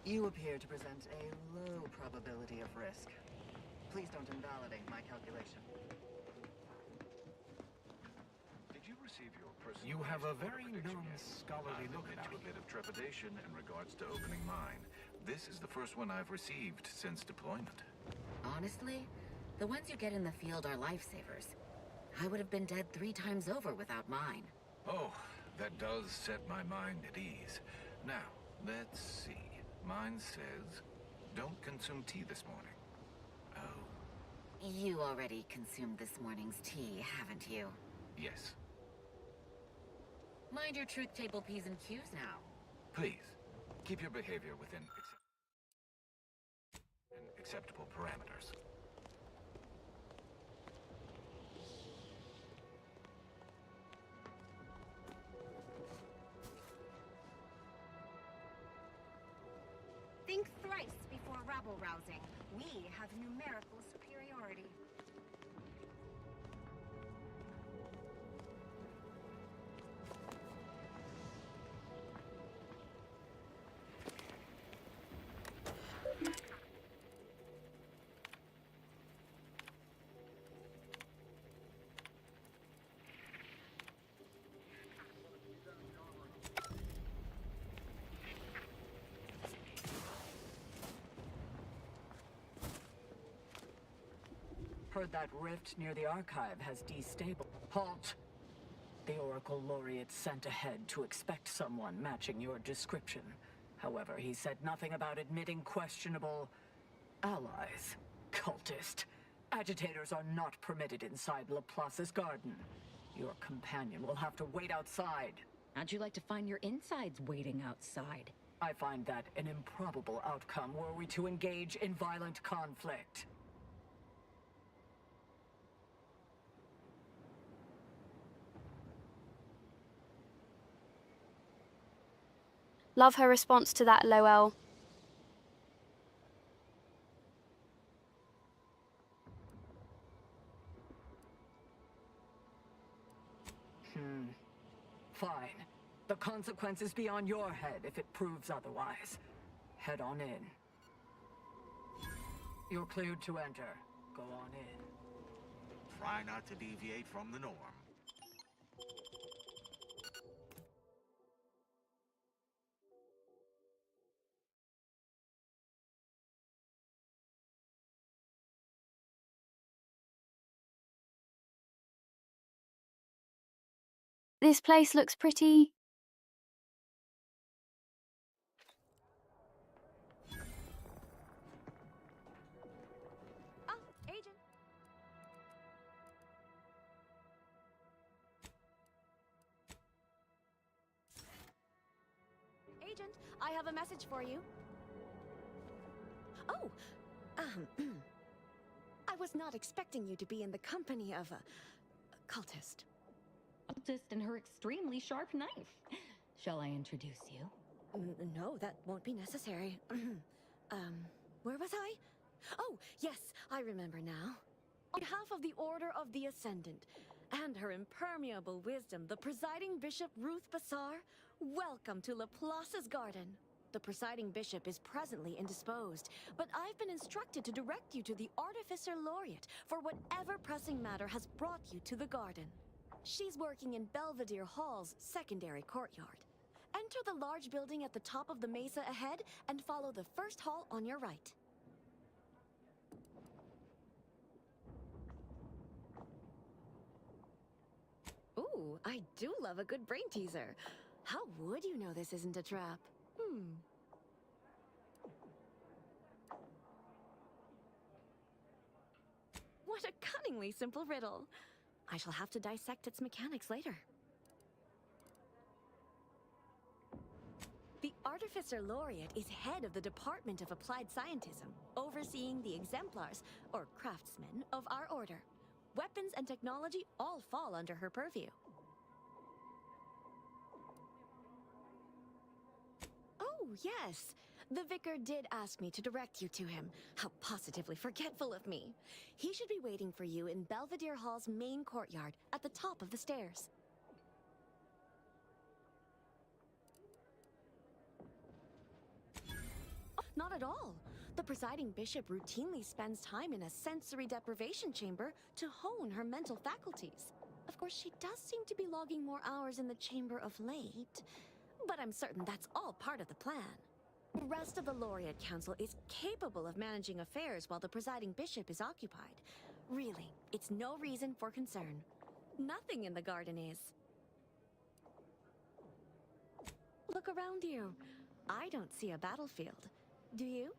You appear to present a low probability of risk. Please don't invalidate my calculation. Did you receive your personal... You have a very known scholarly look about you. A bit of trepidation in regards to opening mine. This is the first one I've received since deployment. Honestly, the ones you get in the field are lifesavers. I would have been dead 3 times over without mine. Oh, that does set my mind at ease. Now, let's see. Mine says, don't consume tea this morning. Oh. You already consumed this morning's tea, haven't you? Yes. Mind your truth table P's and Q's now. Please, keep your behavior within acceptable parameters. Think thrice before rabble-rousing. We have numerical superiority. Heard that rift near the archive has destabilized. Halt! The Oracle Laureate sent ahead to expect someone matching your description. However, he said nothing about admitting questionable allies. Cultist. Agitators are not permitted inside Laplace's garden. Your companion will have to wait outside. How'd you like to find your insides waiting outside? I find that an improbable outcome were we to engage in violent conflict. Love her response to that, Lowell. Fine. The consequences be on your head if it proves otherwise. Head on in. You're cleared to enter. Go on in. Try not to deviate from the norm. This place looks pretty... Agent. Agent, I have a message for you. Oh, I was not expecting you to be in the company of a cultist. Cultist and her extremely sharp knife. Shall I introduce you? No, that won't be necessary. Where was I? Oh, yes, I remember now. On behalf of the Order of the Ascendant and her impermeable wisdom, the presiding bishop Ruth Bassar, welcome to Laplace's garden. The presiding bishop is presently indisposed, but I've been instructed to direct you to the Artificer Laureate for whatever pressing matter has brought you to the garden. She's working in Belvedere Hall's secondary courtyard. Enter the large building at the top of the mesa ahead and follow the first hall on your right. Ooh, I do love a good brain teaser. How would you know this isn't a trap? What a cunningly simple riddle. I shall have to dissect its mechanics later. The Artificer Laureate is head of the Department of Applied Scientism, overseeing the exemplars, or craftsmen, of our order. Weapons and technology all fall under her purview. Oh, yes. The vicar did ask me to direct you to him. How positively forgetful of me. He should be waiting for you in Belvedere Hall's main courtyard at the top of the stairs. Not at all. The presiding bishop routinely spends time in a sensory deprivation chamber to hone her mental faculties. Of course, she does seem to be logging more hours in the chamber of late, but I'm certain that's all part of the plan. The rest of the Laureate Council is capable of managing affairs while the presiding bishop is occupied. Really, it's no reason for concern. Nothing in the garden is. Look around you. I don't see a battlefield. Do you?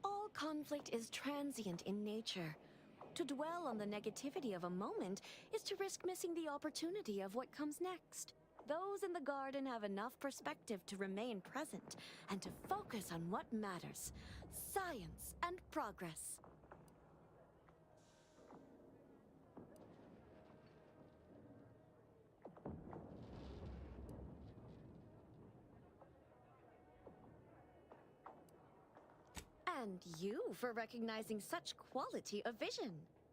All conflict is transient in nature. To dwell on the negativity of a moment is to risk missing the opportunity of what comes next. Those in the garden have enough perspective to remain present and to focus on what matters: science and progress. And you for recognizing such quality of vision.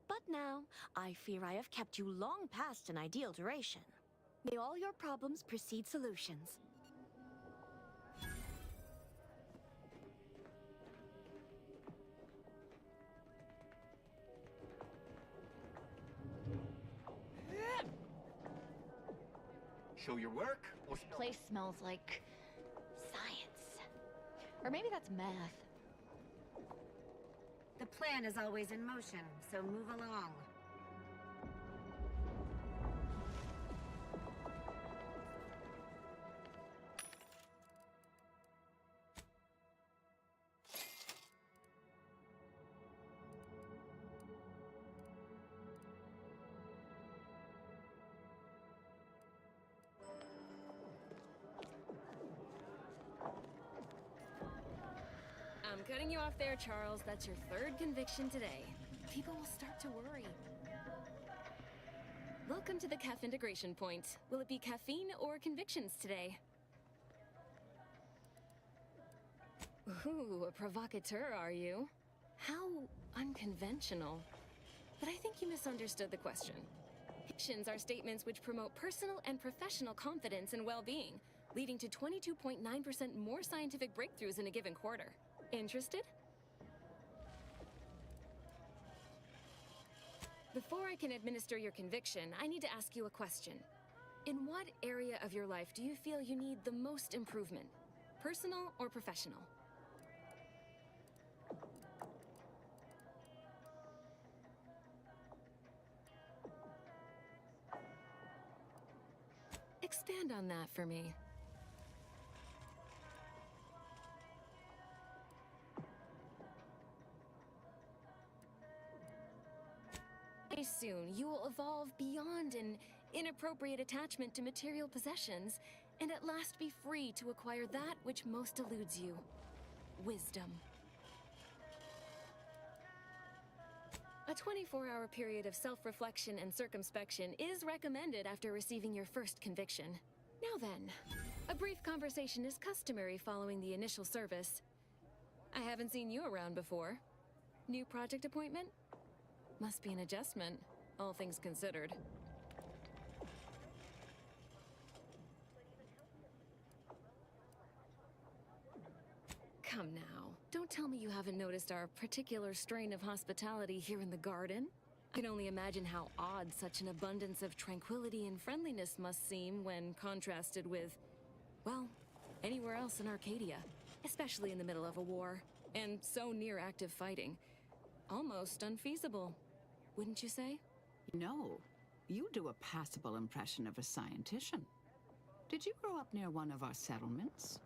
But now, I fear I have kept you long past an ideal duration. May all your problems precede solutions. Show your work? This place smells like science. Or maybe that's math. The plan is always in motion, so move along. I'm cutting you off there, Charles. That's your third conviction today. People will start to worry. Welcome to the CAF integration point. Will it be caffeine or convictions today? Ooh, a provocateur, are you? How unconventional. But I think you misunderstood the question. Convictions are statements which promote personal and professional confidence and well-being, leading to 22.9% more scientific breakthroughs in a given quarter. Interested? Before I can administer your conviction, I need to ask you a question. In what area of your life do you feel you need the most improvement? Personal or professional? Expand on that for me. Soon, you will evolve beyond an inappropriate attachment to material possessions, and at last be free to acquire that which most eludes you: wisdom. A 24-hour period of self-reflection and circumspection is recommended after receiving your first conviction. Now then, a brief conversation is customary following the initial service. I haven't seen you around before. New project appointment? Must be an adjustment, all things considered. Come now, don't tell me you haven't noticed our particular strain of hospitality here in the garden. I can only imagine how odd such an abundance of tranquility and friendliness must seem when contrasted with, well, anywhere else in Arcadia, especially in the middle of a war, and so near active fighting. Almost unfeasible. Wouldn't you say? No. You do a passable impression of a scientician. Did you grow up near one of our settlements?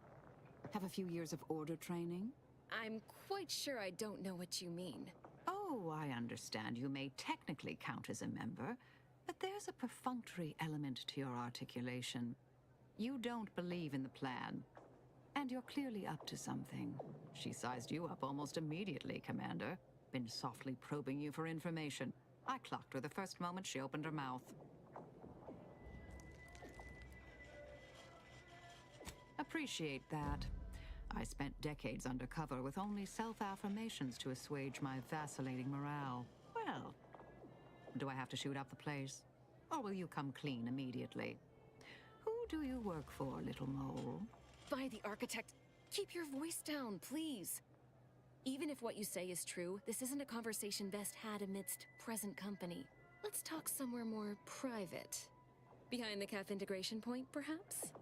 Have a few years of order training? I'm quite sure I don't know what you mean. Oh, I understand you may technically count as a member, but there's a perfunctory element to your articulation. You don't believe in the plan, and you're clearly up to something. She sized you up almost immediately, Commander. Been softly probing you for information. I clocked her the first moment she opened her mouth. Appreciate that. I spent decades undercover with only self-affirmations to assuage my vacillating morale. Well, do I have to shoot up the place? Or will you come clean immediately? Who do you work for, little mole? By the architect, keep your voice down, please. Even if what you say is true, this isn't a conversation best had amidst present company. Let's talk somewhere more private. Behind the CAF integration point, perhaps?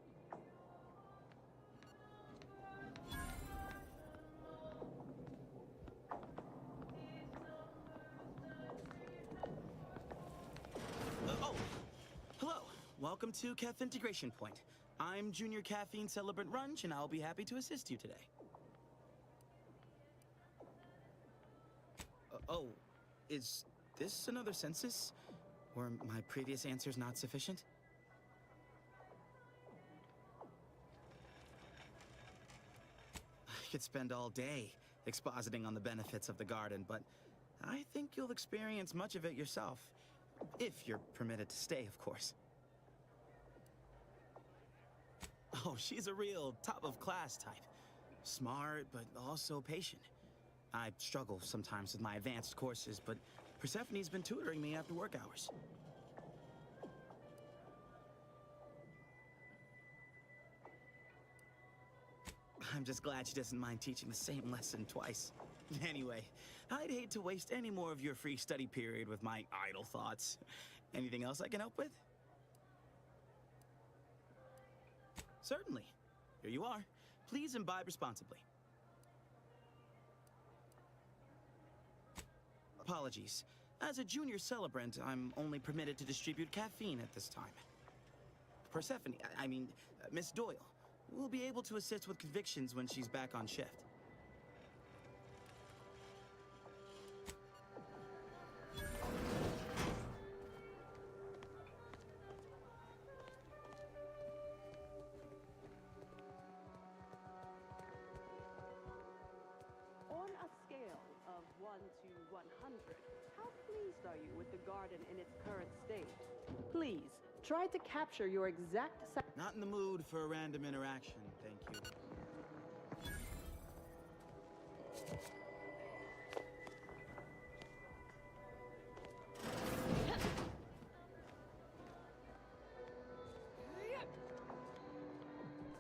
Oh! Hello! Welcome to CAF Integration Point. I'm Junior Caffeine Celebrant Runge, and I'll be happy to assist you today. Oh, is this another census? Were my previous answers not sufficient? I could spend all day expositing on the benefits of the garden, but I think you'll experience much of it yourself. If you're permitted to stay, of course. Oh, she's a real top-of-class type. Smart, but also patient. I struggle sometimes with my advanced courses, but Persephone's been tutoring me after work hours. I'm just glad she doesn't mind teaching the same lesson twice. Anyway, I'd hate to waste any more of your free study period with my idle thoughts. Anything else I can help with? Certainly. Here you are. Please imbibe responsibly. Apologies. As a junior celebrant, I'm only permitted to distribute caffeine at this time. Persephone, Miss Doyle, will be able to assist with convictions when she's back on shift. On a scale of 1 to 100, how pleased are you with the garden in its current state? Please, try to capture your exact... Not in the mood for a random interaction, thank you.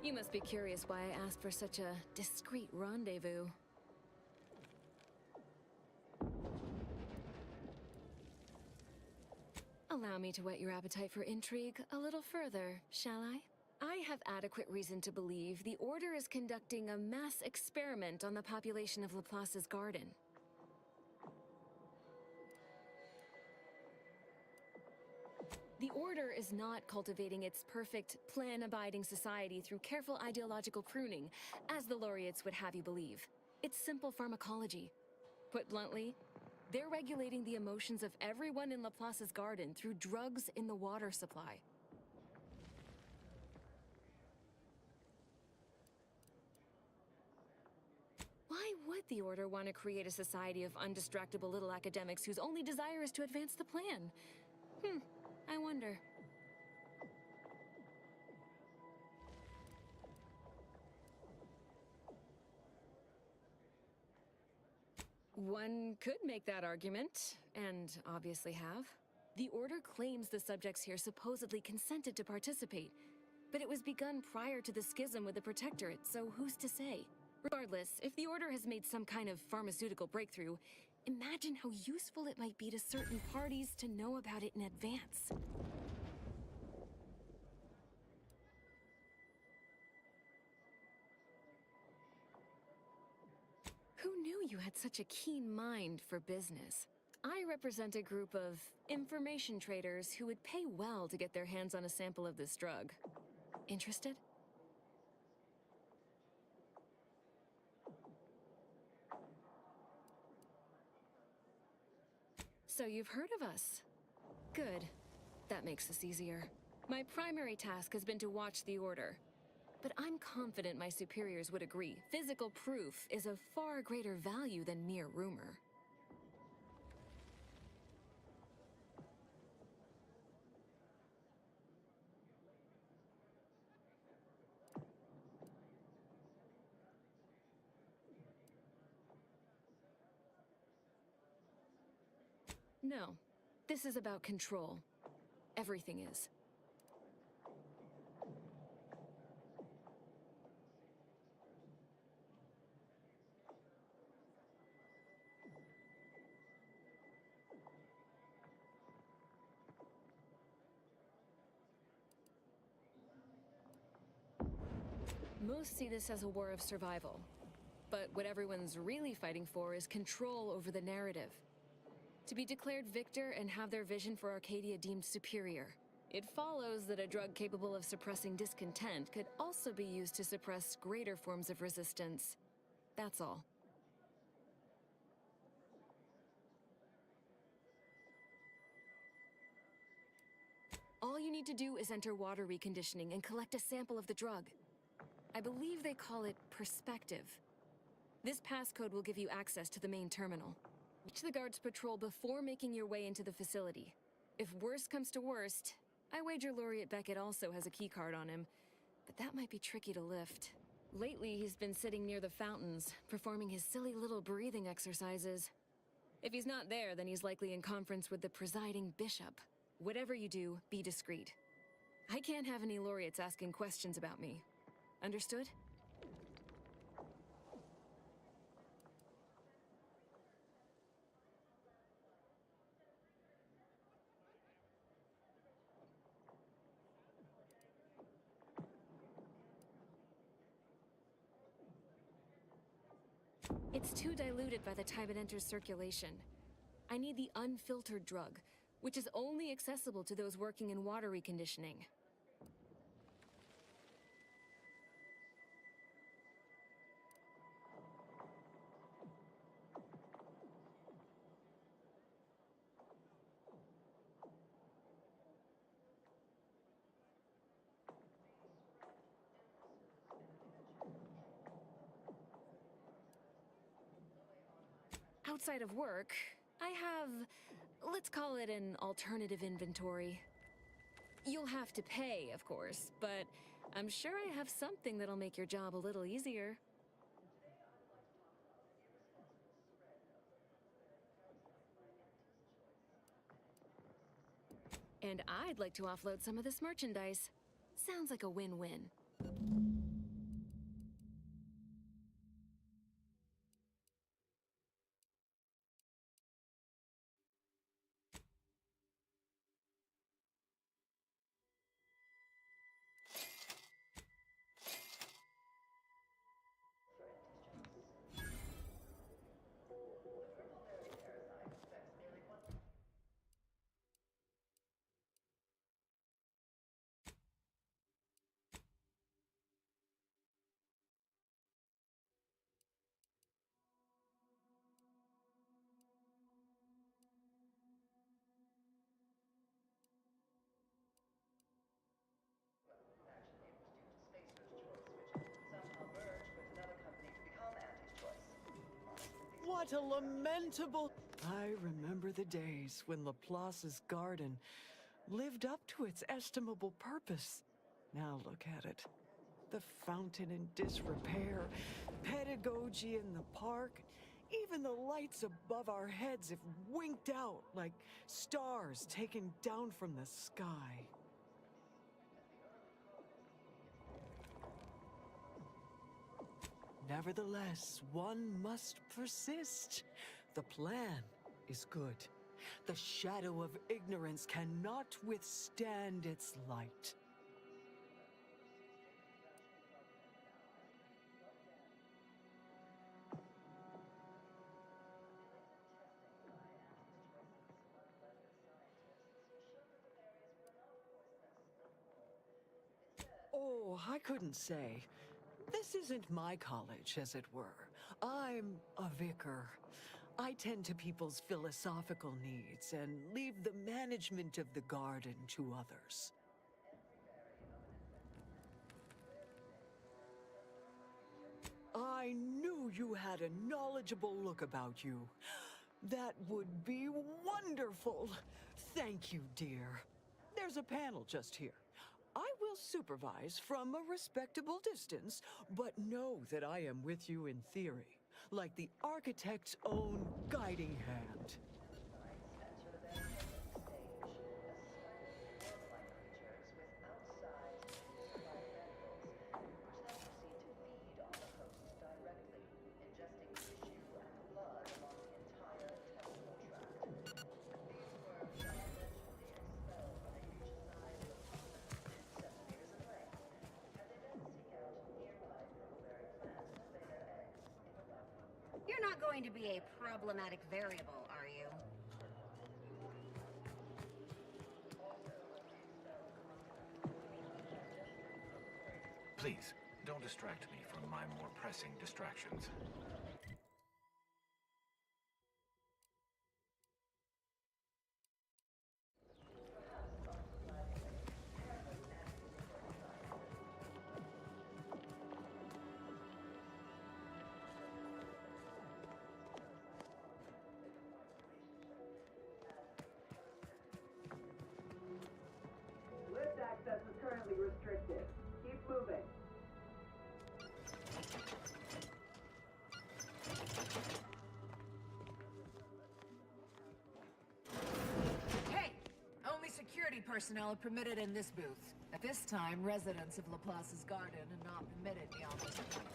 You must be curious why I asked for such a discreet rendezvous. Allow me to whet your appetite for intrigue a little further, shall I? I have adequate reason to believe the Order is conducting a mass experiment on the population of Laplace's garden. The Order is not cultivating its perfect, plan-abiding society through careful ideological pruning, as the laureates would have you believe. It's simple pharmacology. Put bluntly, they're regulating the emotions of everyone in Laplace's garden through drugs in the water supply. Why would the Order want to create a society of undistractable little academics whose only desire is to advance the plan? I wonder. One could make that argument, and obviously have. The Order claims the subjects here supposedly consented to participate, but it was begun prior to the schism with the Protectorate, so who's to say? Regardless, if the Order has made some kind of pharmaceutical breakthrough, imagine how useful it might be to certain parties to know about it in advance. Who knew you had such a keen mind for business? I represent a group of information traders who would pay well to get their hands on a sample of this drug. Interested? So you've heard of us. Good. That makes this easier. My primary task has been to watch the Order. But I'm confident my superiors would agree. Physical proof is of far greater value than mere rumor. No. This is about control. Everything is. Most see this as a war of survival. But what everyone's really fighting for is control over the narrative. To be declared victor and have their vision for Arcadia deemed superior. It follows that a drug capable of suppressing discontent could also be used to suppress greater forms of resistance. That's all. All you need to do is enter water reconditioning and collect a sample of the drug. I believe they call it perspective. This passcode will give you access to the main terminal. Reach the guards patrol before making your way into the facility. If worst comes to worst, I wager Laureate Beckett also has a keycard on him, but that might be tricky to lift. Lately, he's been sitting near the fountains, performing his silly little breathing exercises. If he's not there, then he's likely in conference with the presiding bishop. Whatever you do, be discreet. I can't have any laureates asking questions about me. Understood? It's too diluted by the time it enters circulation. I need the unfiltered drug, which is only accessible to those working in water reconditioning. Outside of work, I have, let's call it an alternative inventory. You'll have to pay, of course, but I'm sure I have something that'll make your job a little easier. And I'd like to offload some of this merchandise. Sounds like a win-win. What a lamentable... I remember the days when Laplace's garden lived up to its estimable purpose. Now look at it. The fountain in disrepair, pedagogy in the park, even the lights above our heads have winked out like stars taken down from the sky. Nevertheless, one must persist. The plan is good. The shadow of ignorance cannot withstand its light. Oh, I couldn't say. This isn't my college, as it were. I'm a vicar. I tend to people's philosophical needs and leave the management of the garden to others. I knew you had a knowledgeable look about you. That would be wonderful. Thank you, dear. There's a panel just here. I will supervise from a respectable distance, but know that I am with you in theory, like the architect's own guiding hand. going to be a problematic variable, are you? Please, don't distract me from my more pressing distractions. Lift access is currently restricted. Keep moving. Hey! Only security personnel are permitted in this booth. At this time, residents of Laplace's garden are not permitted beyond this point.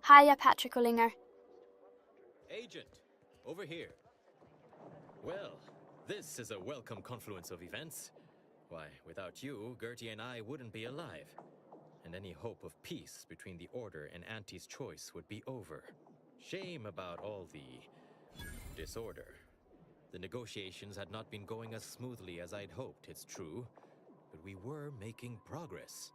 Hiya, Patrick Ullinger. Agent, over here. Well, this is a welcome confluence of events. Why, without you, Gertie and I wouldn't be alive. And any hope of peace between the Order and Auntie's choice would be over. Shame about all the disorder. The negotiations had not been going as smoothly as I'd hoped, it's true, but we were making progress.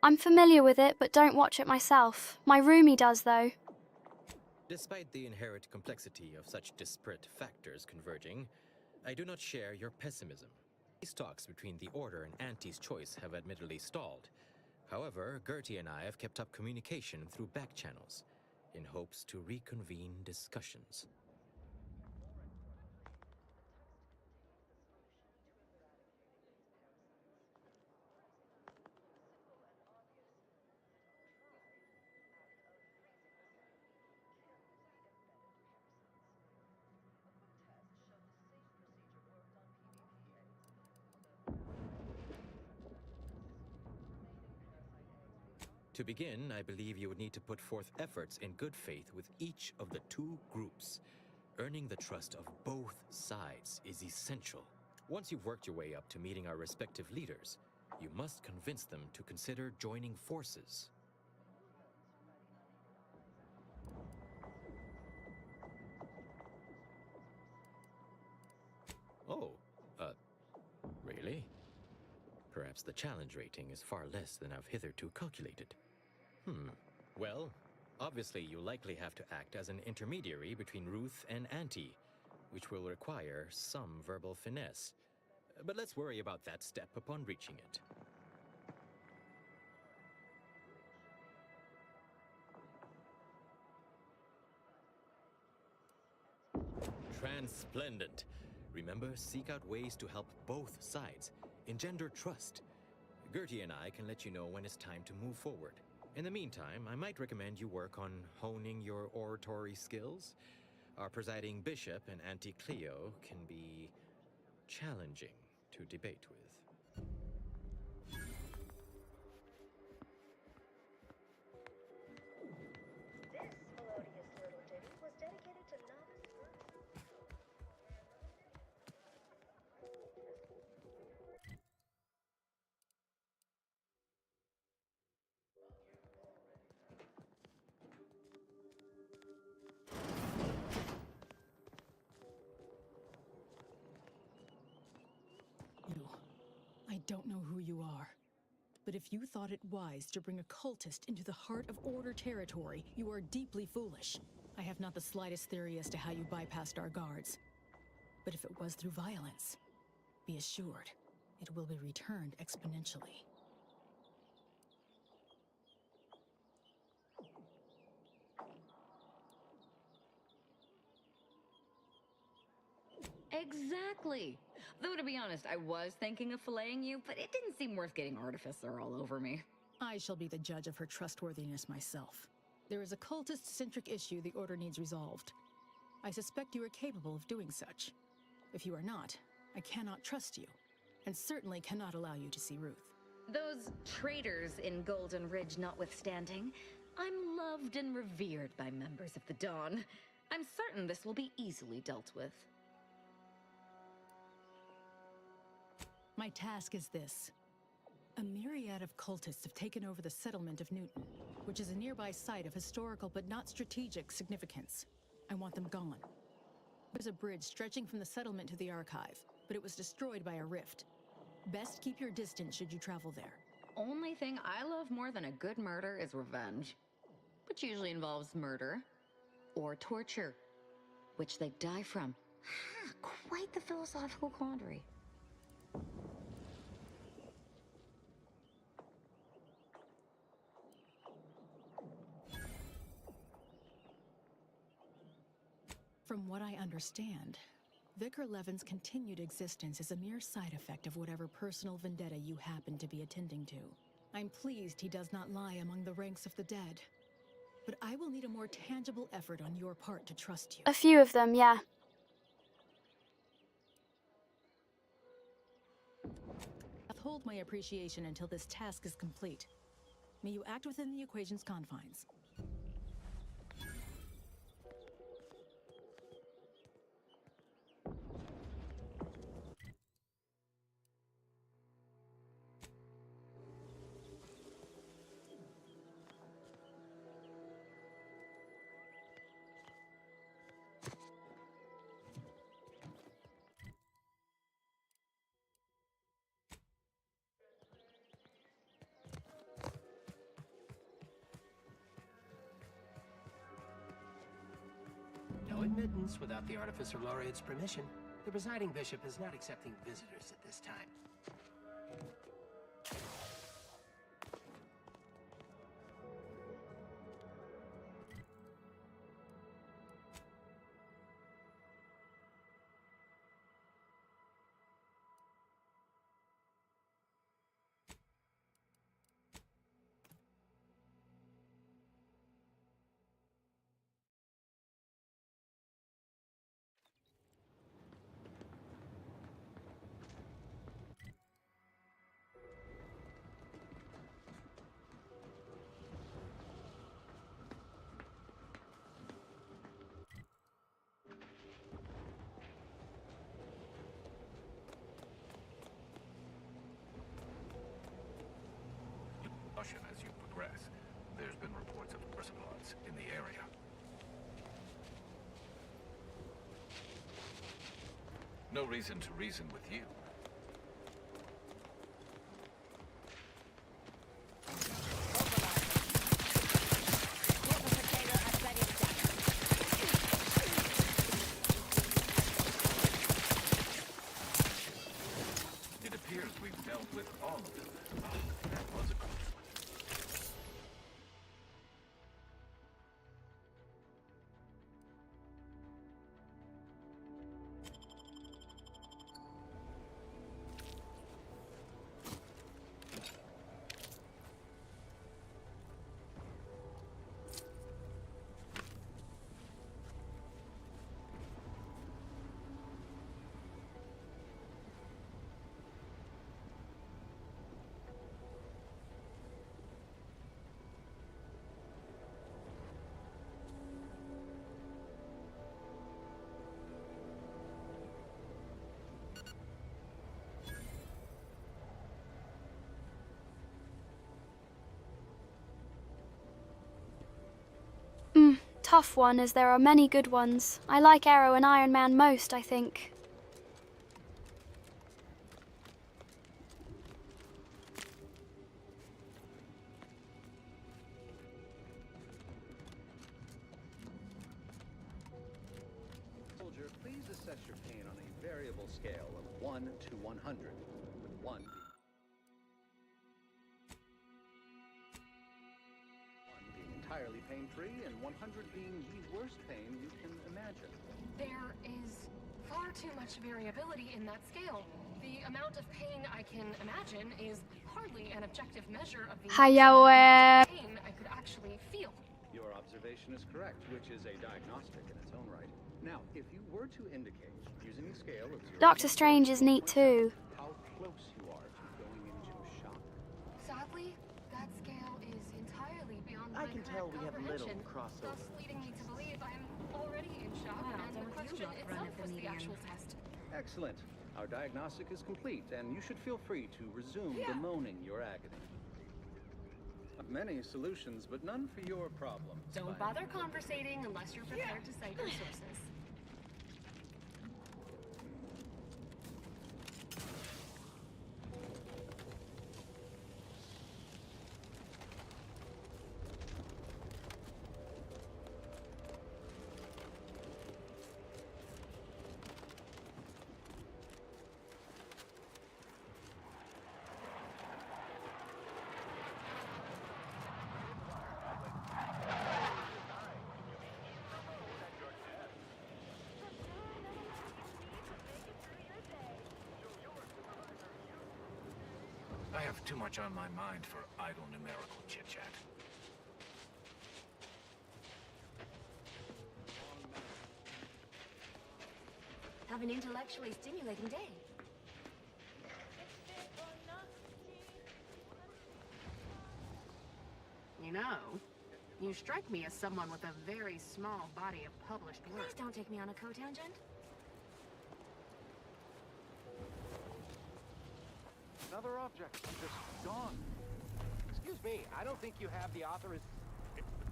I'm familiar with it, but don't watch it myself. My roomie does, though. Despite the inherent complexity of such disparate factors converging, I do not share your pessimism. These talks between the Order and Auntie's choice have admittedly stalled. However, Gertie and I have kept up communication through back channels, in hopes to reconvene discussions. To begin, I believe you would need to put forth efforts in good faith with each of the two groups. Earning the trust of both sides is essential. Once you've worked your way up to meeting our respective leaders, you must convince them to consider joining forces. Oh, really? Perhaps the challenge rating is far less than I've hitherto calculated. Well, obviously you likely have to act as an intermediary between Ruth and Auntie, which will require some verbal finesse. But let's worry about that step upon reaching it. Transplendent. Remember, seek out ways to help both sides, engender trust. Gertie and I can let you know when it's time to move forward. In the meantime, I might recommend you work on honing your oratory skills. Our presiding bishop and Auntie Cleo can be challenging to debate with. I don't know who you are, but if you thought it wise to bring a cultist into the heart of Order territory, you are deeply foolish. I have not the slightest theory as to how you bypassed our guards. But if it was through violence, be assured, it will be returned exponentially. Exactly. Though, to be honest, I was thinking of filleting you, but it didn't seem worth getting Artificer all over me. I shall be the judge of her trustworthiness myself. There is a cultist-centric issue the Order needs resolved. I suspect you are capable of doing such. If you are not, I cannot trust you, and certainly cannot allow you to see Ruth. Those traitors in Golden Ridge notwithstanding, I'm loved and revered by members of the Dawn. I'm certain this will be easily dealt with. My task is this. A myriad of cultists have taken over the settlement of Newton, which is a nearby site of historical but not strategic significance. I want them gone. There's a bridge stretching from the settlement to the archive, but it was destroyed by a rift. Best keep your distance should you travel there. Only thing I love more than a good murder is revenge, which usually involves murder or torture, which they die from. Quite the philosophical quandary. From what I understand, Vicar Levin's continued existence is a mere side effect of whatever personal vendetta you happen to be attending to. I'm pleased he does not lie among the ranks of the dead, but I will need a more tangible effort on your part to trust you. A few of them, yeah. I'll hold my appreciation until this task is complete. May you act within the equation's confines. No admittance without the Artificer Laureate's permission. The presiding bishop is not accepting visitors at this time. As you progress, there's been reports of perseplods in the area. No reason to reason with you. It appears we've dealt with all of them. Oh, that was a close one. Tough one, as there are many good ones. I like Arrow and Iron Man most, I think. assess your pain on a variable scale of 1 to 100, with 1 being entirely pain-free and 100 being the worst pain you can imagine. There is far too much variability in that scale. The amount of pain I can imagine is hardly an objective measure of the Hayawe. pain I could actually feel. Your observation is correct, which is a diagnostic in its own right. Now, if you were to indicate, using the scale of 0 Doctor Strange is neat too. how close you are to going into shock. Sadly, that scale is entirely beyond I my can current tell we have little comprehension, crossover. thus leading me to believe I'm already in shock, Wow, and the don't you question look run itself at the was the median. actual test. Excellent. Our diagnostic is complete, and you should feel free to resume bemoaning your agony. Many solutions, but none for your problem. Don't bother conversating unless you're prepared to cite your sources. I have too much on my mind for idle numerical chit-chat. Have an intellectually stimulating day. You know, you strike me as someone with a very small body of published work. Please don't take me on a co-tangent. Another object just gone. Excuse me, I don't think you have the author.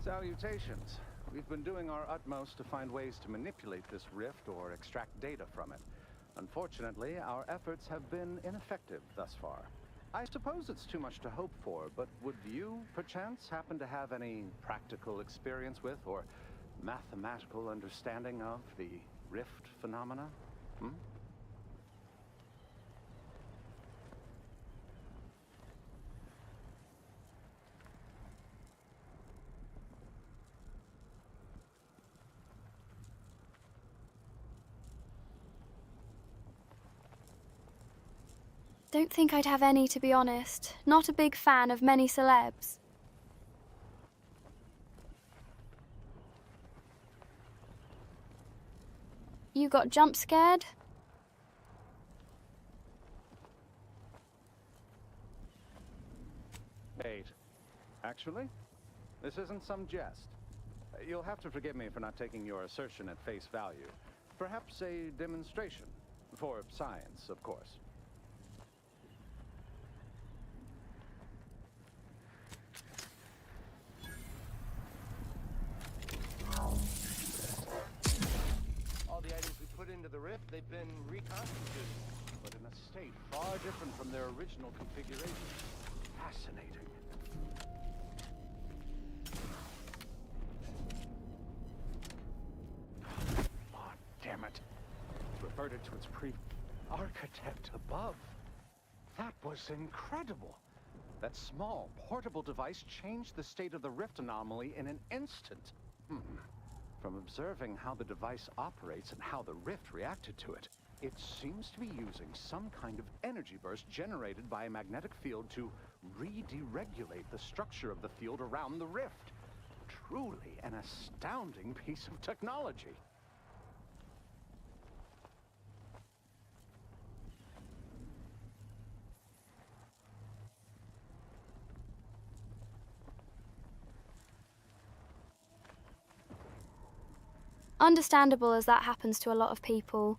Salutations. We've been doing our utmost to find ways to manipulate this rift or extract data from it. Unfortunately, our efforts have been ineffective thus far. I suppose it's too much to hope for, but would you, perchance, happen to have any practical experience with or mathematical understanding of the rift phenomena? Hmm? Don't think I'd have any, to be honest. Not a big fan of many celebs. You got jump scared? Wait. Actually, this isn't some jest. You'll have to forgive me for not taking your assertion at face value. Perhaps a demonstration. For science, of course. All the items we put into the rift, they've been reconstituted. But in a state far different from their original configuration. Fascinating. Oh, damn it. Reverted to its architect above. That was incredible. That small, portable device changed the state of the rift anomaly in an instant. From observing how the device operates and how the rift reacted to it, it seems to be using some kind of energy burst generated by a magnetic field to re-deregulate the structure of the field around the rift. Truly an astounding piece of technology. Understandable, as that happens to a lot of people.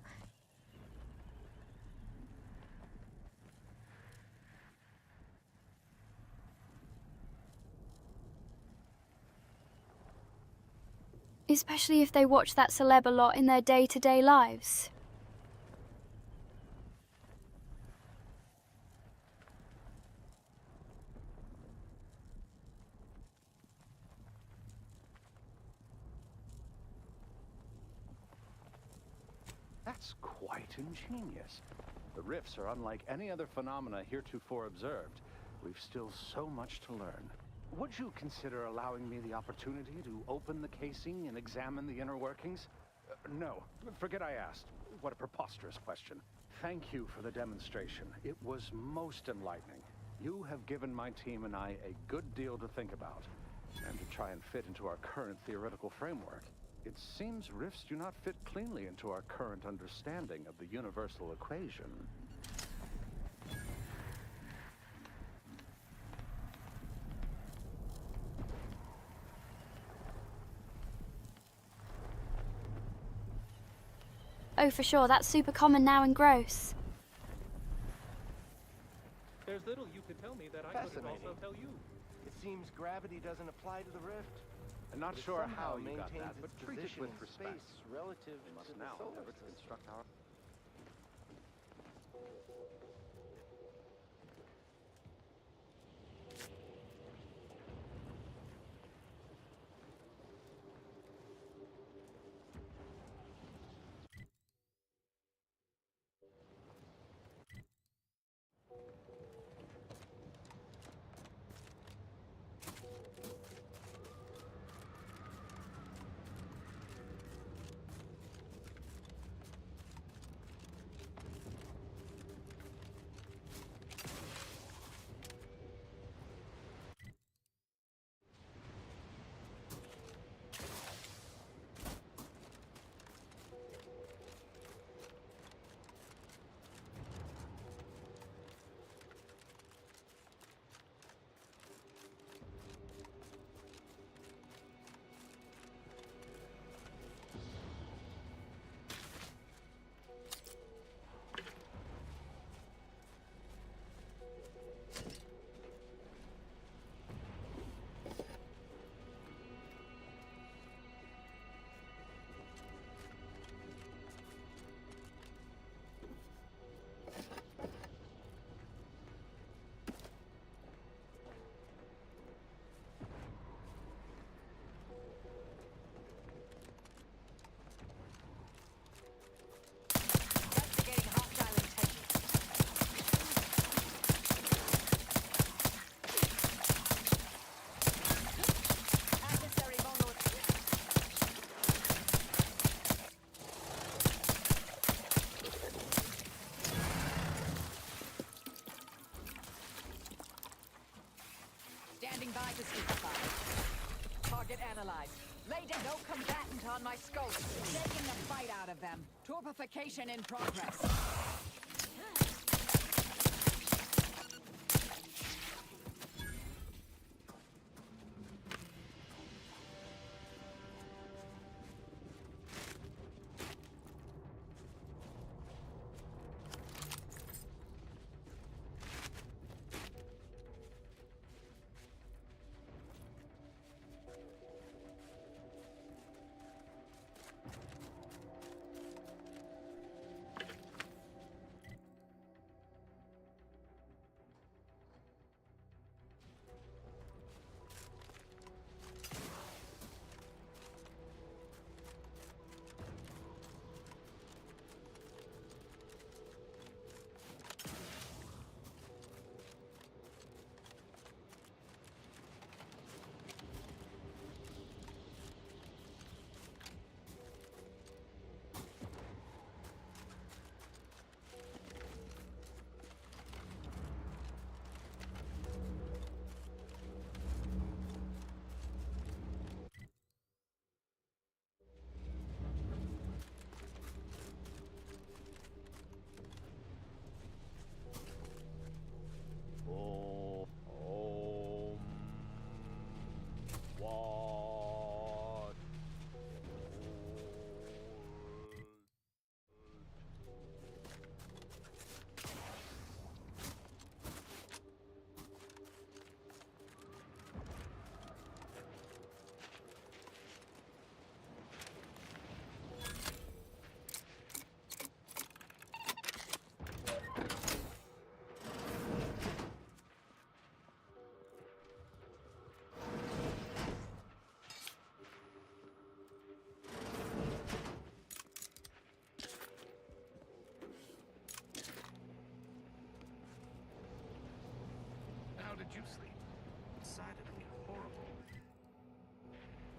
Especially if they watch that celeb a lot in their day-to-day lives. That's quite ingenious. The rifts are unlike any other phenomena heretofore observed. We've still so much to learn. Would you consider allowing me the opportunity to open the casing and examine the inner workings? No, forget I asked. What a preposterous question. Thank you for the demonstration. It was most enlightening. You have given my team and I a good deal to think about, and to try and fit into our current theoretical framework. It seems rifts do not fit cleanly into our current understanding of the universal equation. Oh, for sure, that's super common now and gross. There's little you could tell me that I couldn't also tell you. It seems gravity doesn't apply to the rift. I'm not But it sure how somehow you got maintains that, but its treat it position with in respect. space relative We must to the now solar endeavor to system. construct our... Standing by to CiCi. Target analyzed. Lay down no combatant on my scope. Taking the fight out of them. Torpification in progress.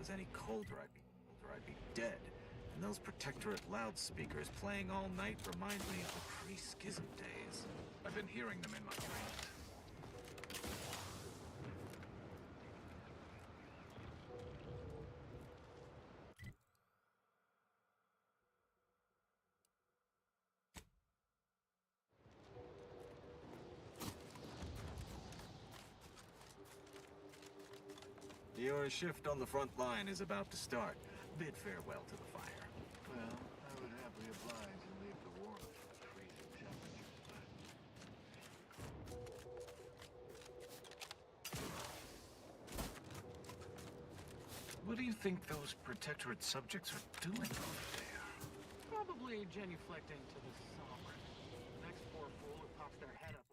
was any colder, I'd be dead. And those Protectorate loudspeakers playing all night remind me of the pre-schism days. I've been hearing them in my dreams. Your shift on the front line is about to start. Bid farewell to the fire. Well, I would happily oblige and leave the warmth for the freezing temperatures, but... What do you think those Protectorate subjects are doing over there? Probably genuflecting to the sovereign. The next poor fool who pops their head up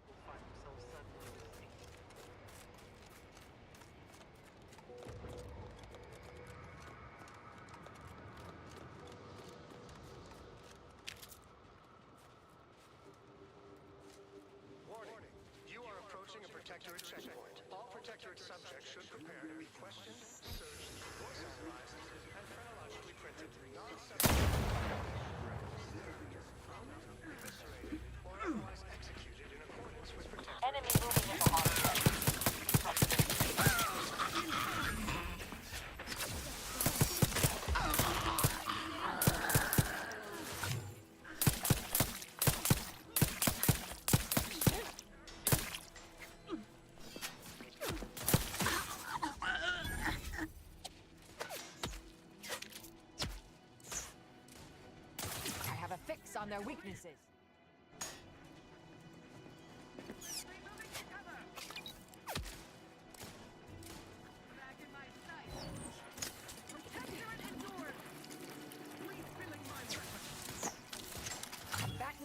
will find themselves suddenly deceased. Warning. You are approaching a Protectorate checkpoint. All Protectorate subjects should prepare to be questioned, searched, voice authorized, and chronologically printed. Eviscerated or otherwise executed in accordance with Protectorate. Enemy moving in the hallway. I have a fix on their weaknesses. Back to...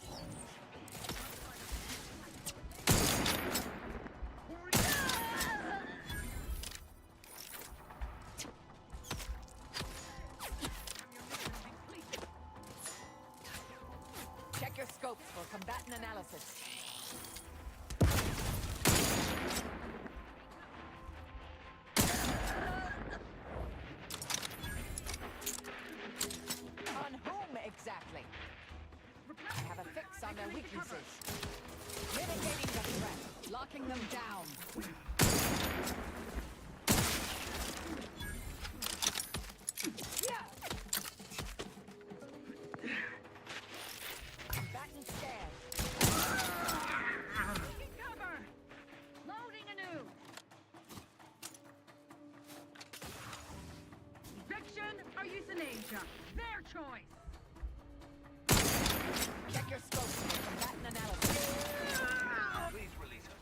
Check your scopes for combatant analysis. On whom exactly? I have a fix on their weaknesses. Mitigating the threat. Locking them down. Combatant scared. Taking cover! Loading anew! Eviction or euthanasia? Their choice. Check your scopes for combatant analysis. Please release her.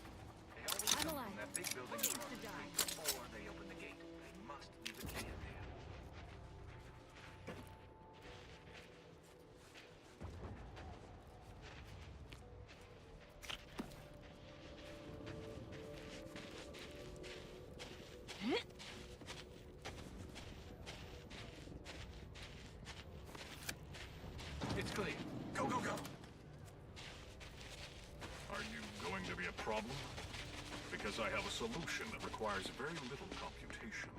They always I'm come alive. from that big building Who needs across to the die? street before they open the gate. They must leave a key in there. It's clear. Go, go, go! Are you going to be a problem? Because I have a solution that requires very little computation.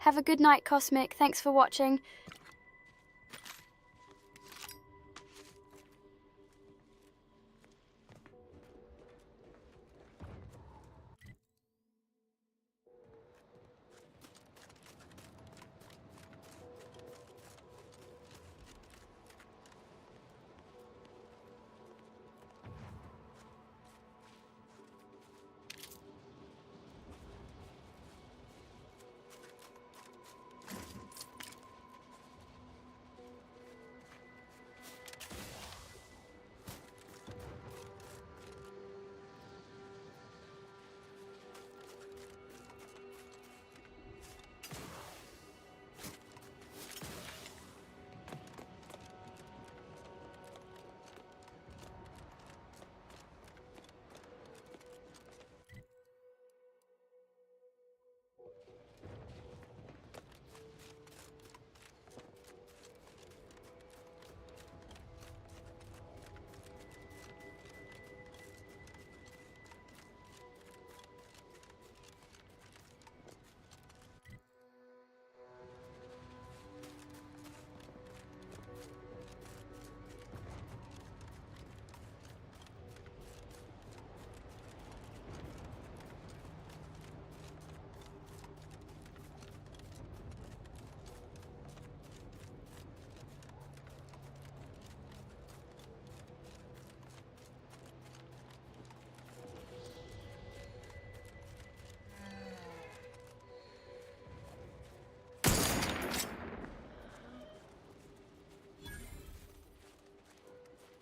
Have a good night, Cosmic. Thanks for watching.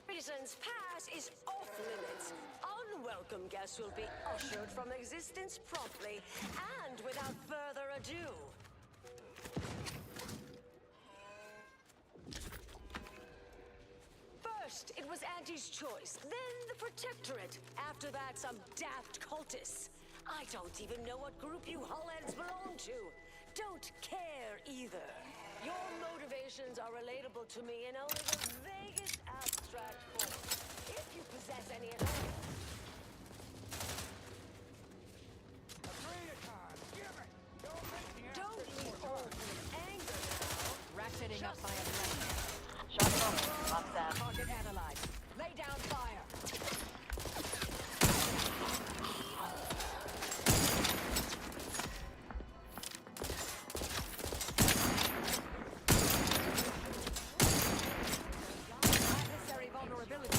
Reason's pass is off limits. Unwelcome guests will be ushered from existence promptly and without further ado. First, it was Auntie's choice, then the Protectorate. After that, some daft cultists. I don't even know what group you hullheads belong to. Don't care either. Your motivations are relatable to me in only the vaguest abstract form. If you possess any at all. Don't leave all full of anger now. Ratcheting up by a blade. Shot off. Up that. Target analyzed. Lay down fire. Adversary vulnerability.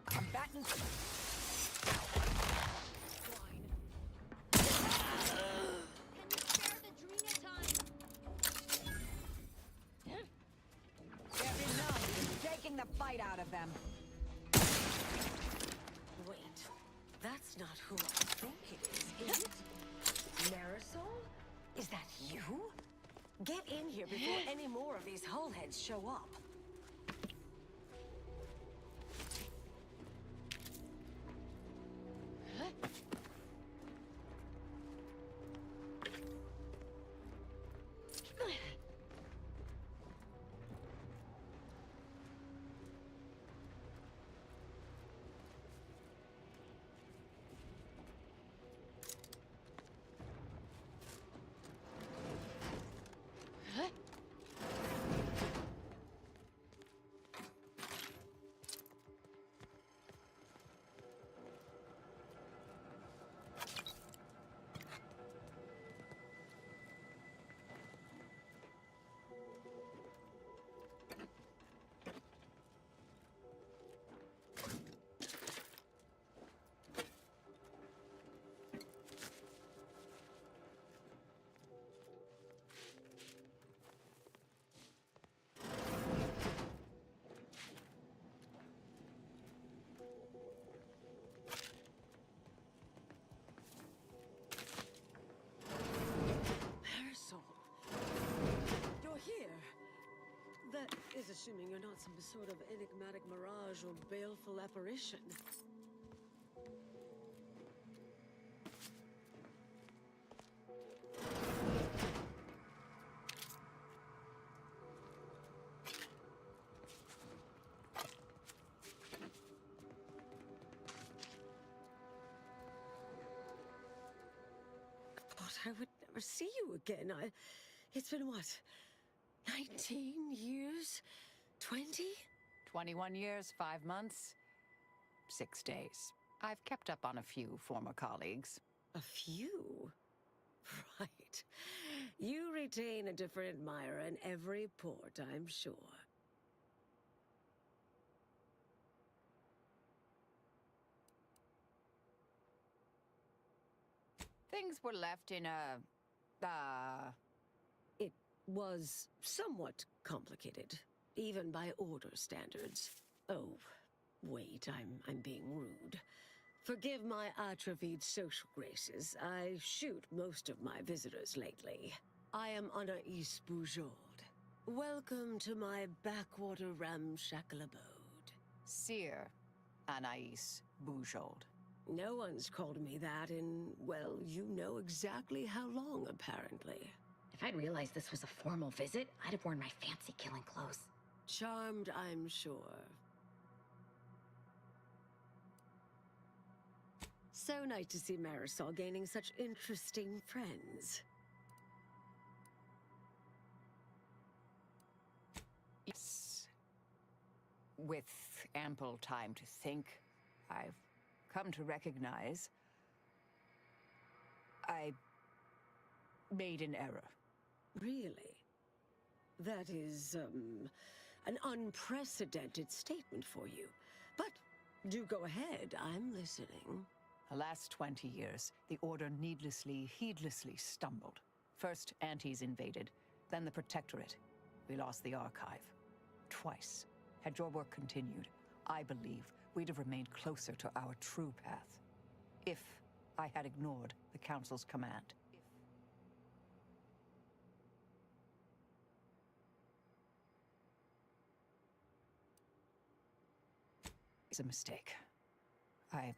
Combatants. They're benumbed, taking the fight out of them. Wait, that's not who I think it is it? Marisol? Is that you? Get in here before any more of these hullheads show up. That is assuming you're not some sort of enigmatic mirage or baleful apparition. never see you again. It's been what? 19 years? 20? 21 years, 5 months, 6 days. I've kept up on a few former colleagues. A few? Right. You retain a different admirer in every port, I'm sure. Things were left in a... It was somewhat complicated, even by order standards. Oh, wait, I'm being rude. Forgive my atrophied social graces. I shoot most of my visitors lately. I am Anaïs Bujold. Welcome to my backwater ramshackle abode. Seer Anaïs Bujold. No one's called me that in, well, you know exactly how long, apparently. If I'd realized this was a formal visit, I'd have worn my fancy killing clothes. Charmed, I'm sure. So nice to see Marisol gaining such interesting friends. Yes. With ample time to think, I've come to recognize I made an error. Really? That is, an unprecedented statement for you. But do go ahead, I'm listening. The last 20 years, the Order needlessly, heedlessly stumbled. First, Antes invaded, then the Protectorate. We lost the Archive. Twice. Had your work continued, I believe we'd have remained closer to our true path. If I had ignored the Council's command. It's a mistake. I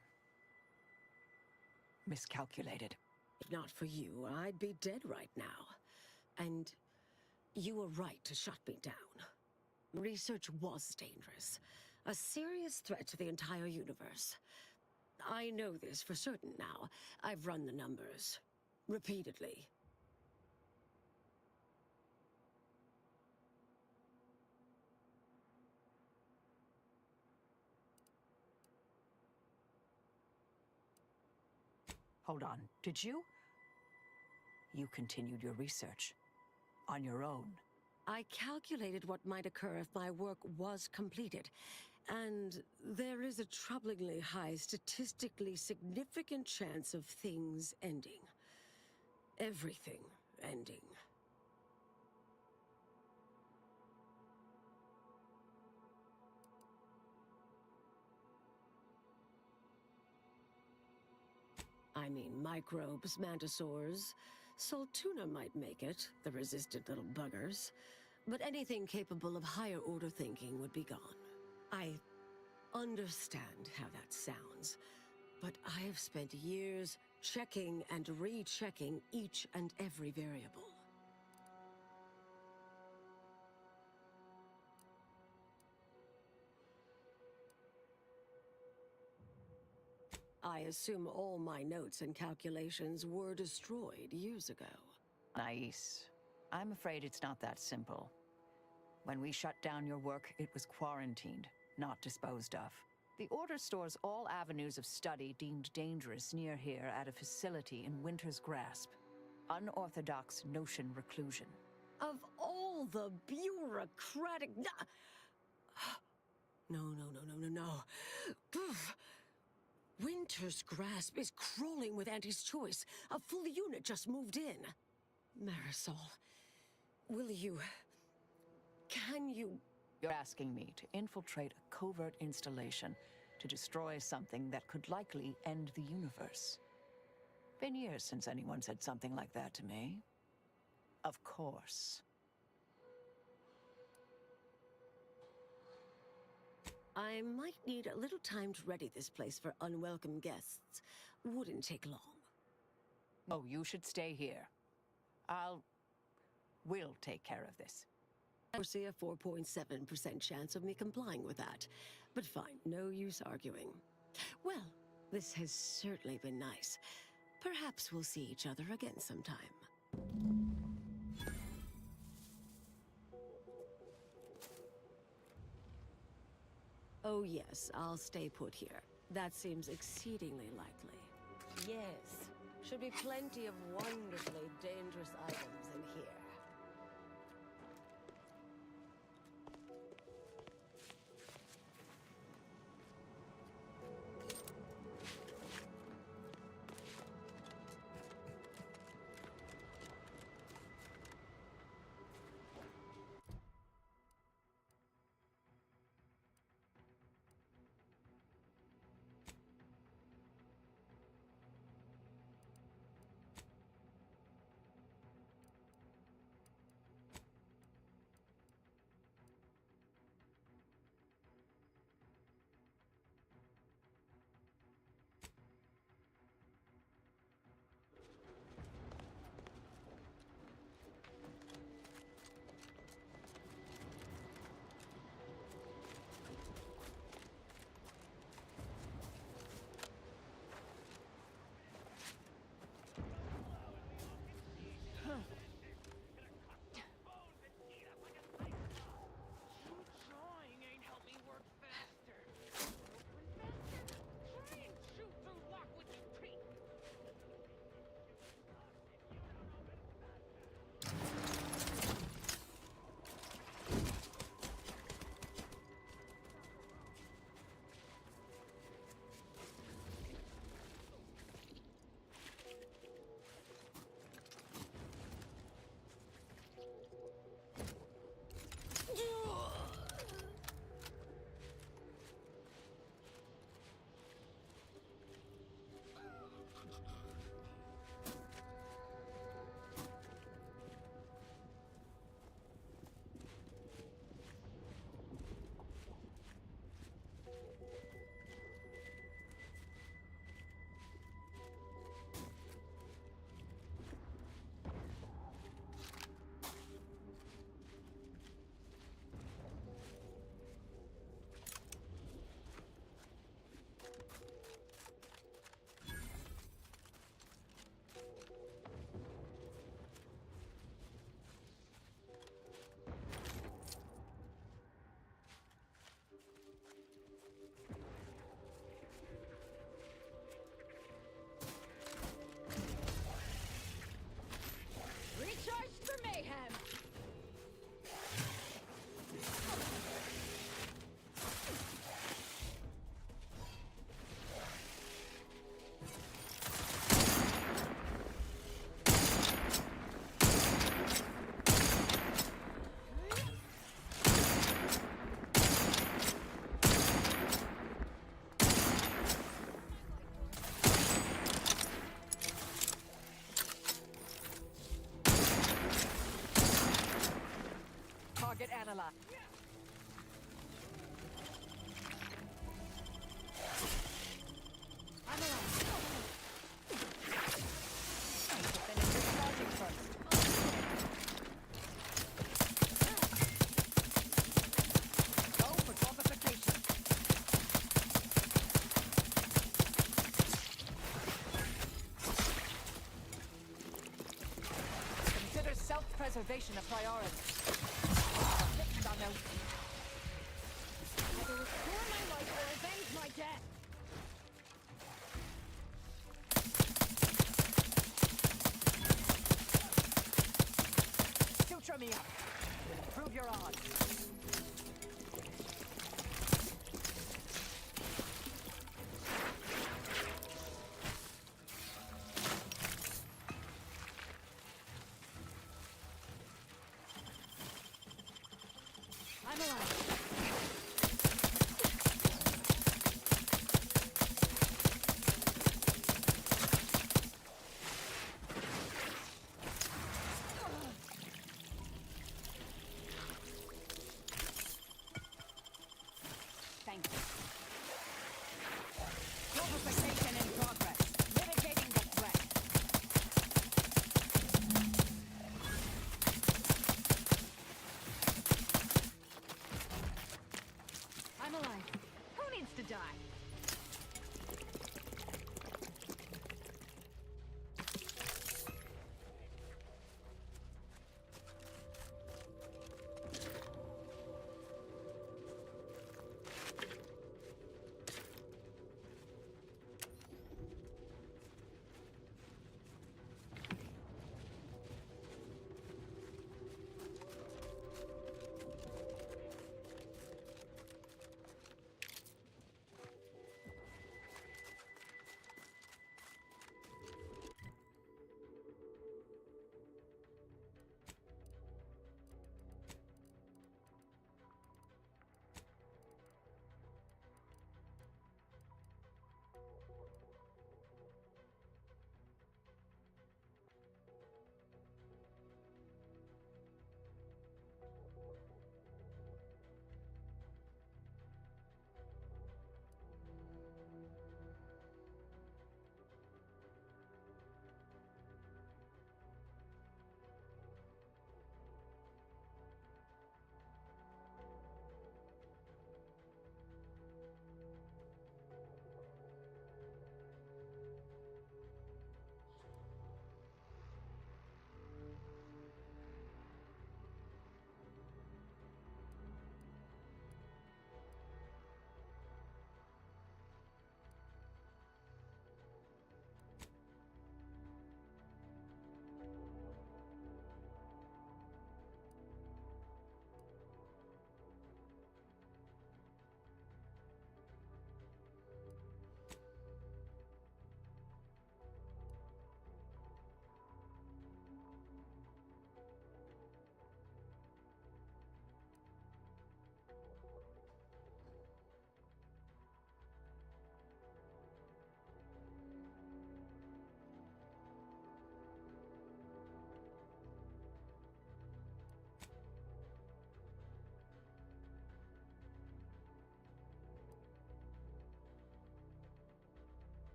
miscalculated. If not for you, I'd be dead right now. And you were right to shut me down. Research was dangerous. A serious threat to the entire universe. I know this for certain now. I've run the numbers. Repeatedly. Hold on, did you? You continued your research. On your own. I calculated what might occur if my work was completed. And there is a troublingly high, statistically significant chance of things ending. Everything ending. I mean, microbes, mantisaurs. Saltuna might make it, the resistant little buggers. But anything capable of higher order thinking would be gone. I understand how that sounds, but I have spent years checking and rechecking each and every variable. I assume all my notes and calculations were destroyed years ago. Anaïs, I'm afraid it's not that simple. When we shut down your work, it was quarantined, not disposed of. The Order stores all avenues of study deemed dangerous near here at a facility in Winter's Grasp. Unorthodox notion reclusion. Of all the bureaucratic... No. Poof. Winter's Grasp is crawling with Anti's choice. A full unit just moved in. Marisol, will you... Can you... You're asking me to infiltrate a covert installation to destroy something that could likely end the universe. Been years since anyone said something like that to me. Of course. I might need a little time to ready this place for unwelcome guests. Wouldn't take long. Oh, you should stay here. We'll take care of this. I foresee a 4.7% chance of me complying with that. But fine, no use arguing. Well, this has certainly been nice. Perhaps we'll see each other again sometime. Oh yes, I'll stay put here. That seems exceedingly likely. Yes, should be plenty of wonderfully dangerous items in here. Target analyzed. Consider self-preservation a priority. Either restore my life or avenge my death! Suture me up. Improve your odds. I'm alive. Thank you. Rawrverse in progress. Mitigating the threat. I'm alive. Who needs to die?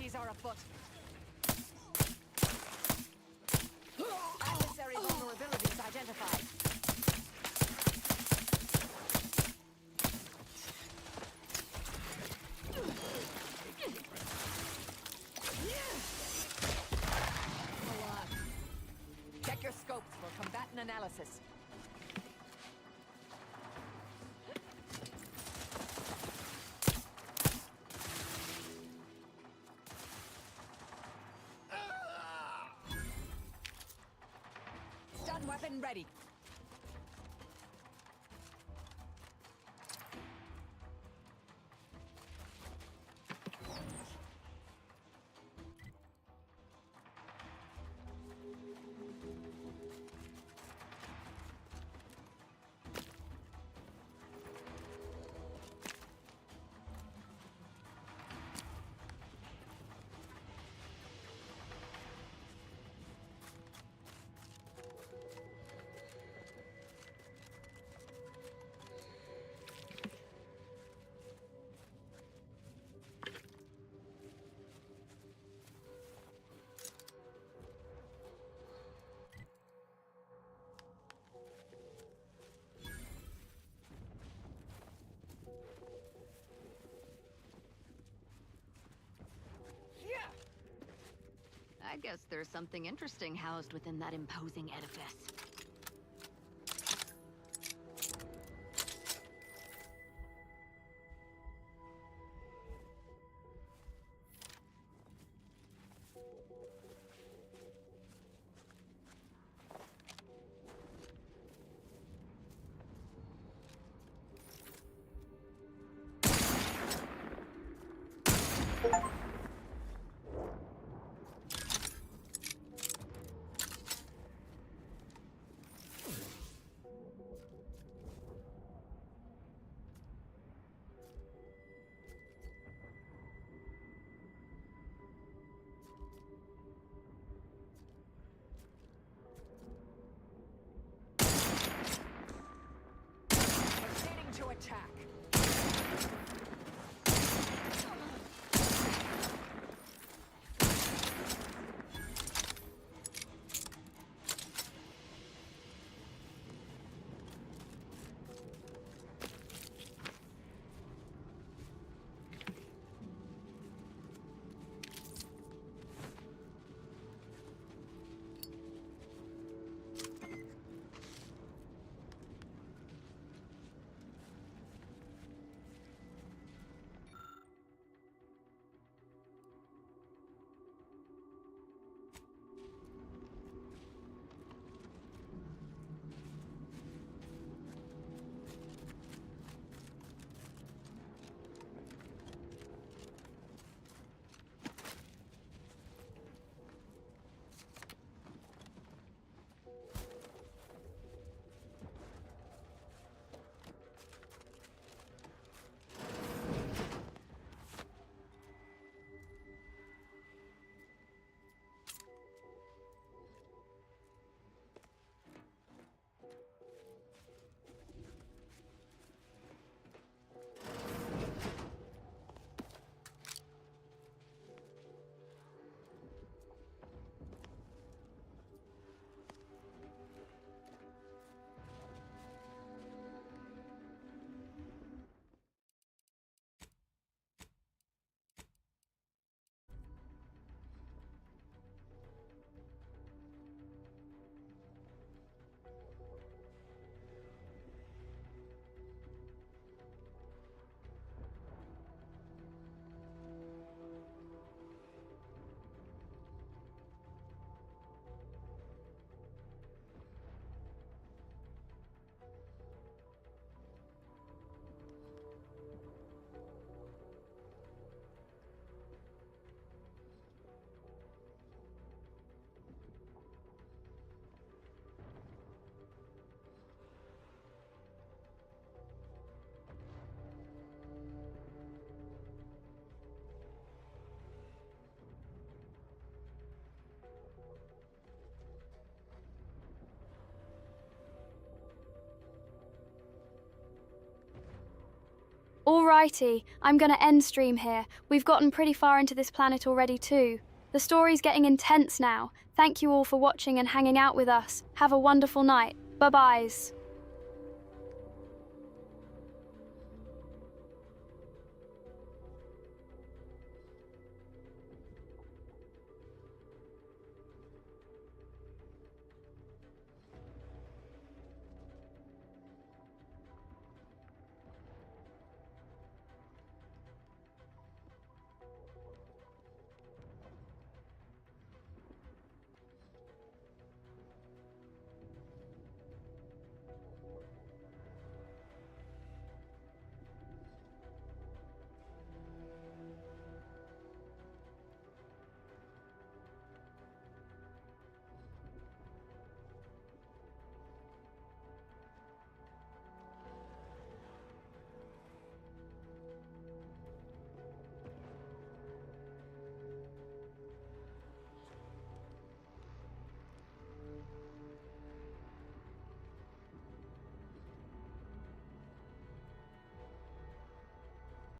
Enemies are afoot. Adversary vulnerabilities identified. Check your scopes for combatant analysis. Stun weapon ready. I guess there's something interesting housed within that imposing edifice. Alrighty, I'm gonna end stream here. We've gotten pretty far into this planet already too. The story's getting intense now. Thank you all for watching and hanging out with us. Have a wonderful night. Bye-byes.